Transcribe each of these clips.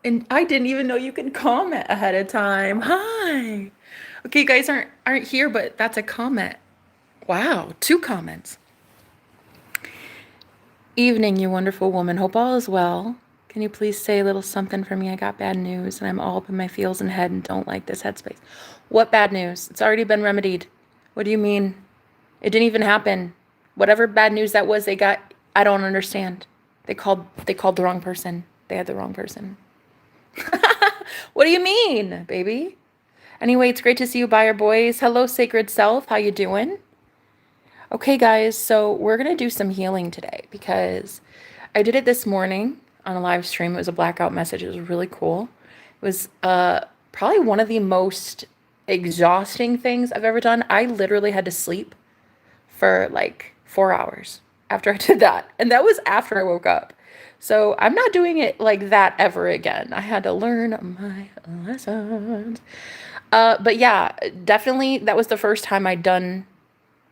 And I didn't even know you could comment ahead of time. Hi. Okay, you guys aren't here, but that's a comment. Wow, 2 comments. Evening, you wonderful woman. Hope all is well. Can you please say a little something for me? I got bad news and I'm all up in my feels and head and don't like this headspace. What bad news? It's already been remedied. What do you mean? It didn't even happen. Whatever bad news that was they got, I don't understand. They called the wrong person. They had the wrong person. What do you mean, baby? Anyway, it's great to see you, buyer boys. Hello, sacred self. How you doing? Okay, guys, so we're going to do some healing today because I did it this morning on a live stream. It was a blackout message. It was really cool. It was probably one of the most exhausting things I've ever done. I literally had to sleep for like 4 hours after I did that. And that was after I woke up. So I'm not doing it like that ever again. I had to learn my lessons. But yeah, definitely that was the first time I'd done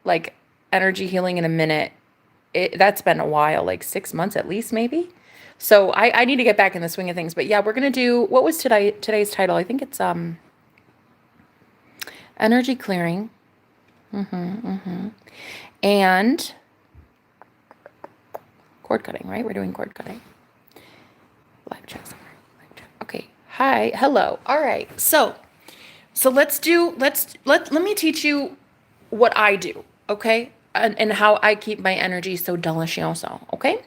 like energy healing in a minute. That's been a while, like 6 months at least, maybe. So I need to get back in the swing of things. But yeah, we're gonna do, what was today's title? I think it's energy clearing. And cord cutting, right? We're doing cord cutting. Live chat somewhere. Live chat. Okay. Hi. Hello. All right. So let me teach you what I do, okay? And how I keep my energy so delicioso, okay?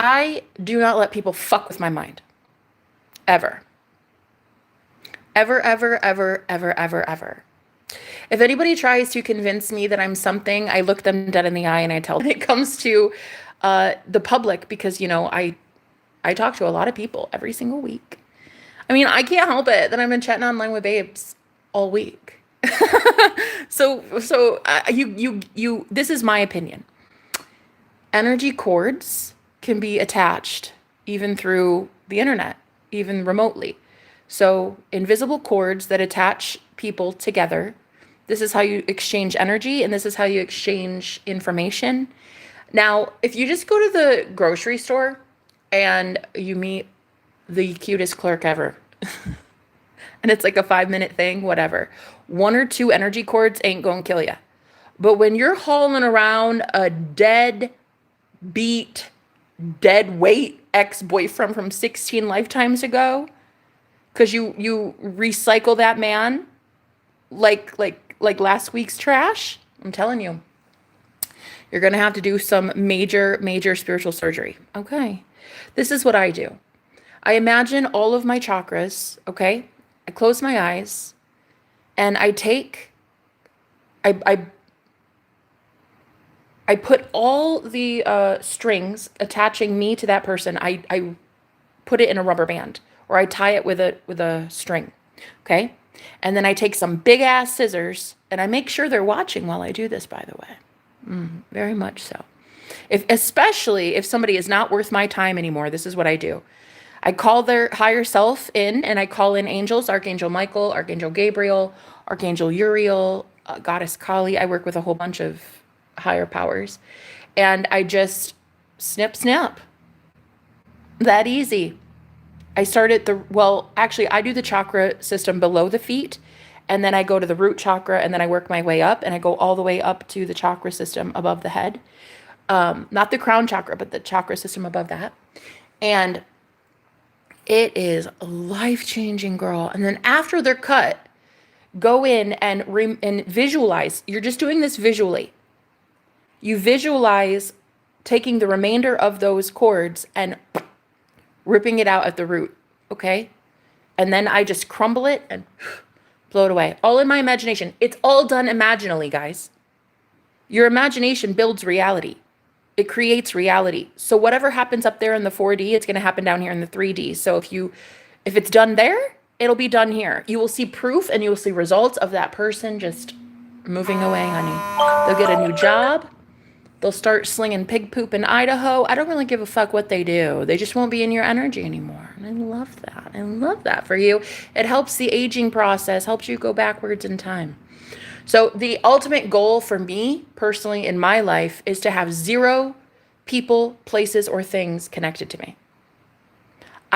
I do not let people fuck with my mind. Ever. Ever, ever, ever, ever, ever, ever. If anybody tries to convince me that I'm something, I look them dead in the eye and I tell them. When it comes to the public, because, you know, I talk to a lot of people every single week. I mean, I can't help it that I've been chatting online with babes all week. So this is my opinion. Energy cords can be attached even through the internet, even remotely. So invisible cords that attach people together. This is how you exchange energy, and this is how you exchange information. Now, if you just go to the grocery store and you meet the cutest clerk ever, and it's like a 5-minute thing, whatever, 1 or 2 energy cords ain't gonna kill you. But when you're hauling around a dead weight ex-boyfriend from 16 lifetimes ago, because you recycle that man like last week's trash, I'm telling you, you're gonna have to do some major spiritual surgery. Okay, this is what I do. I imagine all of my chakras, okay? I close my eyes and I put all the strings attaching me to that person. I put it in a rubber band, or I tie it with a string, okay? And then I take some big ass scissors and I make sure they're watching while I do this, by the way. Very much so. Especially if somebody is not worth my time anymore, this is what I do. I call their higher self in, and I call in angels, Archangel Michael, Archangel Gabriel, Archangel Uriel, Goddess Kali. I work with a whole bunch of higher powers. And I just snip. That easy. I start at I do the chakra system below the feet, and then I go to the root chakra, and then I work my way up, and I go all the way up to the chakra system above the head. Not the crown chakra, but the chakra system above that. And it is life-changing, girl. And then after they're cut, go in and visualize. You're just doing this visually. You visualize taking the remainder of those cords and ripping it out at the root, okay? And then I just crumble it and blow it away. All in my imagination. It's all done imaginally, guys. Your imagination builds reality. It creates reality. So whatever happens up there in the 4D, it's going to happen down here in the 3D. So if it's done there, it'll be done here. You will see proof and you will see results of that person just moving away, honey. They'll get a new job. They'll start slinging pig poop in Idaho. I don't really give a fuck what they do. They just won't be in your energy anymore. And I love that. I love that for you. It helps the aging process, helps you go backwards in time. So the ultimate goal for me personally in my life is to have 0 people, places, or things connected to me.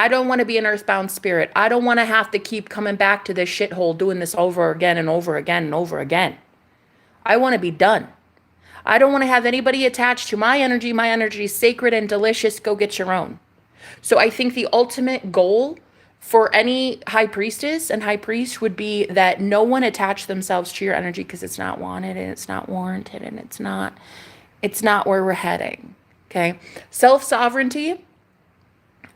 I don't want to be an earthbound spirit. I don't want to have to keep coming back to this shithole doing this over again and over again and over again. I want to be done. I don't want to have anybody attached to my energy. My energy is sacred and delicious. Go get your own. So I think the ultimate goal for any high priestess and high priest would be that no one attach themselves to your energy, because it's not wanted and it's not warranted and it's not where we're heading. Okay. Self-sovereignty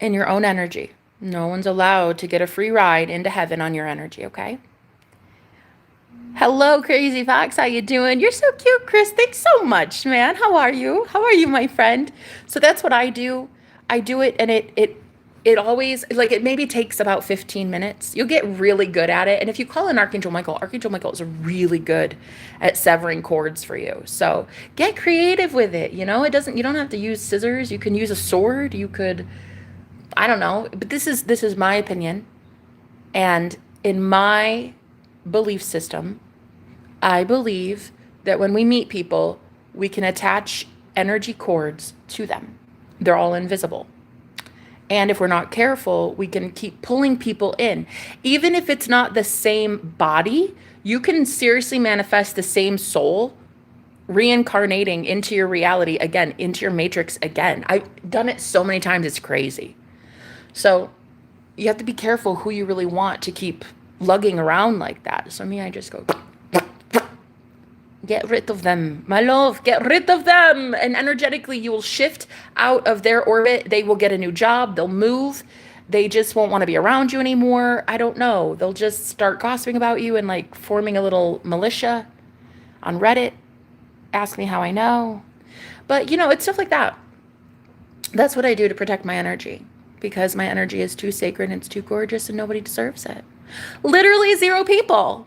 in your own energy. No one's allowed to get a free ride into heaven on your energy. Okay. Hello, Crazy Fox. How you doing? You're so cute, Chris. Thanks so much, man. How are you? How are you, my friend? So that's what I do. I do it, and it always, like, it maybe takes about 15 minutes. You'll get really good at it. And if you call in Archangel Michael is really good at severing cords for you. So get creative with it. You know, you don't have to use scissors. You can use a sword. You could, I don't know, but this is my opinion. And in my belief system, I believe that when we meet people, we can attach energy cords to them. They're all invisible. And if we're not careful, we can keep pulling people in. Even if it's not the same body, you can seriously manifest the same soul reincarnating into your reality again, into your matrix again. I've done it so many times, it's crazy. So you have to be careful who you really want to keep lugging around like that. So me, I just go, get rid of them, my love, get rid of them. And energetically, you will shift out of their orbit. They will get a new job. They'll move. They just won't want to be around you anymore. I don't know. They'll just start gossiping about you and like forming a little militia on Reddit. Ask me how I know. But you know, it's stuff like that. That's what I do to protect my energy, because my energy is too sacred and it's too gorgeous and nobody deserves it. Literally 0 people.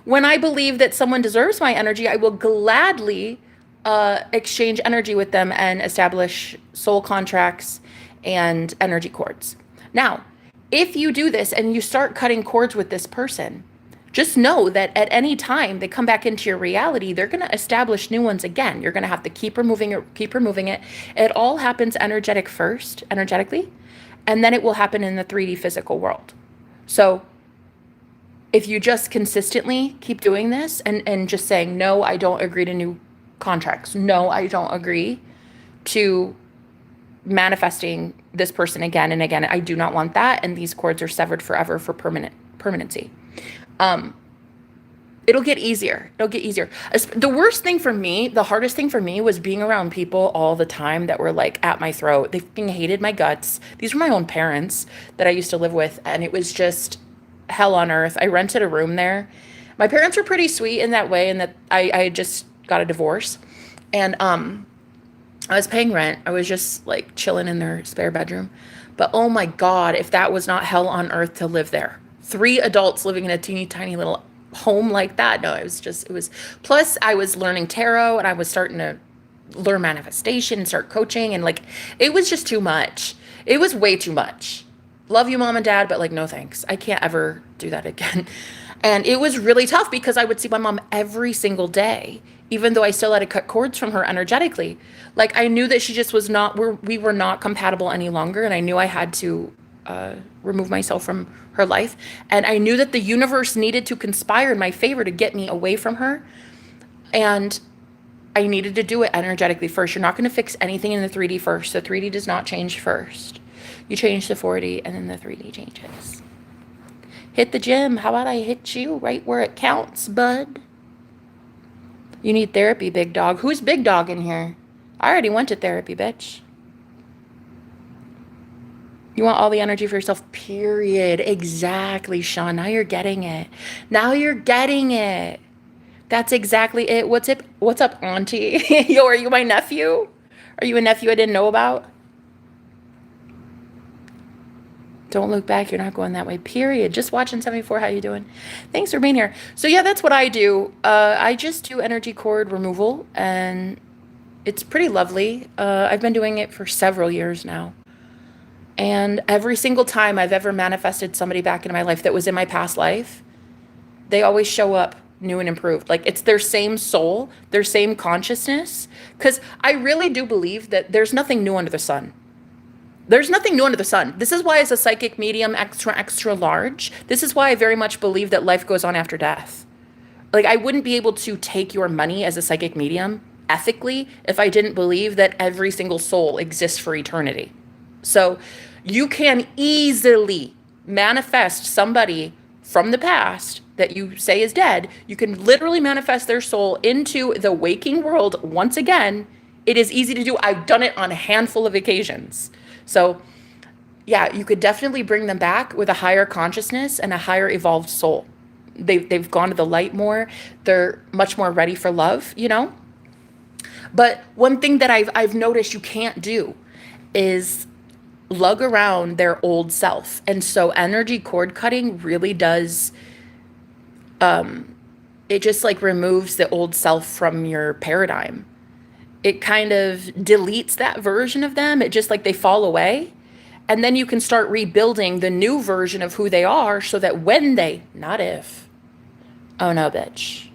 When I believe that someone deserves my energy, I will gladly exchange energy with them and establish soul contracts and energy cords. Now, if you do this and you start cutting cords with this person, just know that at any time they come back into your reality, they're going to establish new ones again. You're going to have to keep removing it. It all happens energetically, and then it will happen in the 3D physical world. So if you just consistently keep doing this and just saying, no, I don't agree to new contracts. No, I don't agree to manifesting this person again and again. I do not want that. And these cords are severed forever for permanency. It'll get easier. The worst thing for me, the hardest thing for me was being around people all the time that were like at my throat. They fucking hated my guts. These were my own parents that I used to live with. And it was just hell on earth. I rented a room there. My parents were pretty sweet in that way, and that I just got a divorce, and I was paying rent. I was just like chilling in their spare bedroom. But oh my God, if that was not hell on earth to live there. 3 adults living in a teeny tiny little home like that. No, it was, plus I was learning tarot and I was starting to learn manifestation and start coaching, and like, it was just too much. It was way too much. Love you, mom and dad, but like, no thanks. I can't ever do that again. And it was really tough because I would see my mom every single day, even though I still had to cut cords from her energetically. Like, I knew that she just was not, we were not compatible any longer. And I knew I had to remove myself from her life. And I knew that the universe needed to conspire in my favor to get me away from her. And I needed to do it energetically first. You're not going to fix anything in the 3D first. The 3D does not change first. You change the 4D and then the 3D changes. Hit the gym. How about I hit you right where it counts, bud? You need therapy, big dog. Who's big dog in here? I already went to therapy, bitch. You want all the energy for yourself, period. Exactly, Sean. Now you're getting it. That's exactly it. What's up, auntie? Yo, are you my nephew? Are you a nephew I didn't know about? Don't look back. You're not going that way, period. Just watching 74. How you doing? Thanks for being here. So yeah, that's what I do. I just do energy cord removal, and it's pretty lovely. I've been doing it for several years now. And every single time I've ever manifested somebody back into my life that was in my past life, they always show up new and improved. Like, it's their same soul, their same consciousness. Because I really do believe that there's nothing new under the sun. There's nothing new under the sun. This is why, as a psychic medium, extra, extra large, this is why I very much believe that life goes on after death. Like, I wouldn't be able to take your money as a psychic medium ethically if I didn't believe that every single soul exists for eternity. So you can easily manifest somebody from the past that you say is dead. You can literally manifest their soul into the waking world once again. It is easy to do. I've done it on a handful of occasions. So yeah, you could definitely bring them back with a higher consciousness and a higher evolved soul. They've gone to the light more. They're much more ready for love, you know? But one thing that I've noticed you can't do is lug around their old self. And so energy cord cutting really does, it just like removes the old self from your paradigm. It kind of deletes that version of them. It just like they fall away. And then you can start rebuilding the new version of who they are so that when they, not if, oh no, bitch,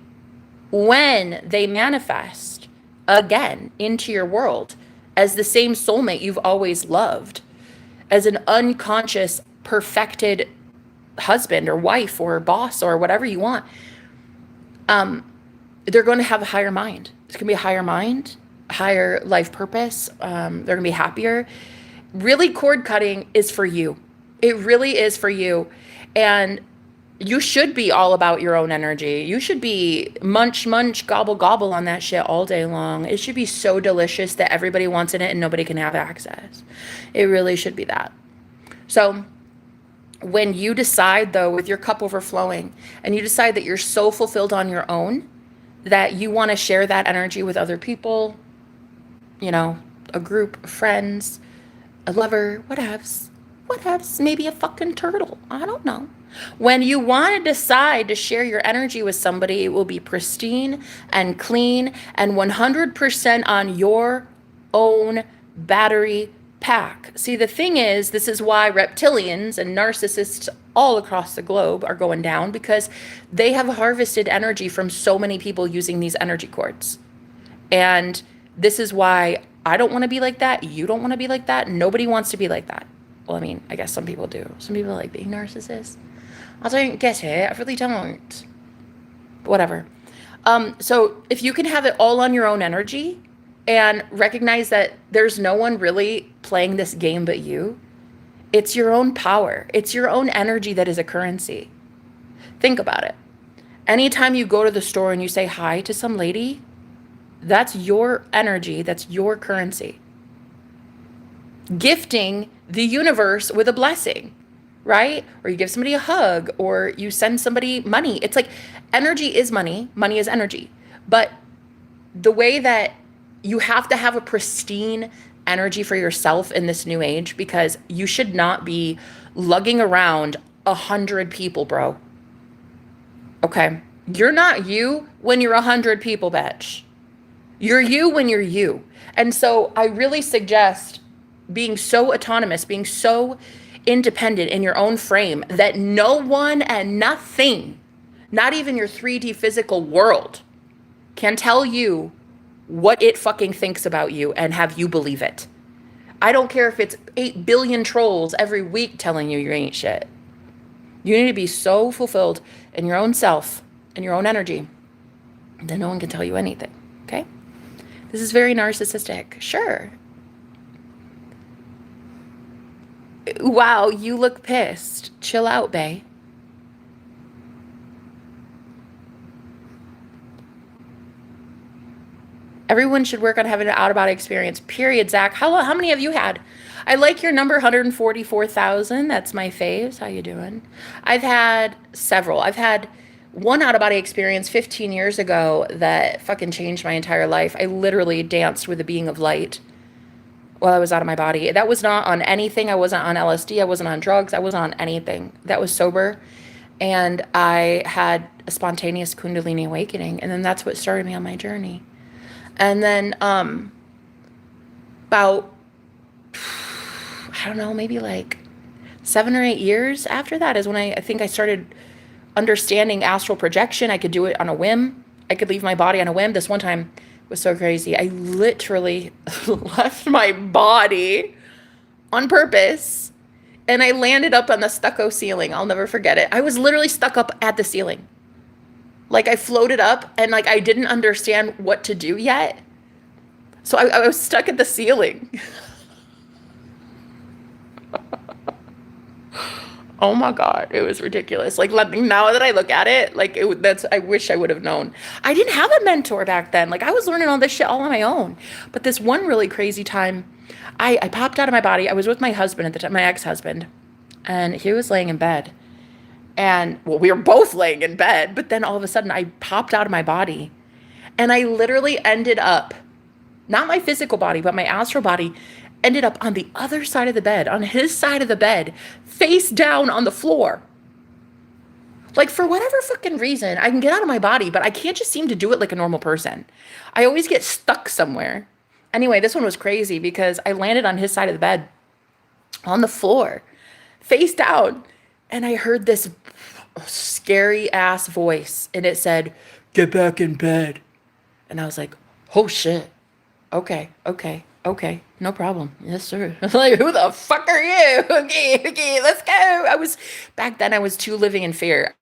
when they manifest again into your world as the same soulmate you've always loved, as an unconscious, perfected husband or wife or boss or whatever you want, they're going to have a higher mind. It's going to be a higher mind, higher life purpose. They're going to be happier. Really, cord cutting is for you. It really is for you. And you should be all about your own energy. You should be munch, munch, gobble, gobble on that shit all day long. It should be so delicious that everybody wants in it and nobody can have access. It really should be that. So when you decide, though, with your cup overflowing, and you decide that you're so fulfilled on your own that you want to share that energy with other people, you know, a group of friends, a lover, whatevs, maybe a fucking turtle. I don't know. When you want to decide to share your energy with somebody, it will be pristine and clean and 100% on your own battery pack. See, the thing is, this is why reptilians and narcissists all across the globe are going down, because they have harvested energy from so many people using these energy cords. And this is why I don't want to be like that. You don't want to be like that. Nobody wants to be like that. Well, I mean, I guess some people do. Some people like being narcissists. I don't get it. I really don't. But whatever. So if you can have it all on your own energy and recognize that there's no one really playing this game but you, it's your own power. It's your own energy that is a currency. Think about it. Anytime you go to the store and you say hi to some lady, that's your energy. That's your currency. Gifting the universe with a blessing, right? Or you give somebody a hug, or you send somebody money. It's like energy is money. Money is energy. But the way that you have to have a pristine energy for yourself in this new age, because you should not be lugging around 100 people, bro. Okay? You're not you when you're 100 people, bitch. You're you when you're you. And so I really suggest being so autonomous, being so independent in your own frame that no one and nothing, not even your 3D physical world, can tell you what it fucking thinks about you and have you believe it. I don't care if it's 8 billion trolls every week telling you ain't shit. You need to be so fulfilled in your own self and your own energy that no one can tell you anything, okay? This is very narcissistic. Sure. Wow, you look pissed. Chill out, bae. Everyone should work on having an out-of-body experience. Period, Zach. How many have you had? I like your number, 144,000. That's my faves. How you doing? I've had several. I've had one out-of-body experience 15 years ago that fucking changed my entire life. I literally danced with a being of light while I was out of my body. That was not on anything. I wasn't on LSD. I wasn't on drugs. I wasn't on anything. That was sober. And I had a spontaneous Kundalini awakening. And then that's what started me on my journey. And then about, I don't know, maybe like 7 or 8 years after that is when I think I started understanding astral projection. I could do it on a whim. I could leave my body on a whim. This one time was so crazy. I literally left my body on purpose. And I landed up on the stucco ceiling. I'll never forget it. I was literally stuck up at the ceiling. Like I floated up and like I didn't understand what to do yet. So I was stuck at the ceiling. Oh my God, it was ridiculous. Like now that I look at it, like that's I wish I would have known. I didn't have a mentor back then. Like I was learning all this shit all on my own. But this one really crazy time, I popped out of my body. I was with my husband at the time, my ex-husband, and he was laying in bed. And well, we were both laying in bed, but then all of a sudden I popped out of my body and I literally ended up, not my physical body, but my astral body ended up on the other side of the bed, on his side of the bed, face down on the floor. Like for whatever fucking reason, I can get out of my body, but I can't just seem to do it like a normal person. I always get stuck somewhere. Anyway, this one was crazy because I landed on his side of the bed on the floor, face down, and I heard this scary ass voice and it said, "Get back in bed." And I was like, oh shit. Okay, okay, okay, no problem. Yes, sir. Like, who the fuck are you? Okay, okay, let's go. Back then I was too living in fear.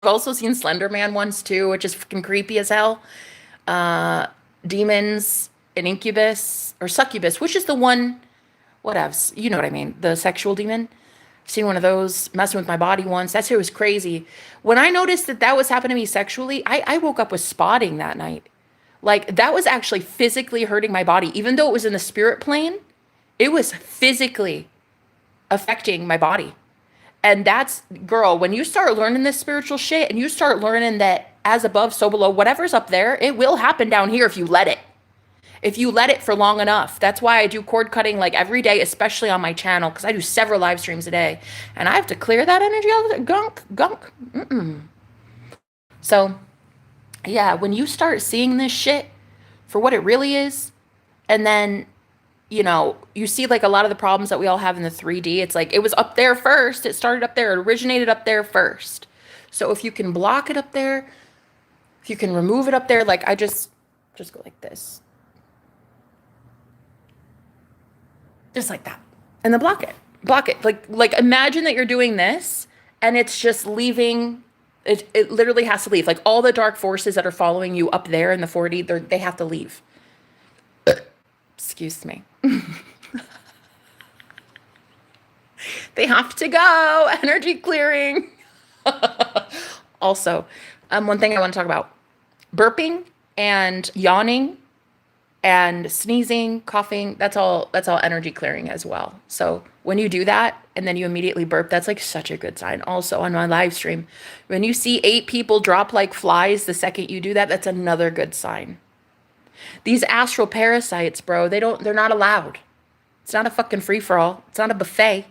I've also seen Slender Man once too, which is fucking creepy as hell. Demons, an incubus, or succubus, which is the one, whatevs, you know what I mean, the sexual demon. I've seen one of those messing with my body once. That shit was crazy. When I noticed that was happening to me sexually, I woke up with spotting that night. Like that was actually physically hurting my body. Even though it was in the spirit plane, it was physically affecting my body. And that's, girl, when you start learning this spiritual shit and you start learning that as above, so below, whatever's up there, it will happen down here if you let it. If you let it for long enough. That's why I do cord cutting like every day, especially on my channel, because I do several live streams a day. And I have to clear that energy out of the gunk. So, yeah, when you start seeing this shit for what it really is, and then, you know, you see like a lot of the problems that we all have in the 3D, it's like it was up there first. It started up there. It originated up there first. So if you can block it up there, if you can remove it up there, like I just go like this. Just like that. And then block it. Block it. Like imagine that you're doing this and it's just leaving. It literally has to leave. Like all the dark forces that are following you up there in the 4D, they have to leave. Excuse me. They have to go. Energy clearing. Also, one thing I want to talk about. Burping and yawning and sneezing, coughing, that's all energy clearing as well. So when you do that and then you immediately burp, that's like such a good sign. Also on my live stream, when you see 8 people drop like flies the second you do that, that's another good sign. These astral parasites, bro, they're not allowed. It's not a fucking free-for-all. It's not a buffet.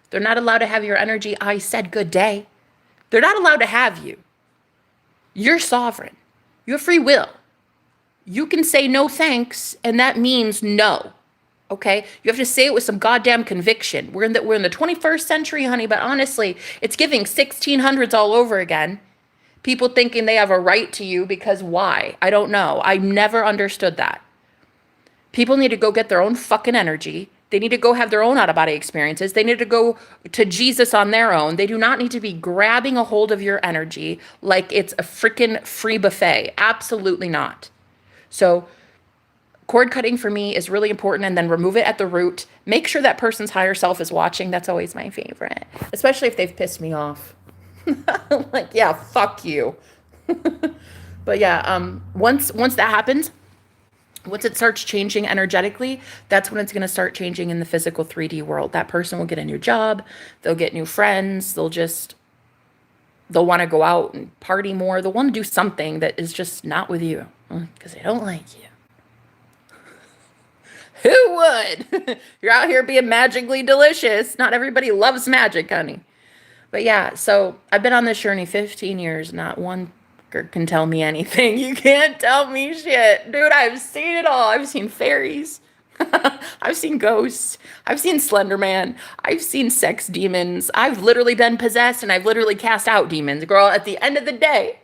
They're not allowed to have your energy. I said good day. They're not allowed to have you. You're sovereign. You have free will. You can say no thanks, and that means no. Okay? You have to say it with some goddamn conviction. We're in the 21st century, honey, but honestly, it's giving 1600s all over again. People thinking they have a right to you because why? I don't know. I never understood that. People need to go get their own fucking energy. They need to go have their own out-of-body experiences. They need to go to Jesus on their own. They do not need to be grabbing a hold of your energy like it's a freaking free buffet. Absolutely not. So cord cutting for me is really important, and then remove it at the root. Make sure that person's higher self is watching. That's always my favorite, especially if they've pissed me off. Like, yeah, fuck you. But yeah, once that happens, once it starts changing energetically, that's when it's going to start changing in the physical 3D world. That person will get a new job. They'll get new friends. They'll want to go out and party more. They'll want to do something that is just not with you because they don't like you. Who would? You're out here being magically delicious. Not everybody loves magic, honey. But yeah, so I've been on this journey 15 years. Not one can tell me anything. You can't tell me shit. Dude, I've seen it all. I've seen fairies. I've seen ghosts. I've seen Slender Man. I've seen sex demons. I've literally been possessed and I've literally cast out demons. Girl, at the end of the day,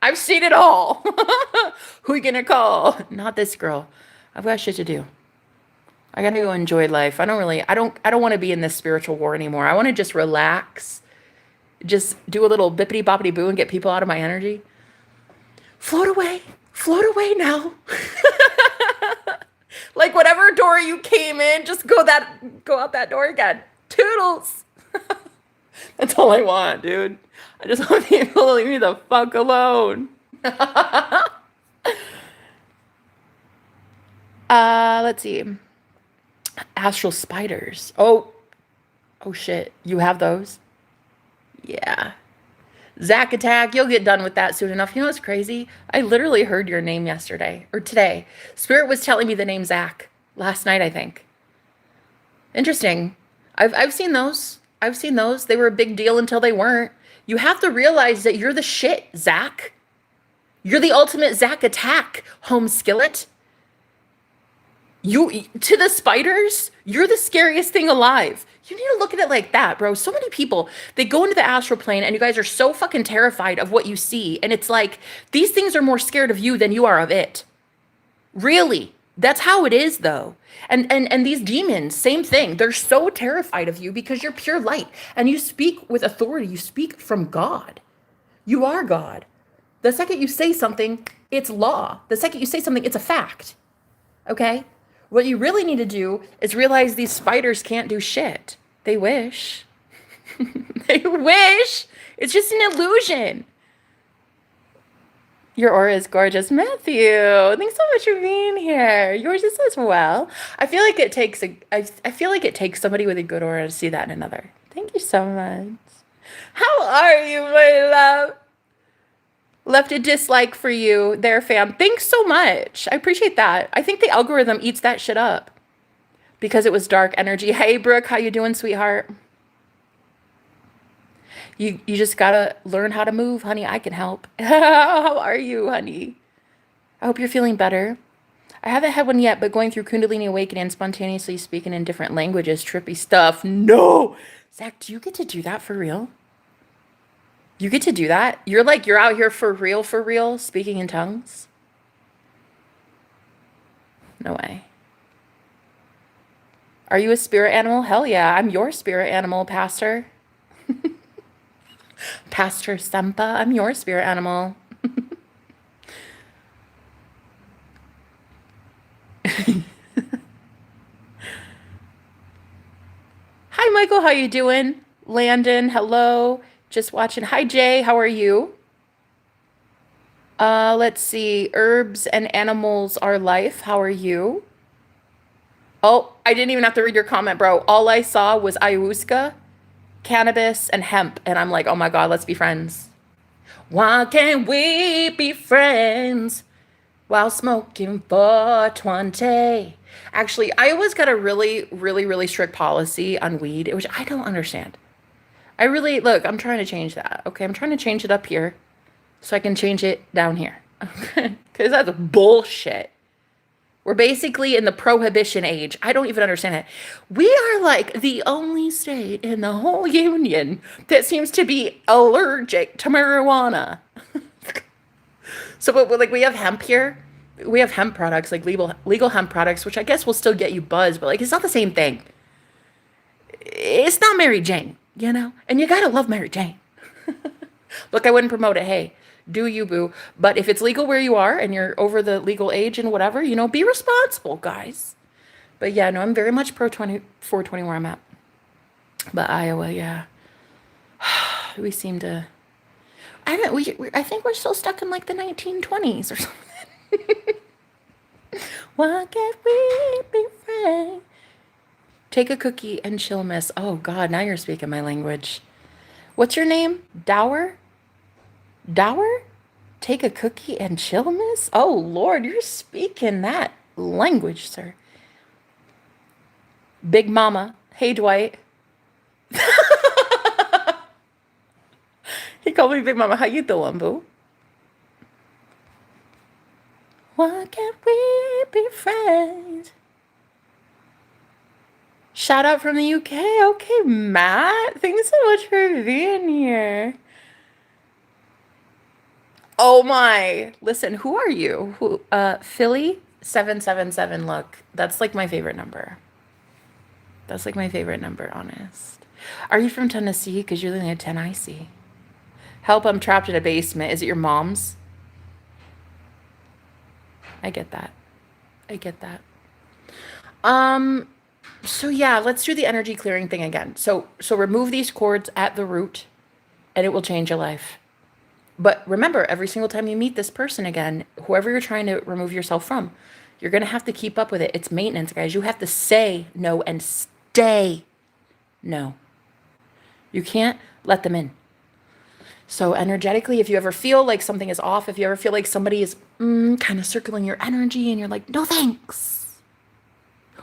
I've seen it all. Who you gonna call? Not this girl. I've got shit to do. I gotta go enjoy life. I don't want to be in this spiritual war anymore. I want to just relax, just do a little bippity boppity boo and get people out of my energy. Float away now. Like whatever door you came in, just go out that door again. Toodles. That's all I want, dude. I just want people to leave me the fuck alone. Let's see. Astral spiders. Oh shit. You have those? Yeah. Zach attack. You'll get done with that soon enough. You know what's crazy? I literally heard your name yesterday or today. Spirit was telling me the name Zach last night, I think. Interesting. I've seen those. I've seen those. They were a big deal until they weren't. You have to realize that you're the shit, Zach. You're the ultimate Zach attack, home skillet. You to the spiders, you're the scariest thing alive. You need to look at it like that, bro. So many people, they go into the astral plane and you guys are so fucking terrified of what you see. And it's like, these things are more scared of you than you are of it. Really. That's how it is though. And these demons, same thing. They're so terrified of you because you're pure light and you speak with authority. You speak from God. You are God. The second you say something, it's law. The second you say something, it's a fact. Okay? What you really need to do is realize these spiders can't do shit. They wish. They wish. It's just an illusion. Your aura is gorgeous, Matthew. Thanks so much for being here. Yours is as well. I feel like it takes I feel like it takes somebody with a good aura to see that in another. Thank you so much. How are you, my love? Left a dislike for you there, fam. Thanks so much. I appreciate that. I think the algorithm eats that shit up because it was dark energy. Hey, Brooke, how you doing, sweetheart? You just gotta learn how to move, honey. I can help. How are you, honey? I hope you're feeling better. I haven't had one yet, but going through Kundalini Awakening and spontaneously speaking in different languages, trippy stuff. No! Zach, do you get to do that for real? You get to do that? You're out here for real, speaking in tongues? No way. Are you a spirit animal? Hell yeah, I'm your spirit animal, Pastor. Pastor Sempa, I'm your spirit animal. Hi, Michael, how you doing? Landon, hello. Just watching. Hi, Jay, how are you? Let's see. Herbs and animals are life. How are you? Oh, I didn't even have to read your comment, bro. All I saw was ayahuasca, cannabis, and hemp. And I'm like, oh my God, let's be friends. Why can't we be friends while smoking 420? Actually, I always got a really strict policy on weed, which I don't understand. Look, I'm trying to change that. Okay, I'm trying to change it up here so I can change it down here. Okay, because that's bullshit. We're basically in the prohibition age. I don't even understand it. We are like the only state in the whole union that seems to be allergic to marijuana. So, but like we have hemp here. We have hemp products, like legal hemp products, which I guess will still get you buzzed, but like it's not the same thing. It's not Mary Jane, you know? And you gotta love Mary Jane. Look, I wouldn't promote it. Hey, do you, boo. But if it's legal where you are and you're over the legal age and whatever, you know, be responsible, guys. But yeah, no, I'm very much pro 420 where I'm at. But Iowa, yeah. We seem to... I think we're still stuck in like the 1920s or something. Why can't we be friends? Take a cookie and chill, miss. Oh, God, now you're speaking my language. What's your name? Dower? Dower? Take a cookie and chill, miss? Oh, Lord, you're speaking that language, sir. Big Mama. Hey, Dwight. He called me Big Mama. How you doing, boo? Why can't we be friends? Shout out from the UK. Okay, Matt. Thanks so much for being here. Oh my. Listen, who are you? Philly 777. Look, that's like my favorite number. That's like my favorite number, honest. Are you from Tennessee? Because you're living in Tennessee. Help, I'm trapped in a basement. Is it your mom's? I get that. I get that. Um, so yeah, let's do the energy clearing thing again. So remove these cords at the root and it will change your life. But remember, every single time you meet this person again, whoever you're trying to remove yourself from, you're going to have to keep up with it. It's maintenance, guys. You have to say no and stay no. You can't let them in. So energetically, if you ever feel like something is off, if you ever feel like somebody is kind of circling your energy and you're like, no thanks.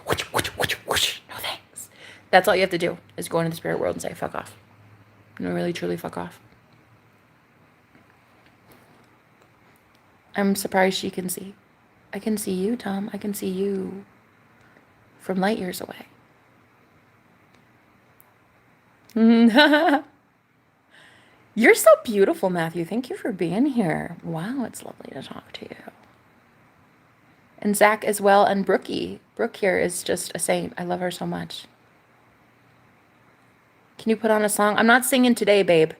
Whoosh, whoosh, whoosh, whoosh, no thanks. That's all you have to do is go into the spirit world and say, fuck off. No, really, truly, fuck off. I'm surprised she can see. I can see you, Tom. I can see you from light years away. You're so beautiful, Matthew. Thank you for being here. Wow, it's lovely to talk to you. And Zach as well, and Brookie. Brooke here is just a saint. I love her so much. Can you put on a song? I'm not singing today, babe.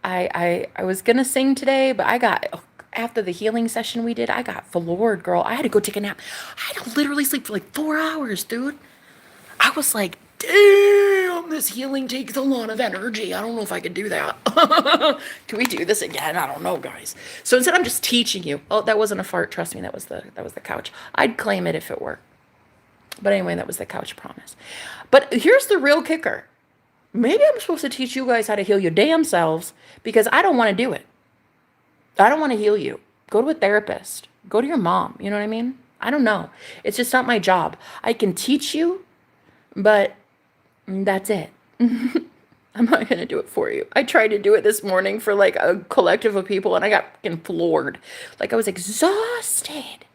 I was gonna sing today, but I got after the healing session we did, I got floored, girl. I had to go take a nap. I had to literally sleep for like 4 hours, dude. I was like, damn, this healing takes a lot of energy. I don't know if I can do that. Can we do this again? I don't know, guys. So instead, I'm just teaching you. Oh, that wasn't a fart. Trust me, that was the couch. I'd claim it if it were. But anyway, that was the couch, promise. But here's the real kicker. Maybe I'm supposed to teach you guys how to heal your damn selves because I don't want to do it. I don't want to heal you. Go to a therapist. Go to your mom. You know what I mean? I don't know. It's just not my job. I can teach you, but that's it. I'm not going to do it for you. I tried to do it this morning for like a collective of people and I got fucking floored. Like I was exhausted.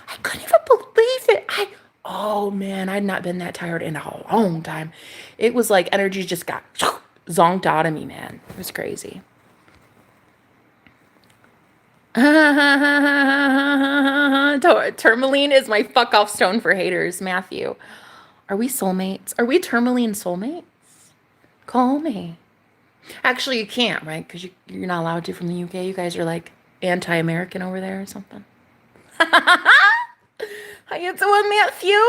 I couldn't even believe it. Oh man, I'd not been that tired in a long time. It was like energy just got zonked out of me, man. It was crazy. Tourmaline is my fuck off stone for haters, Matthew. Are we soulmates? Are we tourmaline soulmates? Call me. Actually, you can't, right? Because you're not allowed to from the UK. You guys are like anti-American over there or something. How you doing, Matthew?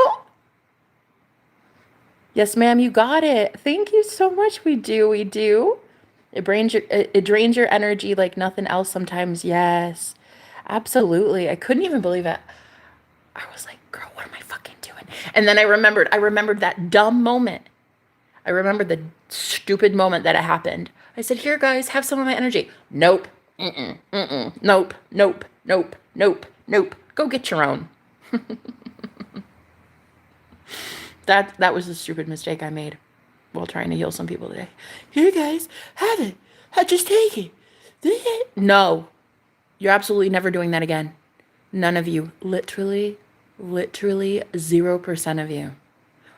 Yes, ma'am, you got it. Thank you so much. We do. It drains your energy like nothing else sometimes. Yes. Absolutely. I couldn't even believe it. I was like, girl, what am I fucking doing? And then I remembered that dumb moment. I remembered the stupid moment that it happened. I said, here, guys, have some of my energy. Nope. Nope. Nope. Nope. Nope. Nope. Go get your own. That was a stupid mistake I made while trying to heal some people today. Here, guys, have it. Just take it. No. You're absolutely never doing that again. None of you. Literally 0% of you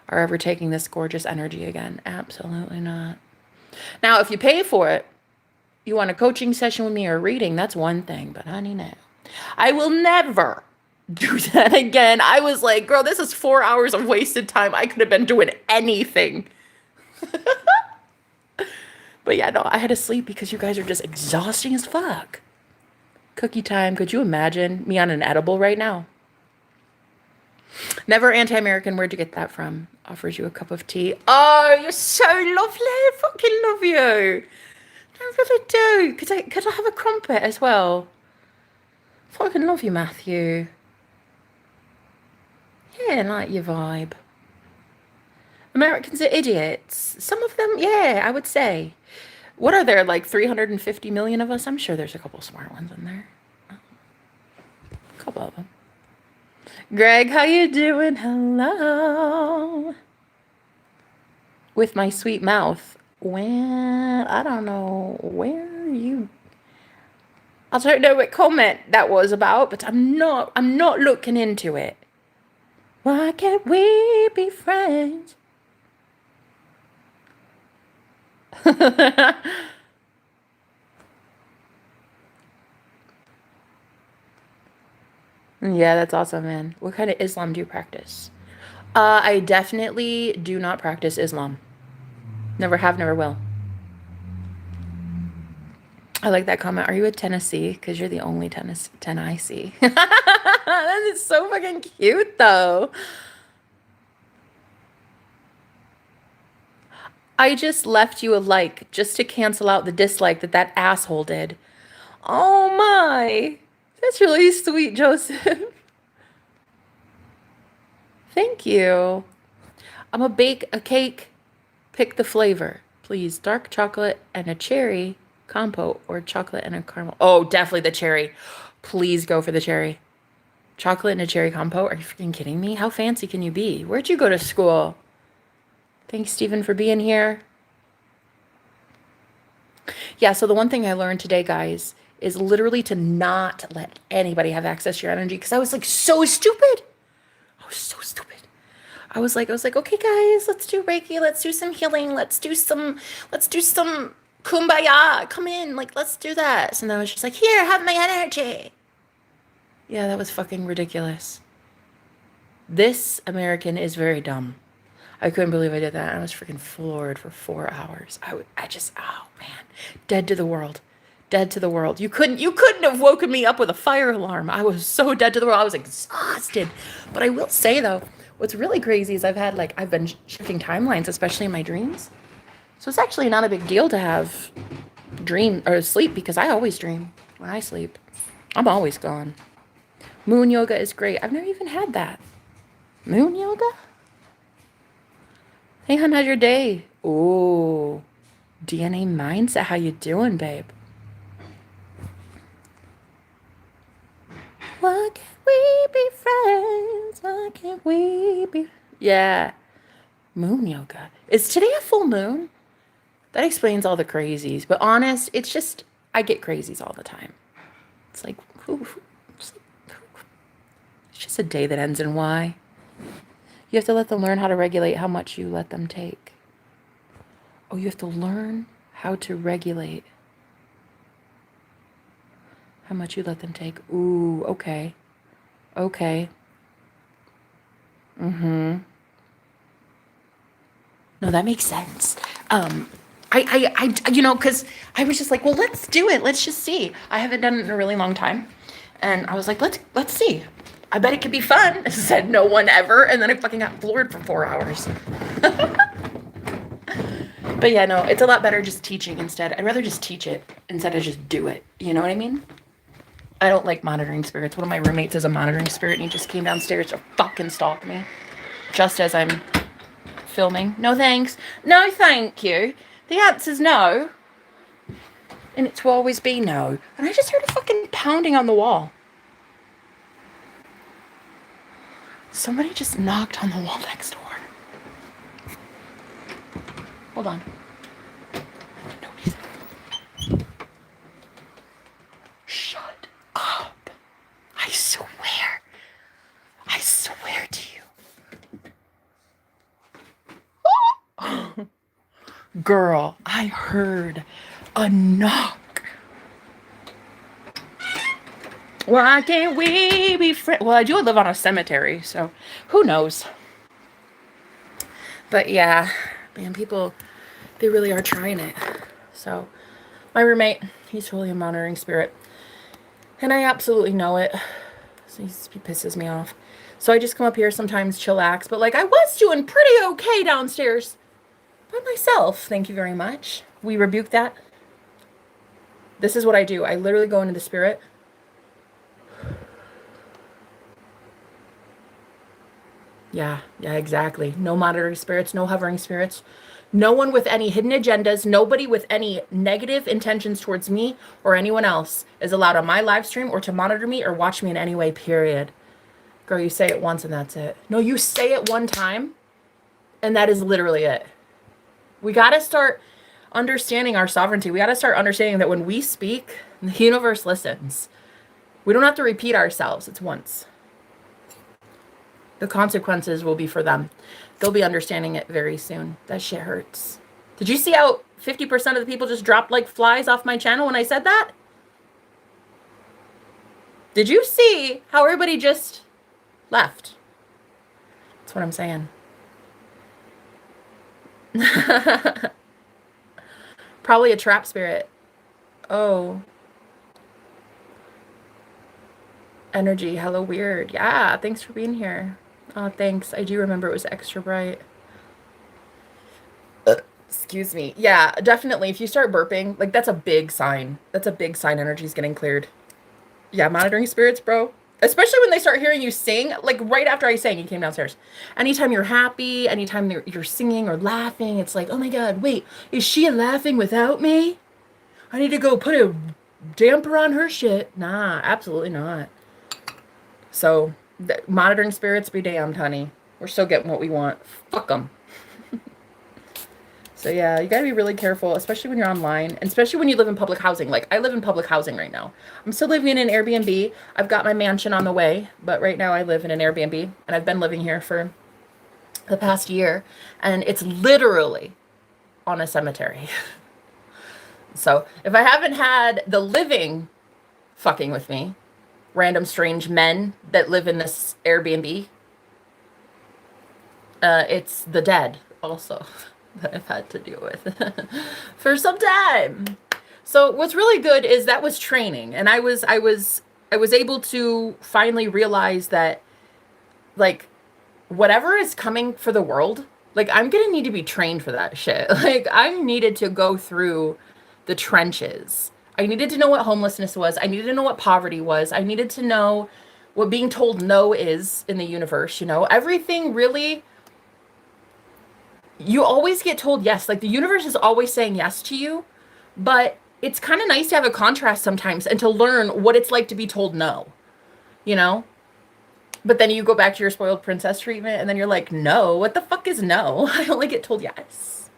are ever taking this gorgeous energy again. Absolutely not. Now, if you pay for it, you want a coaching session with me or a reading, that's one thing. But honey, no. I will never do that again. I was like, girl, this is 4 hours of wasted time. I could have been doing anything. But yeah, no, I had to sleep because you guys are just exhausting as fuck. Cookie time. Could you imagine me on an edible right now? Never anti-American. Where'd you get that from? Offers you a cup of tea. Oh, you're so lovely. I fucking love you. I really do. Could I have a crumpet as well? Fucking love you, Matthew. Yeah, I like your vibe. Americans are idiots. Some of them, yeah, I would say. What are there, like 350 million of us? I'm sure there's a couple smart ones in there. A couple of them. Greg, how you doing? Hello. With my sweet mouth. Well, I don't know where you... I don't know what comment that was about, but I'm not looking into it. Why can't we be friends? Yeah, that's awesome, man. What kind of Islam do you practice? I definitely do not practice Islam. Never have, never will. I like that comment. Are you a Tennessee? Because you're the only 10 I see. That is so fucking cute, though. I just left you a like just to cancel out the dislike that that asshole did. Oh my. That's really sweet, Joseph. Thank you. I'm gonna bake a cake. Pick the flavor, please. Dark chocolate and a cherry compote or chocolate and a caramel. Oh, definitely the cherry. Please go for the cherry. Chocolate and a cherry compote? Are you freaking kidding me? How fancy can you be? Where'd you go to school? Thanks, Stephen, for being here. Yeah, so the one thing I learned today, guys, is literally to not let anybody have access to your energy because I was like so stupid. I was so stupid. I was like, okay, guys, let's do Reiki, let's do some healing, let's do some kumbaya. Come in, like, let's do that. And I was just like, here, have my energy. Yeah, that was fucking ridiculous. This American is very dumb. I couldn't believe I did that. I was freaking floored for 4 hours. I just, oh man, dead to the world, dead to the world. You couldn't have woken me up with a fire alarm. I was so dead to the world. I was exhausted. But I will say though, what's really crazy is I've been shifting timelines, especially in my dreams. So it's actually not a big deal to have dream or sleep because I always dream when I sleep. I'm always gone. Moon yoga is great. I've never even had that. Moon yoga? Hey, hon, how's your day? Ooh, DNA mindset. How you doing, babe? Why can't we be friends? Why can't we be? Yeah. Moon yoga. Is today a full moon? That explains all the crazies. But honest, it's just, I get crazies all the time. It's like, it's just a day that ends in Y. You have to let them learn how to regulate how much you let them take. Oh, you have to learn how to regulate how much you let them take. Ooh, okay. Okay. Mm-hmm. No, that makes sense. Because I was just like, well, let's do it. Let's just see. I haven't done it in a really long time. And I was like, let's see. I bet it could be fun. Said no one ever. And then I fucking got floored for 4 hours. But yeah, no, it's a lot better just teaching instead. I'd rather just teach it instead of just do it. You know what I mean? I don't like monitoring spirits. One of my roommates is a monitoring spirit and he just came downstairs to fucking stalk me. Just as I'm filming. No thanks. No thank you. The answer's no. And it will always be no. And I just heard a fucking pounding on the wall. Somebody just knocked on the wall next door. Hold on. Nobody's there. Shut up. I swear to you. Girl, I heard a knock. Why can't we be friends? Well, I do live on a cemetery, so who knows? But yeah, man, people, they really are trying it. So my roommate, he's totally a monitoring spirit. And I absolutely know it. So he pisses me off. So I just come up here sometimes, chillax. But like I was doing pretty okay downstairs by myself. Thank you very much. We rebuke that. This is what I do. I literally go into the spirit. Yeah, exactly. No monitoring spirits, no hovering spirits. No one with any hidden agendas, nobody with any negative intentions towards me or anyone else is allowed on my live stream or to monitor me or watch me in any way, period. Girl, you say it once and that's it. No, you say it one time and that is literally it. We got to start understanding our sovereignty. We got to start understanding that when we speak, the universe listens. We don't have to repeat ourselves. It's once. The consequences will be for them. They'll be understanding it very soon. That shit hurts. Did you see how 50% of the people just dropped like flies off my channel when I said that? Did you see how everybody just left? That's what I'm saying. Probably a trap spirit. Oh, energy. Hello, weird. Yeah, thanks for being here. Oh, thanks. I do remember it was extra bright. Excuse me. Yeah, definitely. If you start burping, like that's a big sign. That's a big sign energy's getting cleared. Yeah, monitoring spirits, bro. Especially when they start hearing you sing, like right after I sang, you came downstairs. Anytime you're happy, anytime you're singing or laughing, it's like, oh my God, wait, is she laughing without me? I need to go put a damper on her shit. Nah, absolutely not. So, monitoring spirits be damned, honey. We're still getting what we want. Fuck them. So yeah, you gotta be really careful, especially when you're online, and especially when you live in public housing. Like I live in public housing right now. I'm still living in an Airbnb. I've got my mansion on the way, but right now I live in an Airbnb, and I've been living here for the past year, and it's literally on a cemetery. So if I haven't had the living fucking with me, random strange men that live in this Airbnb, it's the dead also. That I've had to deal with for some time. So what's really good is that was training, and I was able to finally realize that like whatever is coming for the world, like I'm gonna need to be trained for that shit. Like I needed to go through the trenches. I needed to know what homelessness was. I needed to know what poverty was. I needed to know what being told no is in the universe, you know? Everything really, you always get told yes. Like the universe is always saying yes to you, but it's kind of nice to have a contrast sometimes and to learn what it's like to be told no, you know? But then you go back to your spoiled princess treatment and then you're like, no, what the fuck is no? I only get told yes.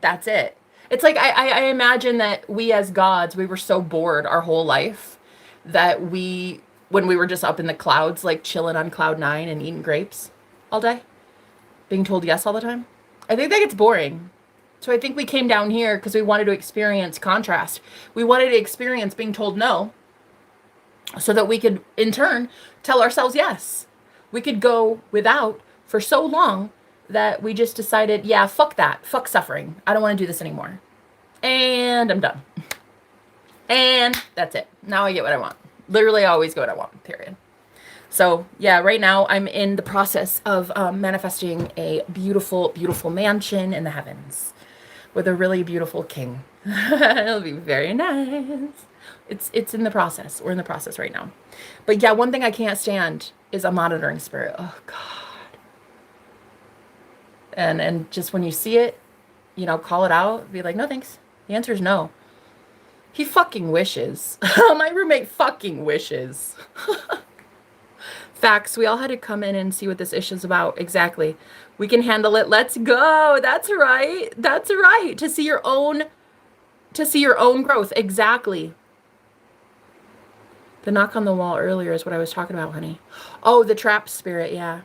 That's it. It's like, I imagine that we as gods, we were so bored our whole life that when we were just up in the clouds, like chilling on cloud 9 and eating grapes all day, being told yes all the time. I think that gets boring. So I think we came down here because we wanted to experience contrast. We wanted to experience being told no so that we could, in turn, tell ourselves yes. We could go without for so long that we just decided, yeah, fuck that. Fuck suffering. I don't want to do this anymore. And I'm done. And that's it. Now I get what I want. Literally, I always get what I want, period. So yeah, right now I'm in the process of manifesting a beautiful, beautiful mansion in the heavens with a really beautiful king. It'll be very nice. It's in the process. We're in the process right now. But yeah, one thing I can't stand is a monitoring spirit. Oh God. And just when you see it, you know, call it out. Be like, no thanks. The answer is no. He fucking wishes. My roommate fucking wishes. Facts. We all had to come in and see what this issue is about. Exactly. We can handle it. Let's go. That's right. That's right. To see your own growth. Exactly. The knock on the wall earlier is what I was talking about, honey. Oh, the trap spirit. Yeah.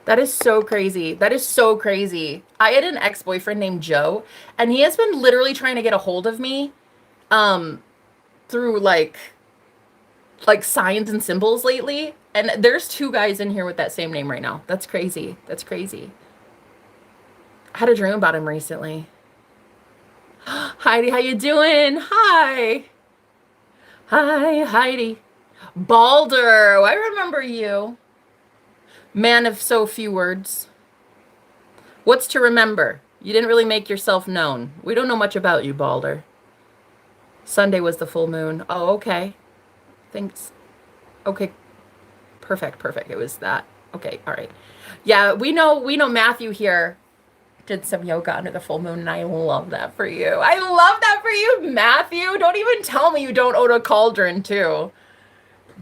That is so crazy. That is so crazy. I had an ex-boyfriend named Joe, and he has been literally trying to get a hold of me through like signs and symbols lately. And there's 2 guys in here with that same name right now. That's crazy. That's crazy. I had a dream about him recently. Heidi, how you doing? Hi. Hi, Heidi. Balder. I remember you. Man of so few words. What's to remember? You didn't really make yourself known. We don't know much about you, Balder. Sunday was the full moon. Oh, okay. Thanks. Okay. Perfect. It was that. Okay. All right. Yeah, we know Matthew here did some yoga under the full moon, and I love that for you. I love that for you, Matthew. Don't even tell me you don't own a cauldron, too.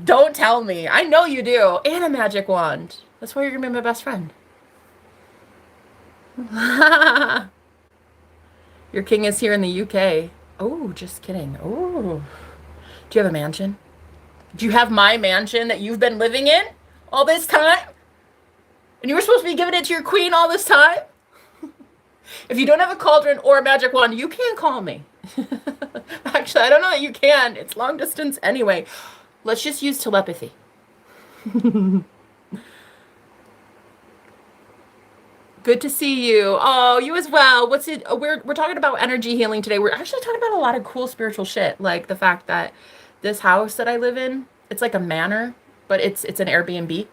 Don't tell me. I know you do. And a magic wand. That's why you're gonna be my best friend. Your king is here in the UK. Oh, just kidding. Oh. Do you have a mansion? Do you have my mansion that you've been living in all this time? And you were supposed to be giving it to your queen all this time? If you don't have a cauldron or a magic wand, you can't call me. Actually, I don't know that you can. It's long distance anyway. Let's just use telepathy. Good to see you. Oh, you as well. What's it? We're talking about energy healing today. We're actually talking about a lot of cool spiritual shit, like the fact that this house that I live in, it's like a manor, but it's an Airbnb,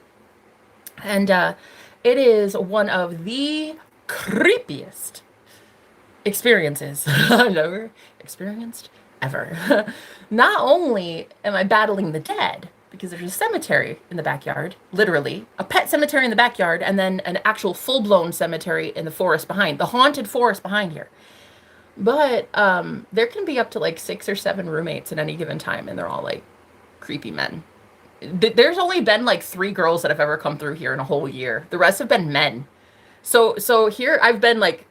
and it is one of the creepiest experiences I've ever experienced ever. Not only am I battling the dead, because there's a cemetery in the backyard, literally, a pet cemetery in the backyard, and then an actual full-blown cemetery in the forest behind, the haunted forest behind here. But there can be up to like 6 or 7 roommates at any given time, and they're all like creepy men. There's only been like 3 girls that have ever come through here in a whole year. The rest have been men. So here I've been like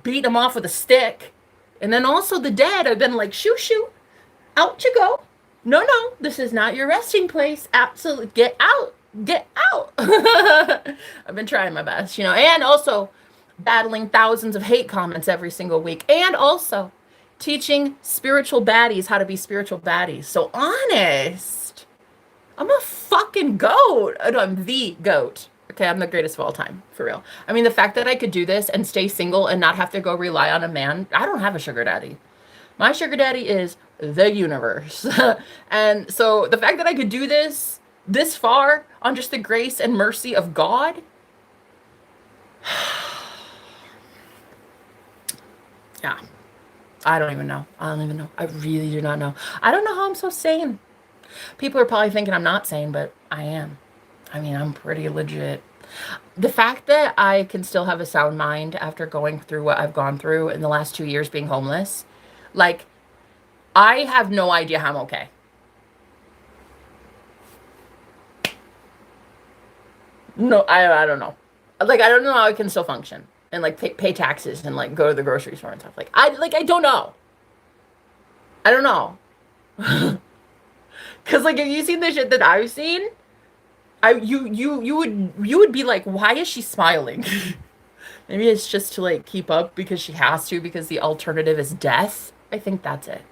beat them off with a stick. And then also the dead, I've been like, shoo, shoo, out you go. No, no, this is not your resting place. Absolutely, get out, get out. I've been trying my best, and also battling thousands of hate comments every single week. And also teaching spiritual baddies how to be spiritual baddies. So honest, I'm a fucking goat. No, I'm the goat. Okay, I'm the greatest of all time, for real. I mean, the fact that I could do this and stay single and not have to go rely on a man, I don't have a sugar daddy. My sugar daddy is the universe. And so the fact that I could do this far on just the grace and mercy of God, yeah, I don't even know. I don't even know. I really do not know. I don't know how I'm so sane. People are probably thinking I'm not sane, but I am. I mean, I'm pretty legit. The fact that I can still have a sound mind after going through what I've gone through in the last 2 years being homeless, like, I have no idea how I'm okay. No, I don't know. Like, I don't know how I can still function and like pay taxes and like go to the grocery store and stuff. I don't know. I don't know. Cause like if you seen the shit that I've seen, you would be like, why is she smiling? Maybe it's just to like keep up because she has to because the alternative is death. I think that's it.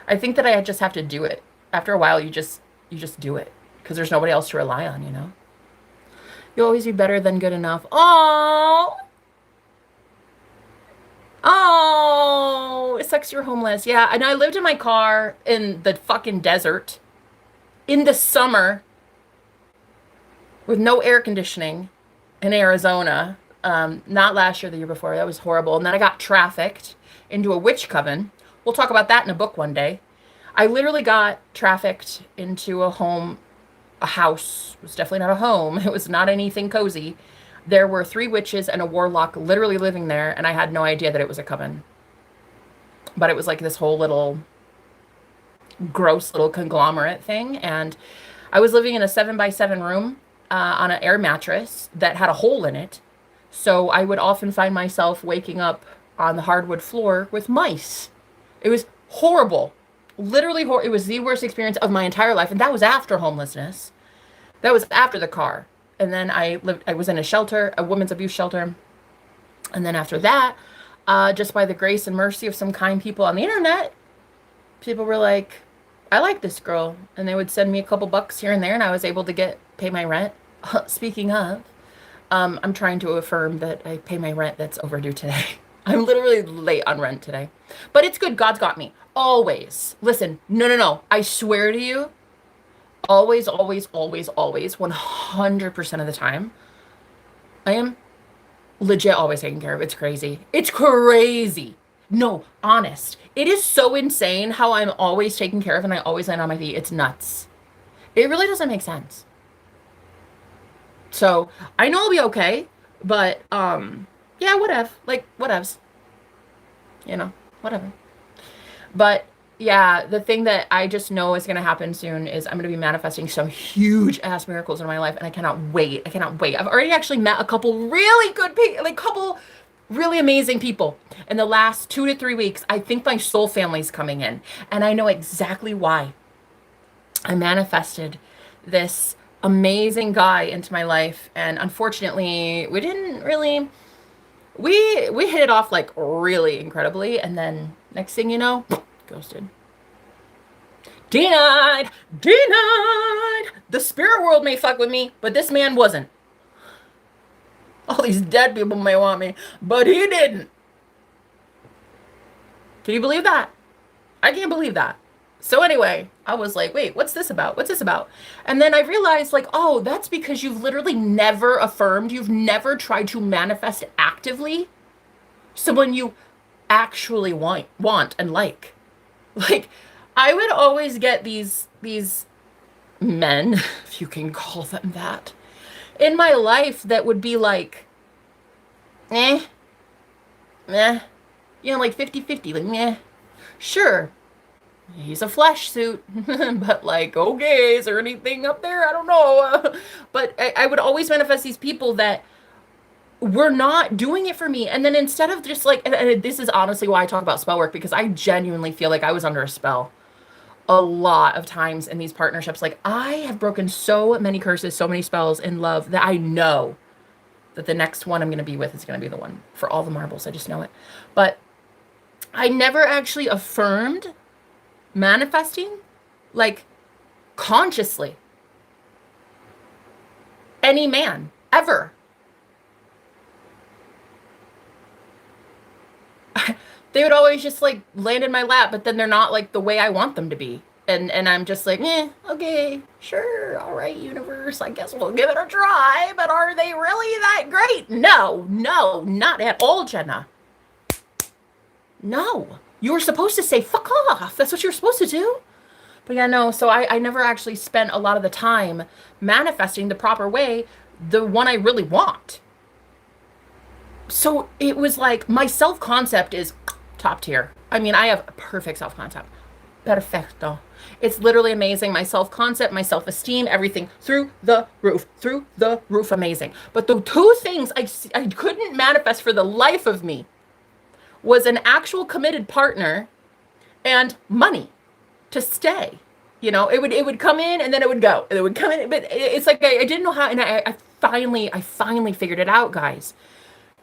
I think that I just have to do it. After a while, you just do it because there's nobody else to rely on. You'll always be better than good enough. Oh, oh, it sucks you're homeless. Yeah, and I lived in my car in the fucking desert in the summer with no air conditioning in Arizona. Not last year, the year before. That was horrible. And then I got trafficked into a witch coven. We'll talk about that in a book one day. I literally got trafficked into a house. It was definitely not a home. It was not anything cozy. There were 3 witches and a warlock literally living there, and I had no idea that it was a coven. But it was like this whole little gross little conglomerate thing. And I was living in a 7 by 7 room on an air mattress that had a hole in it. So I would often find myself waking up on the hardwood floor with mice. It was horrible. Literally horrible. It was the worst experience of my entire life. And that was after homelessness. That was after the car. And then I was in a shelter, a women's abuse shelter. And then after that, just by the grace and mercy of some kind people on the internet, people were like, I like this girl. And they would send me a couple bucks here and there, and I was able to pay my rent. Speaking of, I'm trying to affirm that I pay my rent that's overdue today. I'm literally late on rent today. But it's good. God's got me. Always. Listen, no. I swear to you, always, always, always, always, 100% of the time, I am legit always taken care of. It's crazy. It's crazy. No, honest. It is so insane how I'm always taken care of and I always land on my feet. It's nuts. It really doesn't make sense. So I know I'll be okay, but yeah, whatever. Like, whatevs. Whatever. But yeah, the thing that I just know is going to happen soon is I'm going to be manifesting some huge ass miracles in my life, and I cannot wait. I cannot wait. I've already actually met a couple really good people, like couple really amazing people in the last 2 to 3 weeks. I think my soul family's coming in, and I know exactly why. I manifested this amazing guy into my life, and unfortunately, we didn't really. We hit it off like really incredibly, and then next thing you know, ghosted. Denied. Denied. The spirit world may fuck with me, but this man wasn't. All these dead people may want me, but he didn't. Can you believe that? I can't believe that. So anyway, I was like, wait, what's this about? What's this about? And then I realized, like, oh, that's because you've literally never affirmed, you've never tried to manifest actively someone you actually want and like. Like, I would always get these men, if you can call them that, in my life that would be like, eh, meh, you know, like 50-50, like, meh, sure, he's a flesh suit, but like, okay, is there anything up there? I don't know. But I would always manifest these people that were not doing it for me. And then instead of just like, and this is honestly why I talk about spell work, because I genuinely feel like I was under a spell a lot of times in these partnerships. Like, I have broken so many curses, so many spells in love that I know that the next one I'm going to be with is going to be the one for all the marbles. I just know it. But I never actually affirmed manifesting, like, consciously, any man ever. They would always just like land in my lap, but then they're not like the way I want them to be. And I'm just like, okay, sure, all right, universe, I guess we'll give it a try, but are they really that great? No, not at all, Jenna. No. You were supposed to say, fuck off. That's what you're supposed to do. But yeah, no, so I never actually spent a lot of the time manifesting the proper way, the one I really want. So it was like, my self-concept is top tier. I mean, I have a perfect self-concept. Perfecto. It's literally amazing. My self-concept, my self-esteem, everything through the roof, amazing. But the two things I couldn't manifest for the life of me was an actual committed partner and money to stay. You know, it would come in and then it would go. And it would come in, but it's like I didn't know how, and I finally figured it out, guys.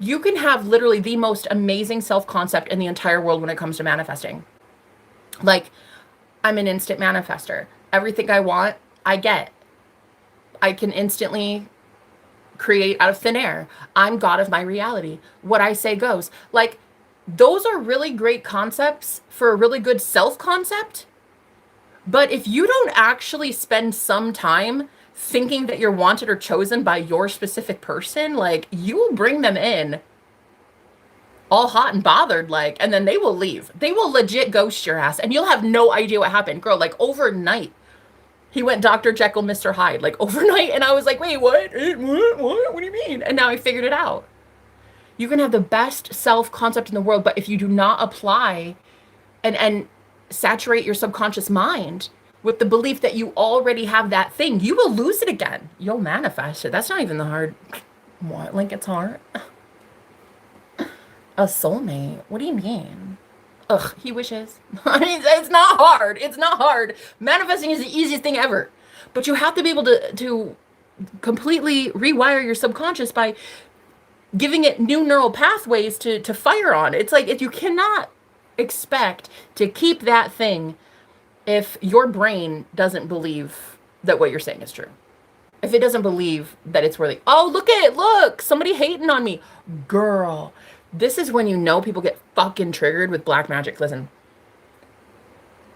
You can have literally the most amazing self-concept in the entire world when it comes to manifesting. Like, I'm an instant manifester. Everything I want, I get. I can instantly create out of thin air. I'm God of my reality. What I say goes. Like, those are really great concepts for a really good self-concept. But if you don't actually spend some time thinking that you're wanted or chosen by your specific person, like, you will bring them in all hot and bothered, like, and then they will leave. They will legit ghost your ass, and you'll have no idea what happened. Girl, like, overnight, he went Dr. Jekyll, Mr. Hyde, like, overnight, and I was like, wait, what? What do you mean? And now I figured it out. You can have the best self-concept in the world, but if you do not apply and saturate your subconscious mind with the belief that you already have that thing, you will lose it again. You'll manifest it. That's not even the hard. What? Like, it's hard? A soulmate? What do you mean? Ugh, he wishes. I mean, it's not hard. It's not hard. Manifesting is the easiest thing ever. But you have to be able to completely rewire your subconscious by giving it new neural pathways to fire on. It's like, if you cannot expect to keep that thing if your brain doesn't believe that what you're saying is true. If it doesn't believe that it's worthy. Oh, look at it. Look, somebody hating on me. Girl, this is when you know people get fucking triggered with black magic. Listen,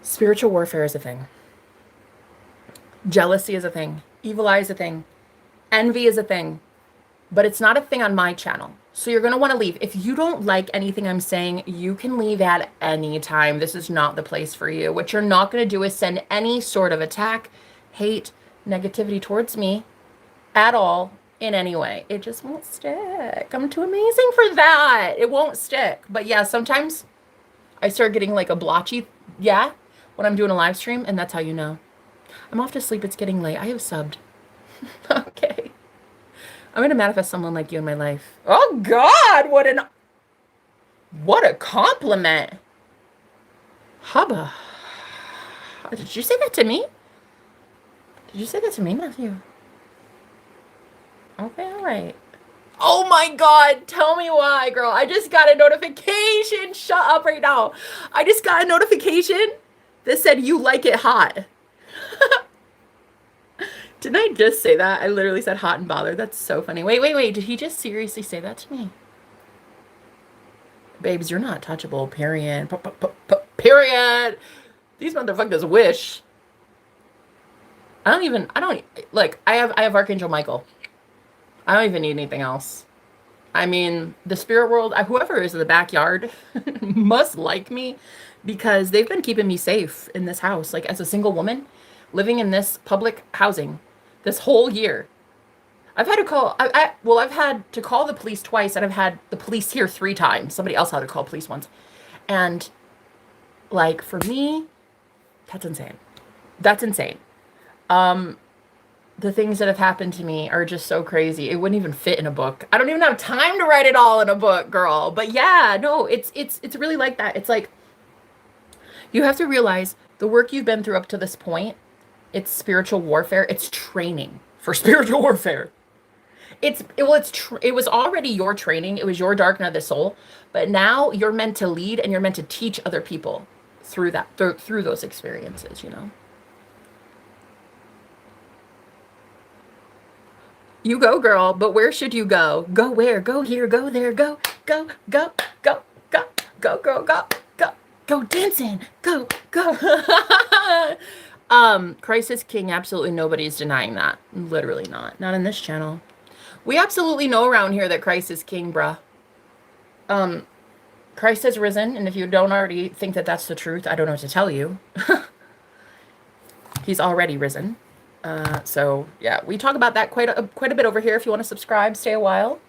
spiritual warfare is a thing. Jealousy is a thing. Evil eye is a thing. Envy is a thing. But it's not a thing on my channel. So you're going to want to leave. If you don't like anything I'm saying, you can leave at any time. This is not the place for you. What you're not going to do is send any sort of attack, hate, negativity towards me at all in any way. It just won't stick. I'm too amazing for that. It won't stick. But yeah, sometimes I start getting like a blotchy, when I'm doing a live stream, and that's how you know. I'm off to sleep. It's getting late. I have subbed. Okay. I'm going to manifest someone like you in my life. Oh, God, what a compliment. Hubba. Did you say that to me? Did you say that to me, Matthew? Okay, all right. Oh, my God. Tell me why, girl. I just got a notification. Shut up right now. I just got a notification that said you like it hot. Didn't I just say that? I literally said hot and bothered. That's so funny. Wait. Did he just seriously say that to me? Babes, you're not touchable. Period. Period. These motherfuckers wish. I have Archangel Michael. I don't even need anything else. I mean, the spirit world, whoever is in the backyard must like me because they've been keeping me safe in this house. Like, as a single woman living in this public housing this whole year. I've had to call, I've had to call the police twice, and I've had the police here 3 times. Somebody else had to call police once. And, like, for me, that's insane. That's insane. The things that have happened to me are just so crazy. It wouldn't even fit in a book. I don't even have time to write it all in a book, girl. But yeah, no, it's really like that. It's like, you have to realize the work you've been through up to this point, it's spiritual warfare. It's training for spiritual warfare. It was already your training. It was your dark night of the soul. But now you're meant to lead, and you're meant to teach other people through that, through those experiences, you know? You go, girl, but where should you go? Go where? Go here, go there, go, go, go, go, go, go, girl, go, go, go dancing, go, go. Christ is king, absolutely nobody's denying that. Literally not. Not in this channel. We absolutely know around here that Christ is king, bruh. Christ has risen, and if you don't already think that that's the truth, I don't know what to tell you. He's already risen. So yeah, we talk about that quite a bit over here. If you want to subscribe, stay a while.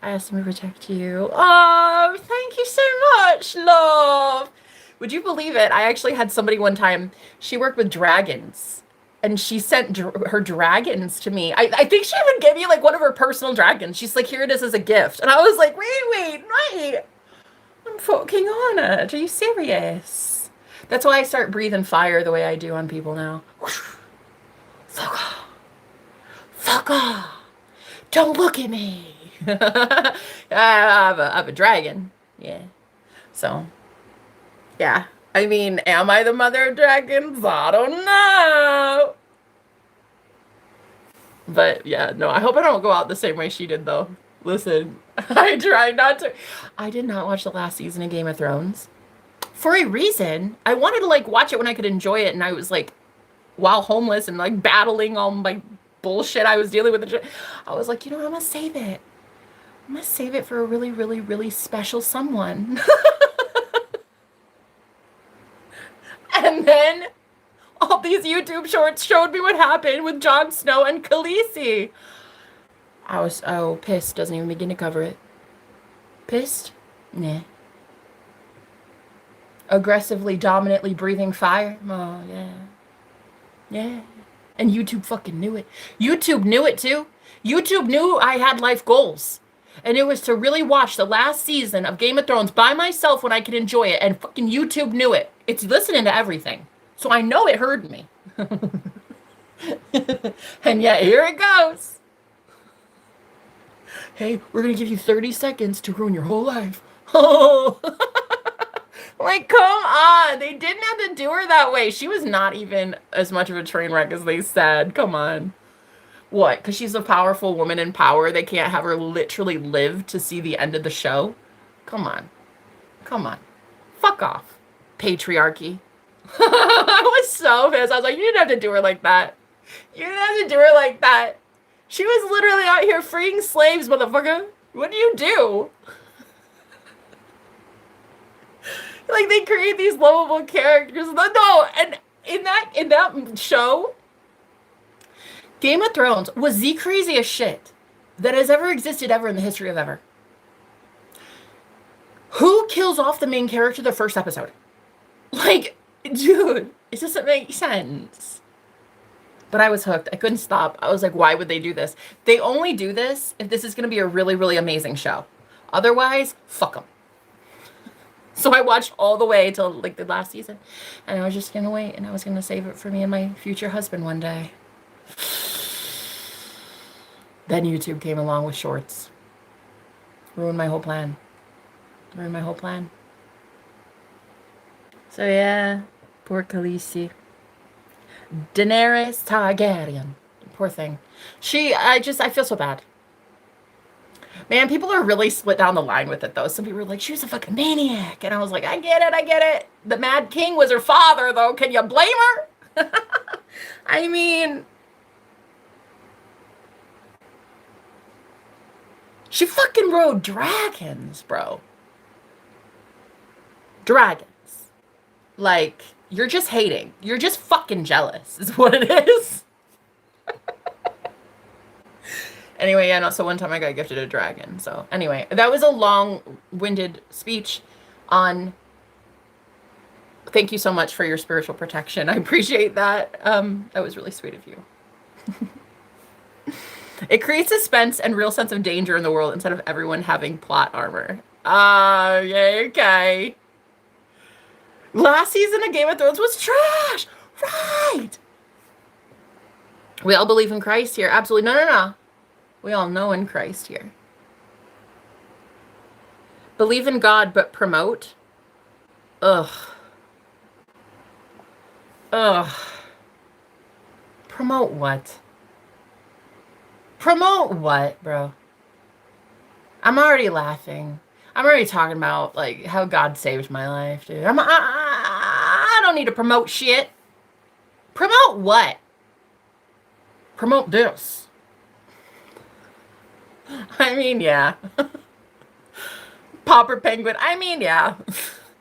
I asked him to protect you. Oh, thank you so much, love. Would you believe it? I actually had somebody one time, she worked with dragons, and she sent her dragons to me. I think she even gave me like one of her personal dragons. She's like, here it is as a gift. And I was like, wait. I'm fucking honored. Are you serious? That's why I start breathing fire the way I do on people now. Fuck off. Don't look at me. I have a dragon. Yeah. So, yeah. I mean, am I the mother of dragons? I don't know. But yeah, no, I hope I don't go out the same way she did, though. Listen, I try not to. I did not watch the last season of Game of Thrones. For a reason. I wanted to, like, watch it when I could enjoy it, and I was, like, while homeless and, like, battling all my bullshit I was dealing with. I was like, you know what, I'm gonna save it. I'm gonna save it for a really, really, really special someone. And then all these YouTube shorts showed me what happened with Jon Snow and Khaleesi. I was, oh, pissed. Doesn't even begin to cover it. Pissed? Nah. Aggressively, dominantly breathing fire? Oh, yeah. Yeah. And YouTube fucking knew it. YouTube knew it too. YouTube knew I had life goals. And it was to really watch the last season of Game of Thrones by myself when I could enjoy it. And fucking YouTube knew it. It's listening to everything. So I know it heard me. And yeah, here it goes. Hey, we're going to give you 30 seconds to ruin your whole life. Oh. Like, come on. They didn't have to do her that way. She was not even as much of a train wreck as they said. Come on. What? Because she's a powerful woman in power, they can't have her literally live to see the end of the show? Come on. Come on. Fuck off. Patriarchy. I was so pissed. I was like, you didn't have to do her like that. You didn't have to do her like that. She was literally out here freeing slaves, motherfucker. What do you do? Like, they create these lovable characters. No, and in that show, Game of Thrones was the craziest shit that has ever existed ever in the history of ever. Who kills off the main character the first episode? Like, dude, it doesn't make sense. But I was hooked. I couldn't stop. I was like, why would they do this? They only do this if this is going to be a really, really amazing show. Otherwise, fuck them. So I watched all the way till, like, the last season. And I was just going to wait. And I was going to save it for me and my future husband one day. Then YouTube came along with shorts. Ruined my whole plan. Ruined my whole plan. So, yeah. Poor Khaleesi. Daenerys Targaryen. Poor thing. I feel so bad. Man, people are really split down the line with it, though. Some people are like, she was a fucking maniac. And I was like, I get it, I get it. The Mad King was her father, though. Can you blame her? I mean, she fucking rode dragons, bro. Dragons. Like, you're just hating. You're just fucking jealous, is what it is. Anyway, yeah, no, so one time I got gifted a dragon. So, anyway, that was a long-winded speech on thank you so much for your spiritual protection. I appreciate that. That was really sweet of you. It creates suspense and real sense of danger in the world instead of everyone having plot armor. Yeah, okay. Last season of Game of Thrones was trash. Right. We all believe in Christ here. Absolutely. No. We all know in Christ here. Believe in God, but promote. Ugh. Promote what? Promote what, bro? I'm already laughing. I'm already talking about, like, how God saved my life, dude. I don't need to promote shit. Promote what? Promote this. I mean, yeah. Pauper penguin. I mean, yeah.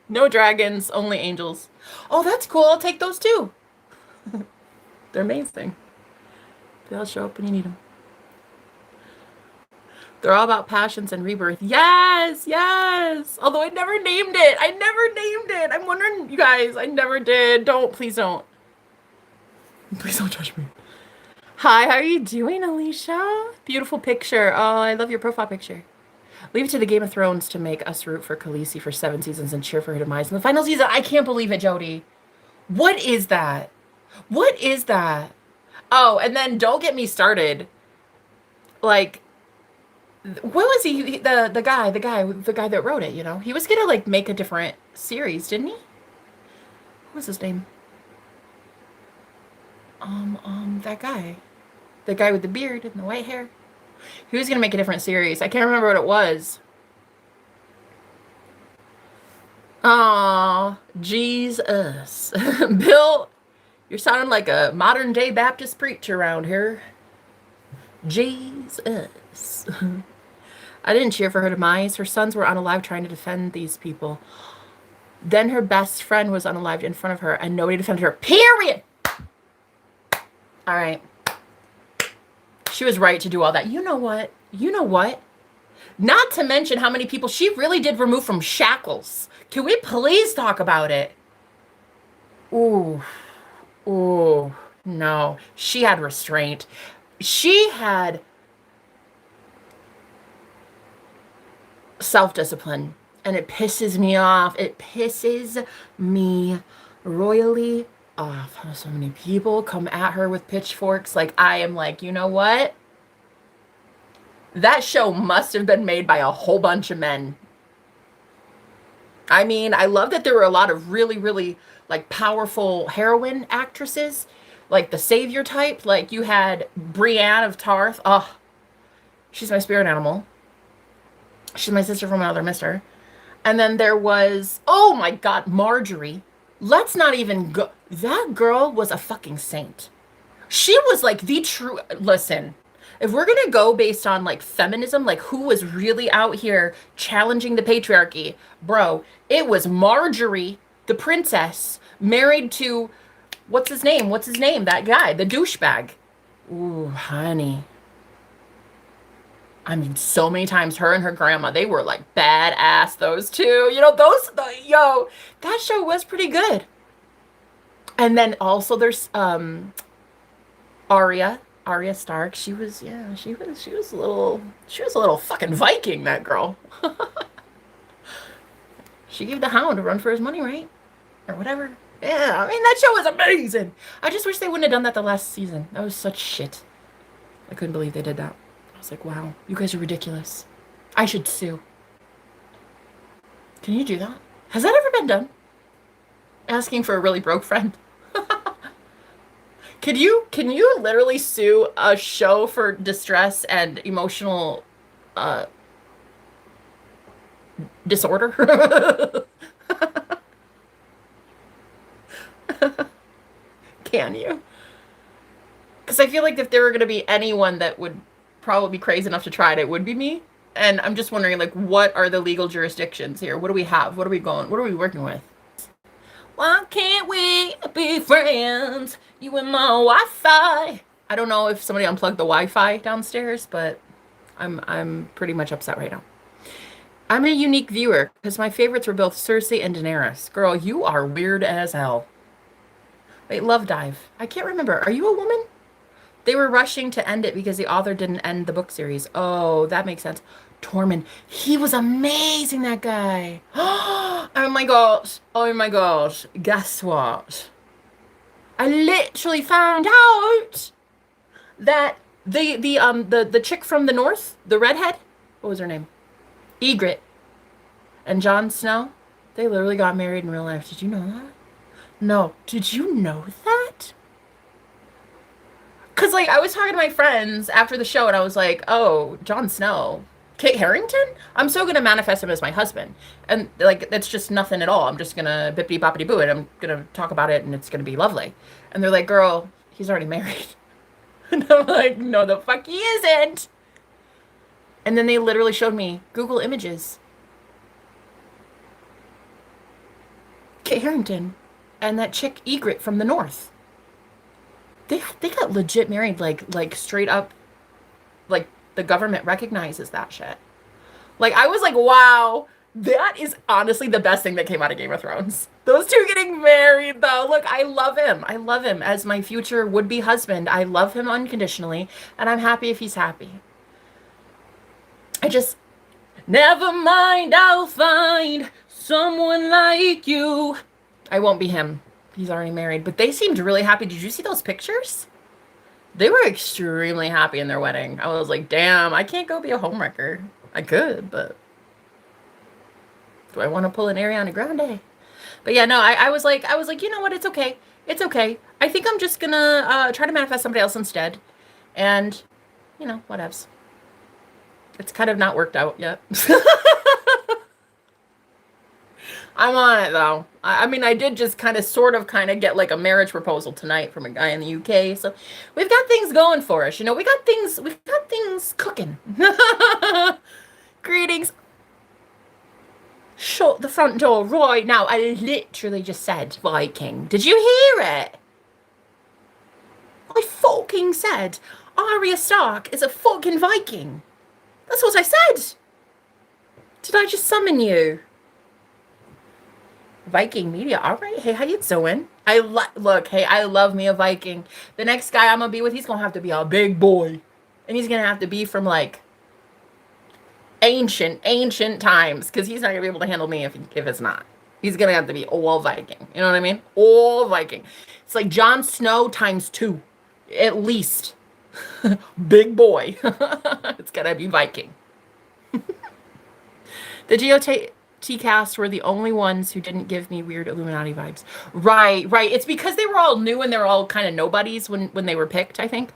No dragons, only angels. Oh, that's cool. I'll take those too. They're amazing. They'll show up when you need them. They're all about passions and rebirth. Yes, yes. Although I never named it. I'm wondering, you guys, I never did. Please don't. Please don't judge me. Hi, how are you doing, Alicia? Beautiful picture. Oh, I love your profile picture. Leave it to the Game of Thrones to make us root for Khaleesi for 7 seasons and cheer for her demise in the final season. I can't believe it, Jody. What is that? What is that? Oh, and then don't get me started. Like, what was he? The guy that wrote it, you know? He was gonna, like, make a different series, didn't he? What was his name? That guy. The guy with the beard and the white hair. He was gonna make a different series. I can't remember what it was. Oh, Jesus. Bill, you're sounding like a modern day Baptist preacher around here. Jesus. I didn't cheer for her demise. Her sons were unalive trying to defend these people. Then her best friend was unalived in front of her and nobody defended her. Period. All right. She was right to do all that. You know what? Not to mention how many people she really did remove from shackles. Can we please talk about it? Ooh. No. She had restraint. She had self-discipline. And it pisses me off. It pisses me royally off how so many people come at her with pitchforks. Like, I am like, you know what? That show must have been made by a whole bunch of men. I mean, I love that there were a lot of really, really, like, powerful heroine actresses. Like, the savior type. Like, you had Brienne of Tarth. Oh, she's my spirit animal. She's my sister from another mister. And then there was, oh my God, Marjorie. Let's not even go. That girl was a fucking saint. She was like the true, listen, if we're going to go based on like feminism, like who was really out here challenging the patriarchy, bro, it was Marjorie, the princess, married to, what's his name? That guy, the douchebag. Ooh, honey. I mean, so many times her and her grandma, they were like badass, those two. You know, that show was pretty good. And then also there's Arya Stark. She was a little fucking Viking, that girl. She gave the Hound a run for his money, right? Or whatever. Yeah, I mean, that show was amazing. I just wish they wouldn't have done that the last season. That was such shit. I couldn't believe they did that. I was like, wow, you guys are ridiculous. I should sue. Can you do that? Has that ever been done? Asking for a really broke friend. Can you literally sue a show for distress and emotional uh disorder? Can you? Because I feel like if there were going to be anyone that would probably be crazy enough to try it, it would be me. And I'm just wondering, like, what are the legal jurisdictions here? What do we have? What are we going? What are we working with? Why can't we be friends? You and my Wi-Fi. I don't know if somebody unplugged the Wi-Fi downstairs, but I'm pretty much upset right now. I'm a unique viewer because my favorites were both Cersei and Daenerys. Girl, you are weird as hell. Wait, Love Dive. I can't remember. Are you a woman? They were rushing to end it because the author didn't end the book series. Oh, that makes sense. Tormund, he was amazing, that guy. Oh my gosh. Oh my gosh. Guess what? I literally found out that the chick from the north, the redhead, what was her name? Ygritte and Jon Snow, they literally got married in real life. Did you know that? No. Did you know that? Because, like, I was talking to my friends after the show, and I was like, oh, Jon Snow. Kit Harington? I'm so going to manifest him as my husband. And, like, that's just nothing at all. I'm just going to bippity boppity boo it. I'm going to talk about it, and it's going to be lovely. And they're like, girl, he's already married. And I'm like, no, the fuck he isn't. And then they literally showed me Google Images. Kit Harington and that chick Ygritte from the north. They got legit married, like straight up, like the government recognizes that shit. Like I was like, wow, that is honestly the best thing that came out of Game of Thrones. Those two getting married though. Look, I love him. I love him as my future would-be husband. I love him unconditionally, and I'm happy if he's happy. I just never mind, I'll find someone like you. I won't be him. He's already married, but they seemed really happy. Did you see those pictures? They were extremely happy in their wedding. I was like, damn, I can't go be a homewrecker. I could, but do I want to pull an Ariana Grande? But yeah, no, I was like, you know what? It's okay. It's okay. I think I'm just gonna try to manifest somebody else instead. And, you know, whatevs. It's kind of not worked out yet. I'm on it though. I mean, I did just kind of get like a marriage proposal tonight from a guy in the UK. So we've got things going for us. You know, we've got things cooking. Greetings. Shut the front door right now. I literally just said Viking. Did you hear it? I fucking said Arya Stark is a fucking Viking. That's what I said. Did I just summon you? Viking media. All right. Hey, how you doing? Look, hey, I love me a Viking. The next guy I'm gonna be with, he's gonna have to be a big boy. And he's gonna have to be from like ancient times. Cause he's not gonna be able to handle me if it's not. He's gonna have to be all Viking. You know what I mean? All Viking. It's like Jon Snow times 2. At least. Big boy. It's gotta be Viking. The GOT cast were the only ones who didn't give me weird Illuminati vibes. Right. It's because they were all new and they were all kind of nobodies when they were picked, I think.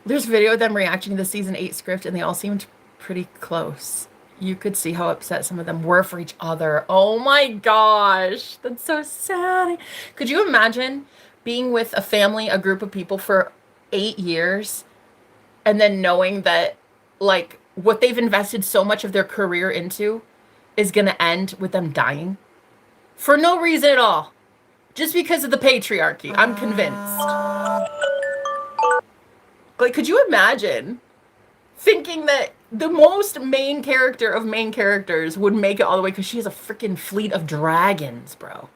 There's a video of them reacting to the season 8 script and they all seemed pretty close. You could see how upset some of them were for each other. Oh my gosh. That's so sad. Could you imagine being with a family, a group of people for 8 years and then knowing that like what they've invested so much of their career into is going to end with them dying for no reason at all, just because of the patriarchy? I'm convinced. Like, could you imagine thinking that the most main character of main characters would make it all the way because she has a freaking fleet of dragons, bro?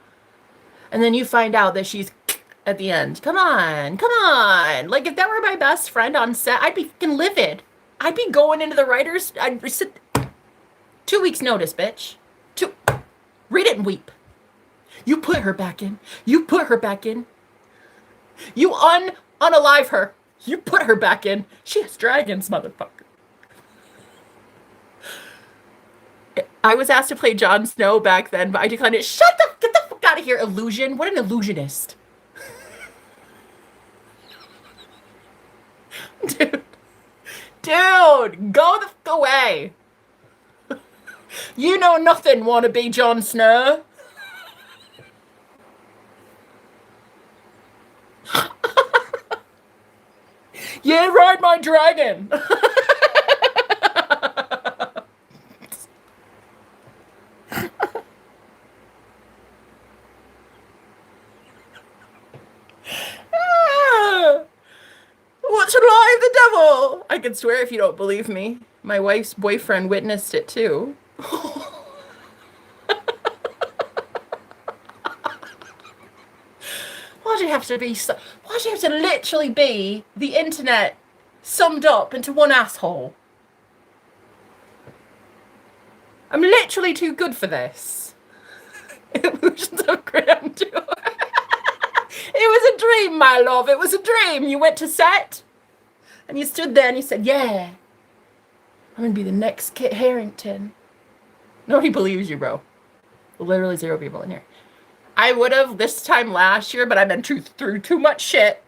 And then you find out that she's at the end. Come on. Like, if that were my best friend on set, I'd be fucking livid. I'd be going into the writers. I'd sit 2 weeks notice, bitch. Read it and weep. You put her back in. You unalive her. You put her back in. She has dragons, motherfucker. I was asked to play Jon Snow back then, but I declined it. Shut the out of here, illusion. What an illusionist. Dude. Dude, go the fuck away. You know nothing, wannabe Jon Snow. Yeah, ride my dragon. What's a lie of the devil? I can swear if you don't believe me. My wife's boyfriend witnessed it too. Why'd you have to be so... Why'd you have to literally be the internet summed up into one asshole? I'm literally too good for this. Illusions of grandeur. It was a dream, my love. It was a dream. You went to set and you stood there and you said, yeah, I'm going to be the next Kit Harington. Nobody believes you, bro. Literally 0 people in here. I would have this time last year, but I've been through too much shit.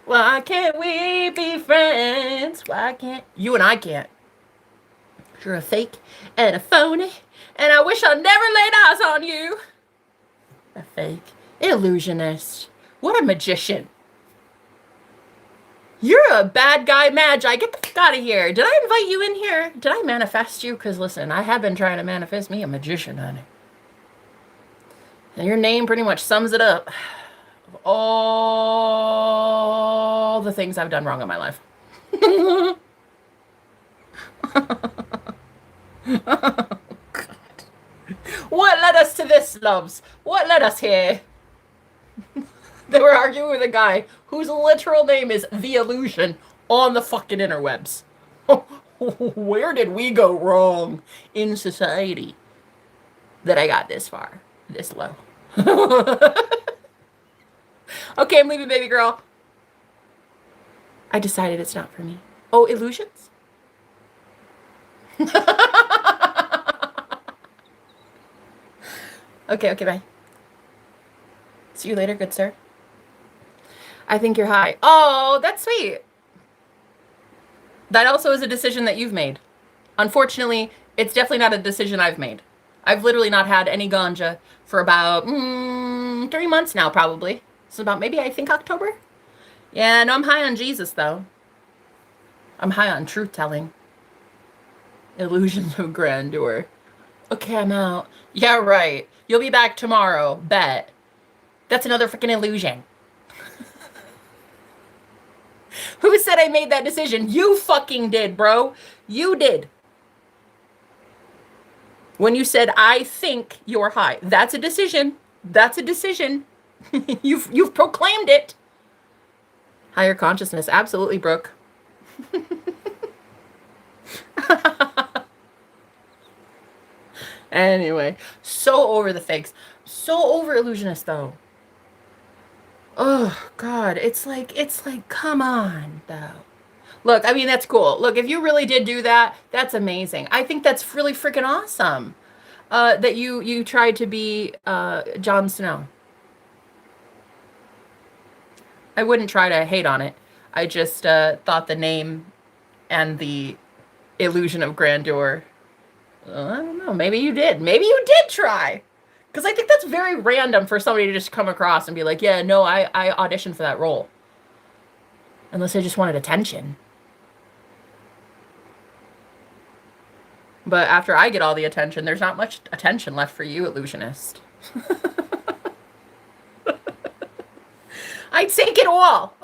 Why can't we be friends? Why can't... You and I can't. You're a fake and a phony, and I wish I never laid eyes on you. A fake illusionist. What a magician. You're a bad guy magi. Get the fuck out of here. Did I invite you in here? Did I manifest you? Because listen, I have been trying to manifest me a magician, honey. And your name pretty much sums it up. Of all the things I've done wrong in my life. Oh, God. What led us to this, loves? What led us here? They were arguing with a guy whose literal name is The Illusion on the fucking interwebs. Where did we go wrong in society that I got this far, this low? Okay, I'm leaving, baby girl. I decided it's not for me. Oh, illusions? Okay, bye. See you later, good sir. I think you're high. Oh, that's sweet. That also is a decision that you've made. Unfortunately, it's definitely not a decision I've made. I've literally not had any ganja for about 3 months now, probably. So about maybe, I think, October. Yeah, no, I'm high on Jesus, though. I'm high on truth-telling. Illusions of grandeur. Okay, I'm out. Yeah, right. You'll be back tomorrow. Bet. That's another freaking illusion. Who said I made that decision? You fucking did, bro. You did. When you said, I think you're high. That's a decision. That's a decision. You've proclaimed it. Higher consciousness. Absolutely, Brooke. Anyway, so over the fakes. So over illusionists, though. Oh, God. It's like, come on, though. Look, I mean, that's cool. Look, if you really did do that, that's amazing. I think that's really freaking awesome. That you tried to be Jon Snow. I wouldn't try to hate on it. I just thought the name and the illusion of grandeur, I don't know, maybe you did. Maybe you did try. Because I think that's very random for somebody to just come across and be like, yeah, no, I auditioned for that role. Unless they just wanted attention. But after I get all the attention, there's not much attention left for you, illusionist. I'd take it all.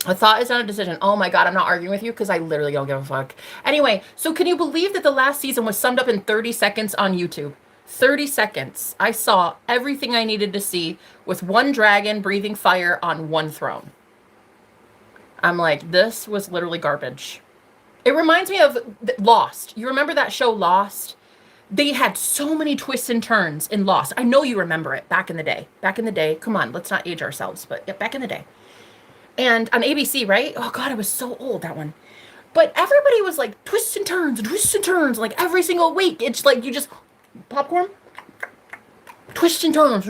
A thought is not a decision. Oh my God, I'm not arguing with you because I literally don't give a fuck. Anyway, so can you believe that the last season was summed up in 30 seconds on YouTube? 30 seconds. I saw everything I needed to see with one dragon breathing fire on one throne. I'm like, this was literally garbage. It reminds me of Lost. You remember that show Lost? They had so many twists and turns in Lost. I know you remember it back in the day. Back in the day. Come on, let's not age ourselves. But yeah, back in the day. And on ABC, right? Oh God, it was so old, that one. But everybody was like twists and turns, like every single week. It's like you just popcorn, twists and turns.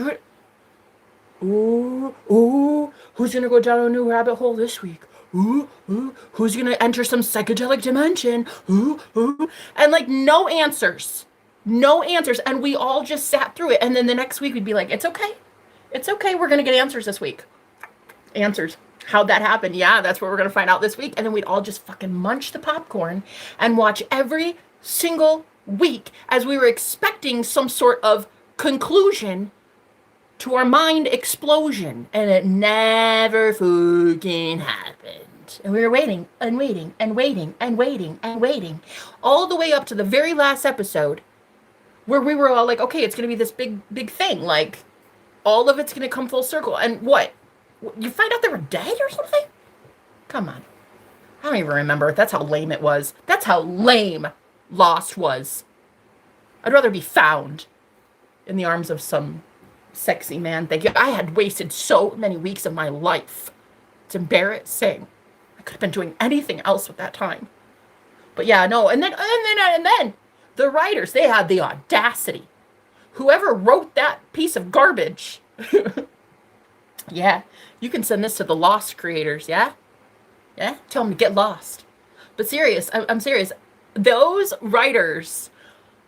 Ooh, ooh, who's gonna go down a new rabbit hole this week? Ooh, ooh, who's gonna enter some psychedelic dimension? Ooh, ooh, and like no answers, no answers, and we all just sat through it. And then the next week we'd be like, it's okay, we're gonna get answers this week. Answers. How'd that happen? Yeah, that's what we're gonna find out this week. And then we'd all just fucking munch the popcorn and watch every single week as we were expecting some sort of conclusion to our mind explosion, and it never fucking happened. And we were waiting and waiting and waiting and waiting and waiting all the way up to the very last episode where we were all like, okay, it's gonna be this big thing, like all of it's gonna come full circle. And what, you find out they were dead or something? Come on, I don't even remember. That's how lame it was. That's how lame Lost was. I'd rather be found in the arms of some sexy man. Thank you. I had wasted so many weeks of my life. It's embarrassing. I could have been doing anything else with that time. But yeah, no. And then the writers, they had the audacity. Whoever wrote that piece of garbage. Yeah, you can send this to the Lost creators. Yeah, tell them to get lost. But serious, I'm serious. Those writers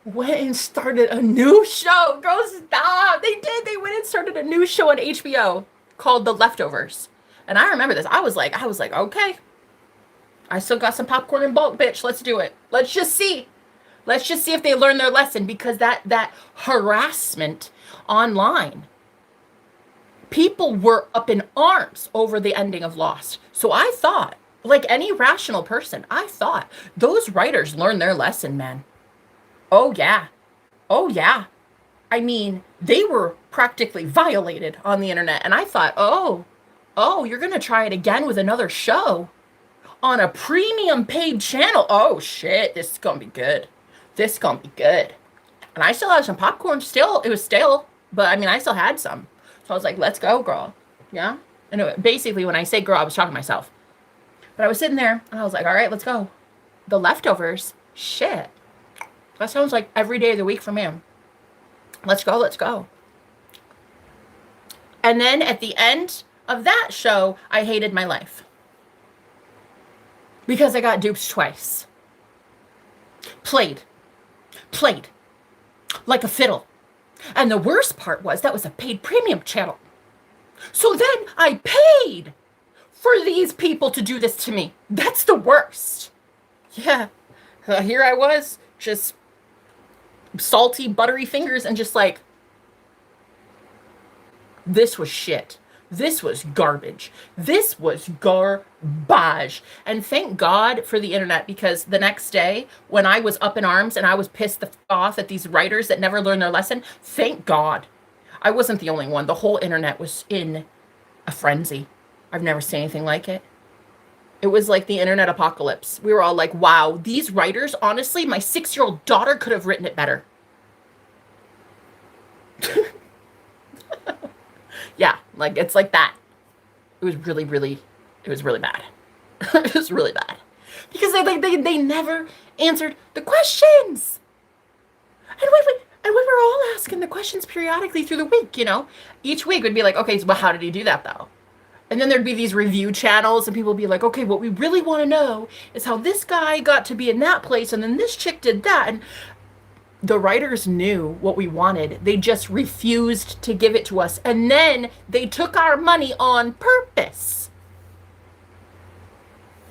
went and started a new show. Girl, stop. They did. They went and started a new show on HBO called The Leftovers. And I remember this. I was like, okay. I still got some popcorn in bulk, bitch. Let's do it. Let's just see. Let's just see if they learn their lesson, because that harassment online, people were up in arms over the ending of Lost. So I thought, like any rational person, I thought those writers learned their lesson, man. Oh, yeah. Oh, yeah. I mean, they were practically violated on the internet. And I thought, oh, you're going to try it again with another show on a premium paid channel. Oh, shit. This is going to be good. This is going to be good. And I still had some popcorn still. It was stale, but I mean, I still had some. So I was like, let's go, girl. Yeah. And basically, when I say girl, I was talking to myself. But I was sitting there and I was like, all right, let's go. The Leftovers. Shit. That sounds like every day of the week for me. Let's go, let's go. And then at the end of that show, I hated my life. Because I got duped twice. Played. Like a fiddle. And the worst part was that was a paid premium channel. So then I paid for these people to do this to me. That's the worst. Yeah. Here I was, just salty, buttery fingers, and just like, this was shit. This was garbage. This was garbage. And thank God for the internet, because the next day when I was up in arms and I was pissed off at these writers that never learned their lesson, thank God I wasn't the only one. The whole internet was in a frenzy. I've never seen anything like it. It was like the internet apocalypse. We were all like, wow, these writers, honestly, my 6-year-old daughter could have written it better. Yeah, like, it's like that. It was really bad. It was really bad. Because they never answered the questions. And we were all asking the questions periodically through the week, you know? Each week would be like, okay, so well, how did he do that, though? And then there'd be these review channels, and people would be like, okay, what we really want to know is how this guy got to be in that place, and then this chick did that. And the writers knew what we wanted. They just refused to give it to us. And then they took our money on purpose.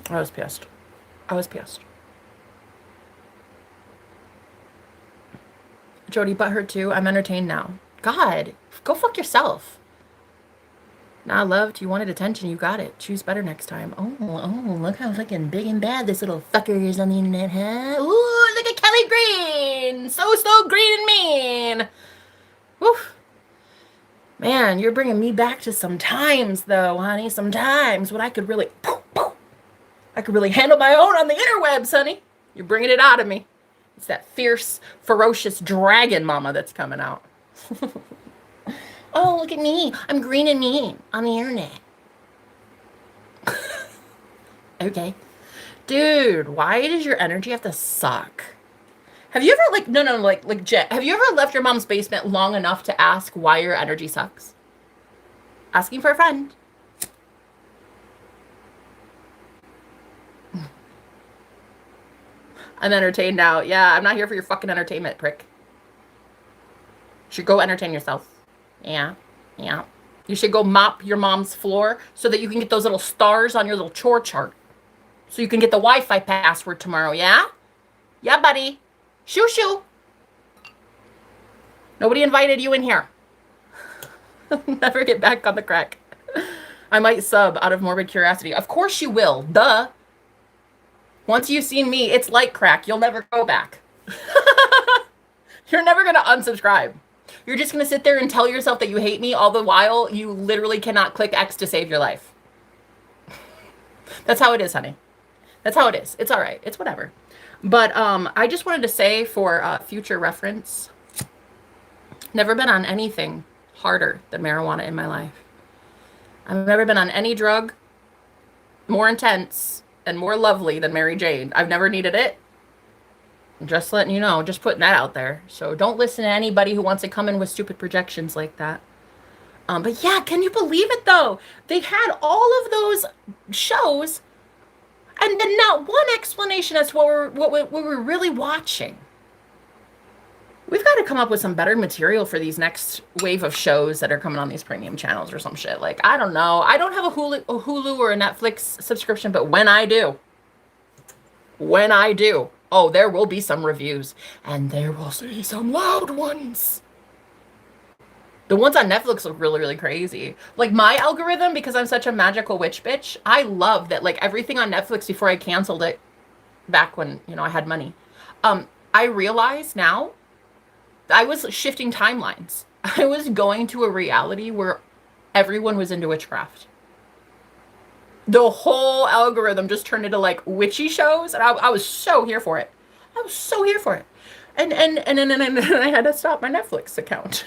I was pissed. Jody butthurt too. I'm entertained now. God, go fuck yourself. Nah, loved, you wanted attention, you got it. Choose better next time. Oh, look how fucking big and bad this little fucker is on the internet, huh? Ooh, look at Kelly Green! So green and mean! Woof. Man, you're bringing me back to some times, though, honey. Some times when I could really... I could really handle my own on the interwebs, honey. You're bringing it out of me. It's that fierce, ferocious dragon mama that's coming out. Oh, look at me. I'm green and mean on the internet. Okay. Dude, why does your energy have to suck? Have you ever like no no like Jen, have you ever left your mom's basement long enough to ask why your energy sucks? Asking for a friend. I'm entertained now. Yeah, I'm not here for your fucking entertainment, prick. You should go entertain yourself. Yeah. Yeah. You should go mop your mom's floor so that you can get those little stars on your little chore chart. So you can get the Wi-Fi password tomorrow, yeah? Yeah, buddy. Shoo shoo. Nobody invited you in here. Never get back on the crack. I might sub out of morbid curiosity. Of course you will. Duh. Once you've seen me, it's like crack. You'll never go back. You're never going to unsubscribe. You're just going to sit there and tell yourself that you hate me all the while you literally cannot click X to save your life. That's how it is, honey. That's how it is. It's all right. It's whatever. But I just wanted to say for future reference, never been on anything harder than marijuana in my life. I've never been on any drug more intense and more lovely than Mary Jane. I've never needed it. Just letting you know, just putting that out there. So don't listen to anybody who wants to come in with stupid projections like that. But yeah, can you believe it though? They had all of those shows and then not one explanation as to what we're really watching. We've got to come up with some better material for these next wave of shows that are coming on these premium channels or some shit. Like, I don't know. I don't have a Hulu or a Netflix subscription, but when I do, oh, there will be some reviews. And there will be some loud ones. The ones on Netflix look really, really crazy. Like, my algorithm, because I'm such a magical witch bitch, I love that, like, everything on Netflix before I canceled it back when, you know, I had money. I realize now I was shifting timelines. I was going to a reality where everyone was into witchcraft. The whole algorithm just turned into like witchy shows, and I was so here for it. I was so here for it. And I had to stop my Netflix account.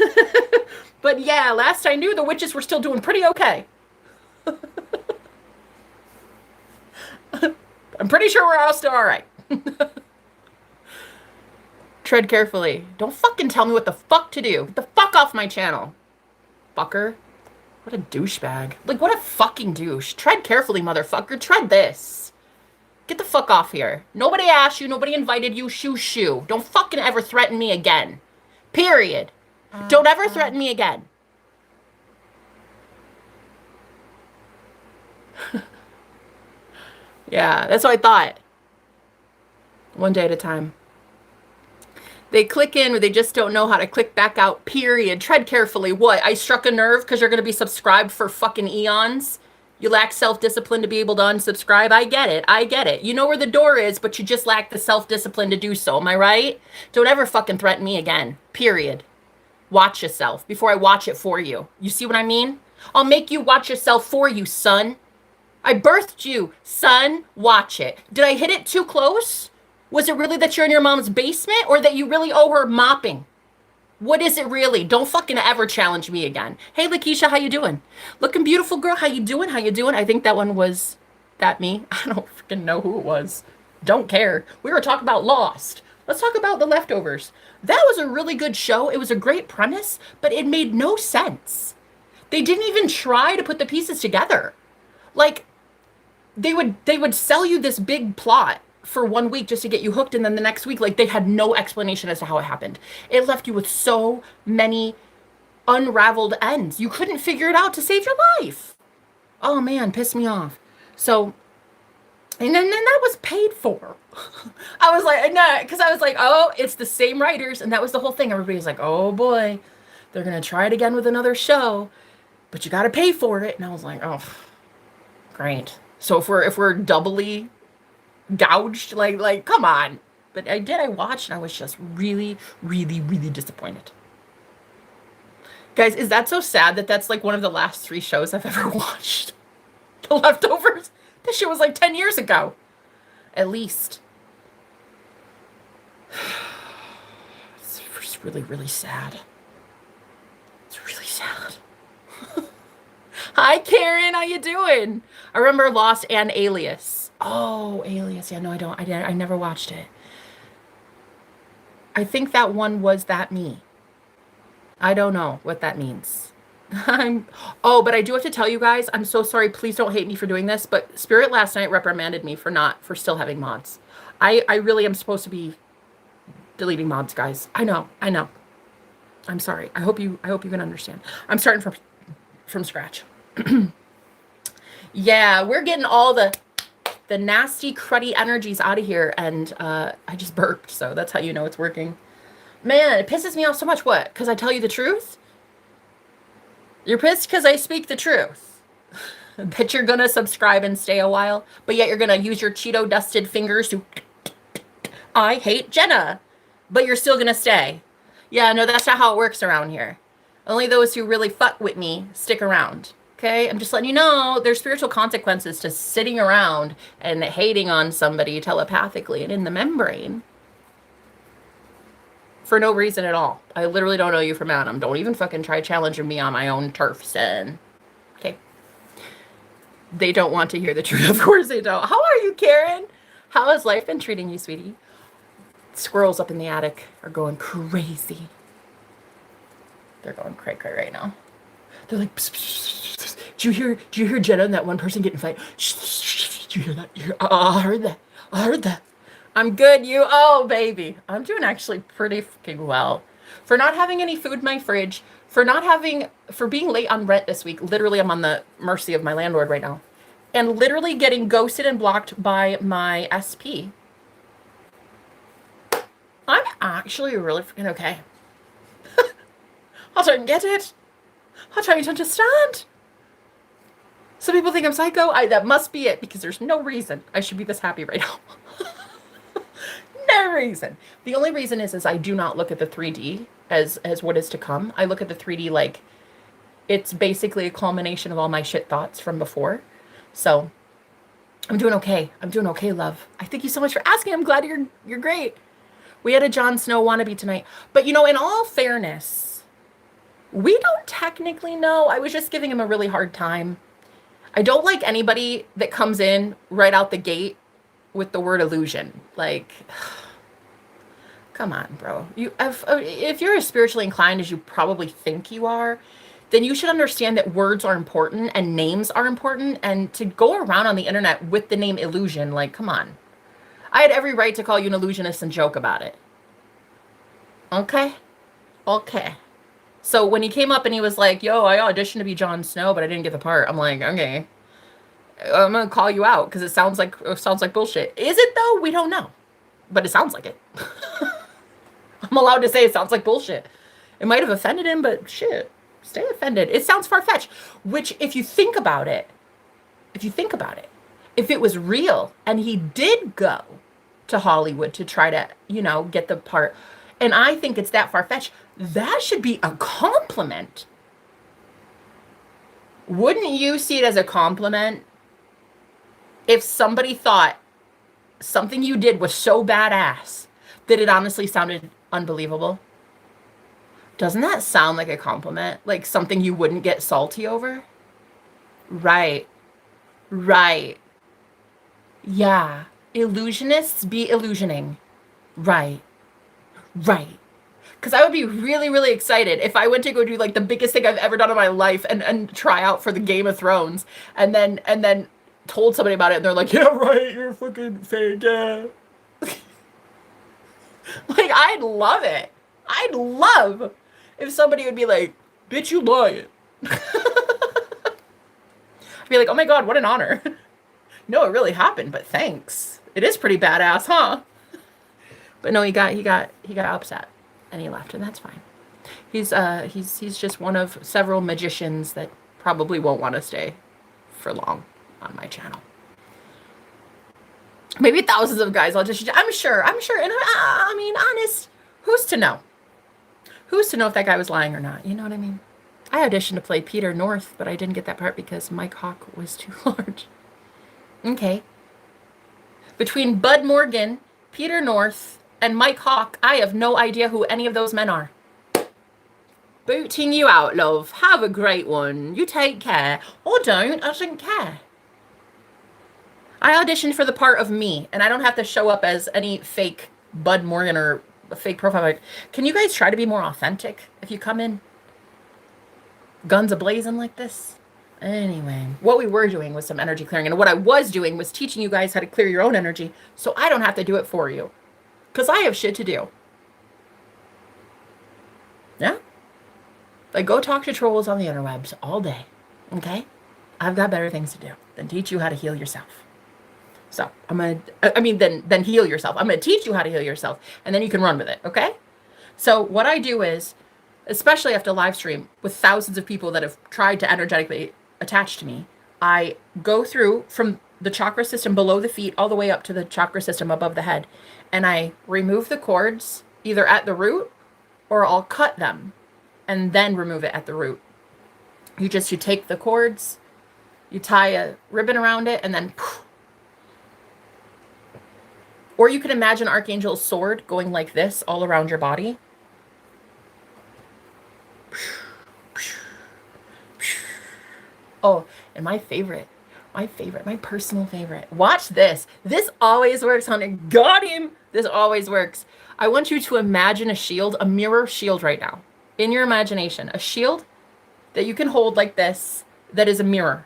But yeah, last I knew, the witches were still doing pretty okay. I'm pretty sure we're all still all right. Tread carefully. Don't fucking tell me what the fuck to do. Get the fuck off my channel. Fucker. What a douchebag. Like, what a fucking douche. Tread carefully, motherfucker. Tread this. Get the fuck off here. Nobody asked you. Nobody invited you. Shoo shoo. Don't fucking ever threaten me again. Period. Don't ever threaten me again. Yeah, that's what I thought. One day at a time. They click in or they just don't know how to click back out, period. Tread carefully. What? I struck a nerve because you're going to be subscribed for fucking eons? You lack self-discipline to be able to unsubscribe? I get it. I get it. You know where the door is, but you just lack the self-discipline to do so. Am I right? Don't ever fucking threaten me again. Period. Watch yourself before I watch it for you. You see what I mean? I'll make you watch yourself for you, son. I birthed you, son. Watch it. Did I hit it too close? Was it really that you're in your mom's basement or that you really owe her mopping? What is it really? Don't fucking ever challenge me again. Hey, Lakeisha, how you doing? Looking beautiful, girl. How you doing? How you doing? I think that one was that me. I don't freaking know who it was. Don't care. We were talking about Lost. Let's talk about The Leftovers. That was a really good show. It was a great premise, but it made no sense. They didn't even try to put the pieces together. Like, they would sell you this big plot for 1 week just to get you hooked, and then the next week, like, they had no explanation as to how it happened. It left you with so many unraveled ends. You couldn't figure it out to save your life. Oh man, pissed me off. So, and then that was paid for. I was like, no, because I was like, oh, it's the same writers, and that was the whole thing. Everybody was like, oh boy, they're gonna try it again with another show, but you got to pay for it. And I was like, oh, great. So if we're doubly gouged, like come on. But I watched, and I was just really, really, really disappointed. Guys, is that so sad that that's like one of the last 3 shows I've ever watched? The Leftovers. This shit was like 10 years ago, at least. It's really, really sad. It's really sad. Hi, Karen. How you doing? I remember Lost and Alias. Oh, Alias. Yeah, no, I don't. I never watched it. I think that one was that me. I don't know what that means. I'm, oh, but I do have to tell you guys, I'm so sorry. Please don't hate me for doing this, but Spirit last night reprimanded me for still having mods. I really am supposed to be deleting mods, guys. I know, I know. I'm sorry. I hope you can understand. I'm starting from scratch. Yeah, we're getting all the nasty, cruddy energies out of here, and I just burped, so that's how you know it's working. Man, it pisses me off so much. What? Because I tell you the truth? You're pissed because I speak the truth. That you're gonna subscribe and stay a while, but yet you're gonna use your Cheeto dusted fingers to I hate Jenna, but you're still gonna stay. Yeah, no, that's not how it works around here. Only those who really fuck with me stick around. Okay? I'm just letting you know there's spiritual consequences to sitting around and hating on somebody telepathically and in the membrane for no reason at all. I literally don't know you from Adam. Don't even fucking try challenging me on my own turf, son. Okay? They don't want to hear the truth. Of course they don't. How are you, Karen? How has life been treating you, sweetie? Squirrels up in the attic are going crazy. They're going cray-cray right now. They're like, pss, pss, pss, pss. Do you hear Jenna and that one person getting fight? Shh, shh, shh, did you hear that? I heard that. I heard that. I'm good, you. Oh, baby. I'm doing actually pretty fucking well. For not having any food in my fridge, for being late on rent this week. Literally, I'm on the mercy of my landlord right now. And literally getting ghosted and blocked by my SP. I'm actually really freaking okay. I don't get it. I don't understand. Some people think I'm psycho. That must be it, because there's no reason I should be this happy right now. No reason. The only reason is I do not look at the 3D as what is to come. I look at the 3D like it's basically a culmination of all my shit thoughts from before. So I'm doing okay. I'm doing okay, love. I thank you so much for asking. I'm glad you're great. We had a Jon Snow wannabe tonight. But you know, in all fairness, we don't technically know. I was just giving him a really hard time. I don't like anybody that comes in right out the gate with the word illusion. Like, come on, bro. If you're as spiritually inclined as you probably think you are, then you should understand that words are important and names are important. And to go around on the internet with the name illusion, like, come on. I had every right to call you an illusionist and joke about it. Okay? Okay. So when he came up and he was like, yo, I auditioned to be Jon Snow, but I didn't get the part. I'm like, okay. I'm going to call you out because it sounds like bullshit. Is it though? We don't know. But it sounds like it. I'm allowed to say it sounds like bullshit. It might have offended him, but shit. Stay offended. It sounds far-fetched. Which, if you think about it, if it was real and he did go to Hollywood to try to, get the part, and I think it's that far-fetched, that should be a compliment. Wouldn't you see it as a compliment if somebody thought something you did was so badass that it honestly sounded unbelievable? Doesn't that sound like a compliment? Like something you wouldn't get salty over? Right. Right. Yeah. Illusionists be illusioning. Right. Right. Because I would be really, really excited if I went to go do like the biggest thing I've ever done in my life and try out for the Game of Thrones and then told somebody about it and they're like, yeah, right, you're fucking fake, yeah. Like, I'd love it. I'd love if somebody would be like, bitch, you lying. I'd be like, oh my God, what an honor. No, it really happened, but thanks. It is pretty badass, huh? But no, he got upset and he left, and that's fine. He's just one of several magicians that probably won't want to stay for long on my channel. Maybe thousands of guys audition. I'm sure. And I mean, honest, who's to know? Who's to know if that guy was lying or not? You know what I mean? I auditioned to play Peter North, but I didn't get that part because Mike Hawk was too large. Okay. Between Bud Morgan, Peter North, and Mike Hawk, I have no idea who any of those men are. Booting you out, love. Have a great one. You take care. Or don't. I don't care. I auditioned for the part of me, and I don't have to show up as any fake Bud Morgan or a fake profile. Can you guys try to be more authentic if you come in guns a-blazing like this? Anyway, what we were doing was some energy clearing, and what I was doing was teaching you guys how to clear your own energy so I don't have to do it for you, because I have shit to do. Yeah? Like, go talk to trolls on the interwebs all day, okay? I've got better things to do than teach you how to heal yourself. So then heal yourself. I'm going to teach you how to heal yourself, and then you can run with it, okay? So what I do is, especially after live stream with thousands of people that have tried to energetically attach to me, I go through from the chakra system below the feet all the way up to the chakra system above the head, and I remove the cords either at the root or I'll cut them and then remove it at the root. You take the cords, you tie a ribbon around it, and then poof. Or you can imagine Archangel's sword going like this all around your body. Oh, and my personal favorite. Watch this. This always works, honey. Got him. This always works. I want you to imagine a shield, a mirror shield right now. In your imagination, a shield that you can hold like this, that is a mirror.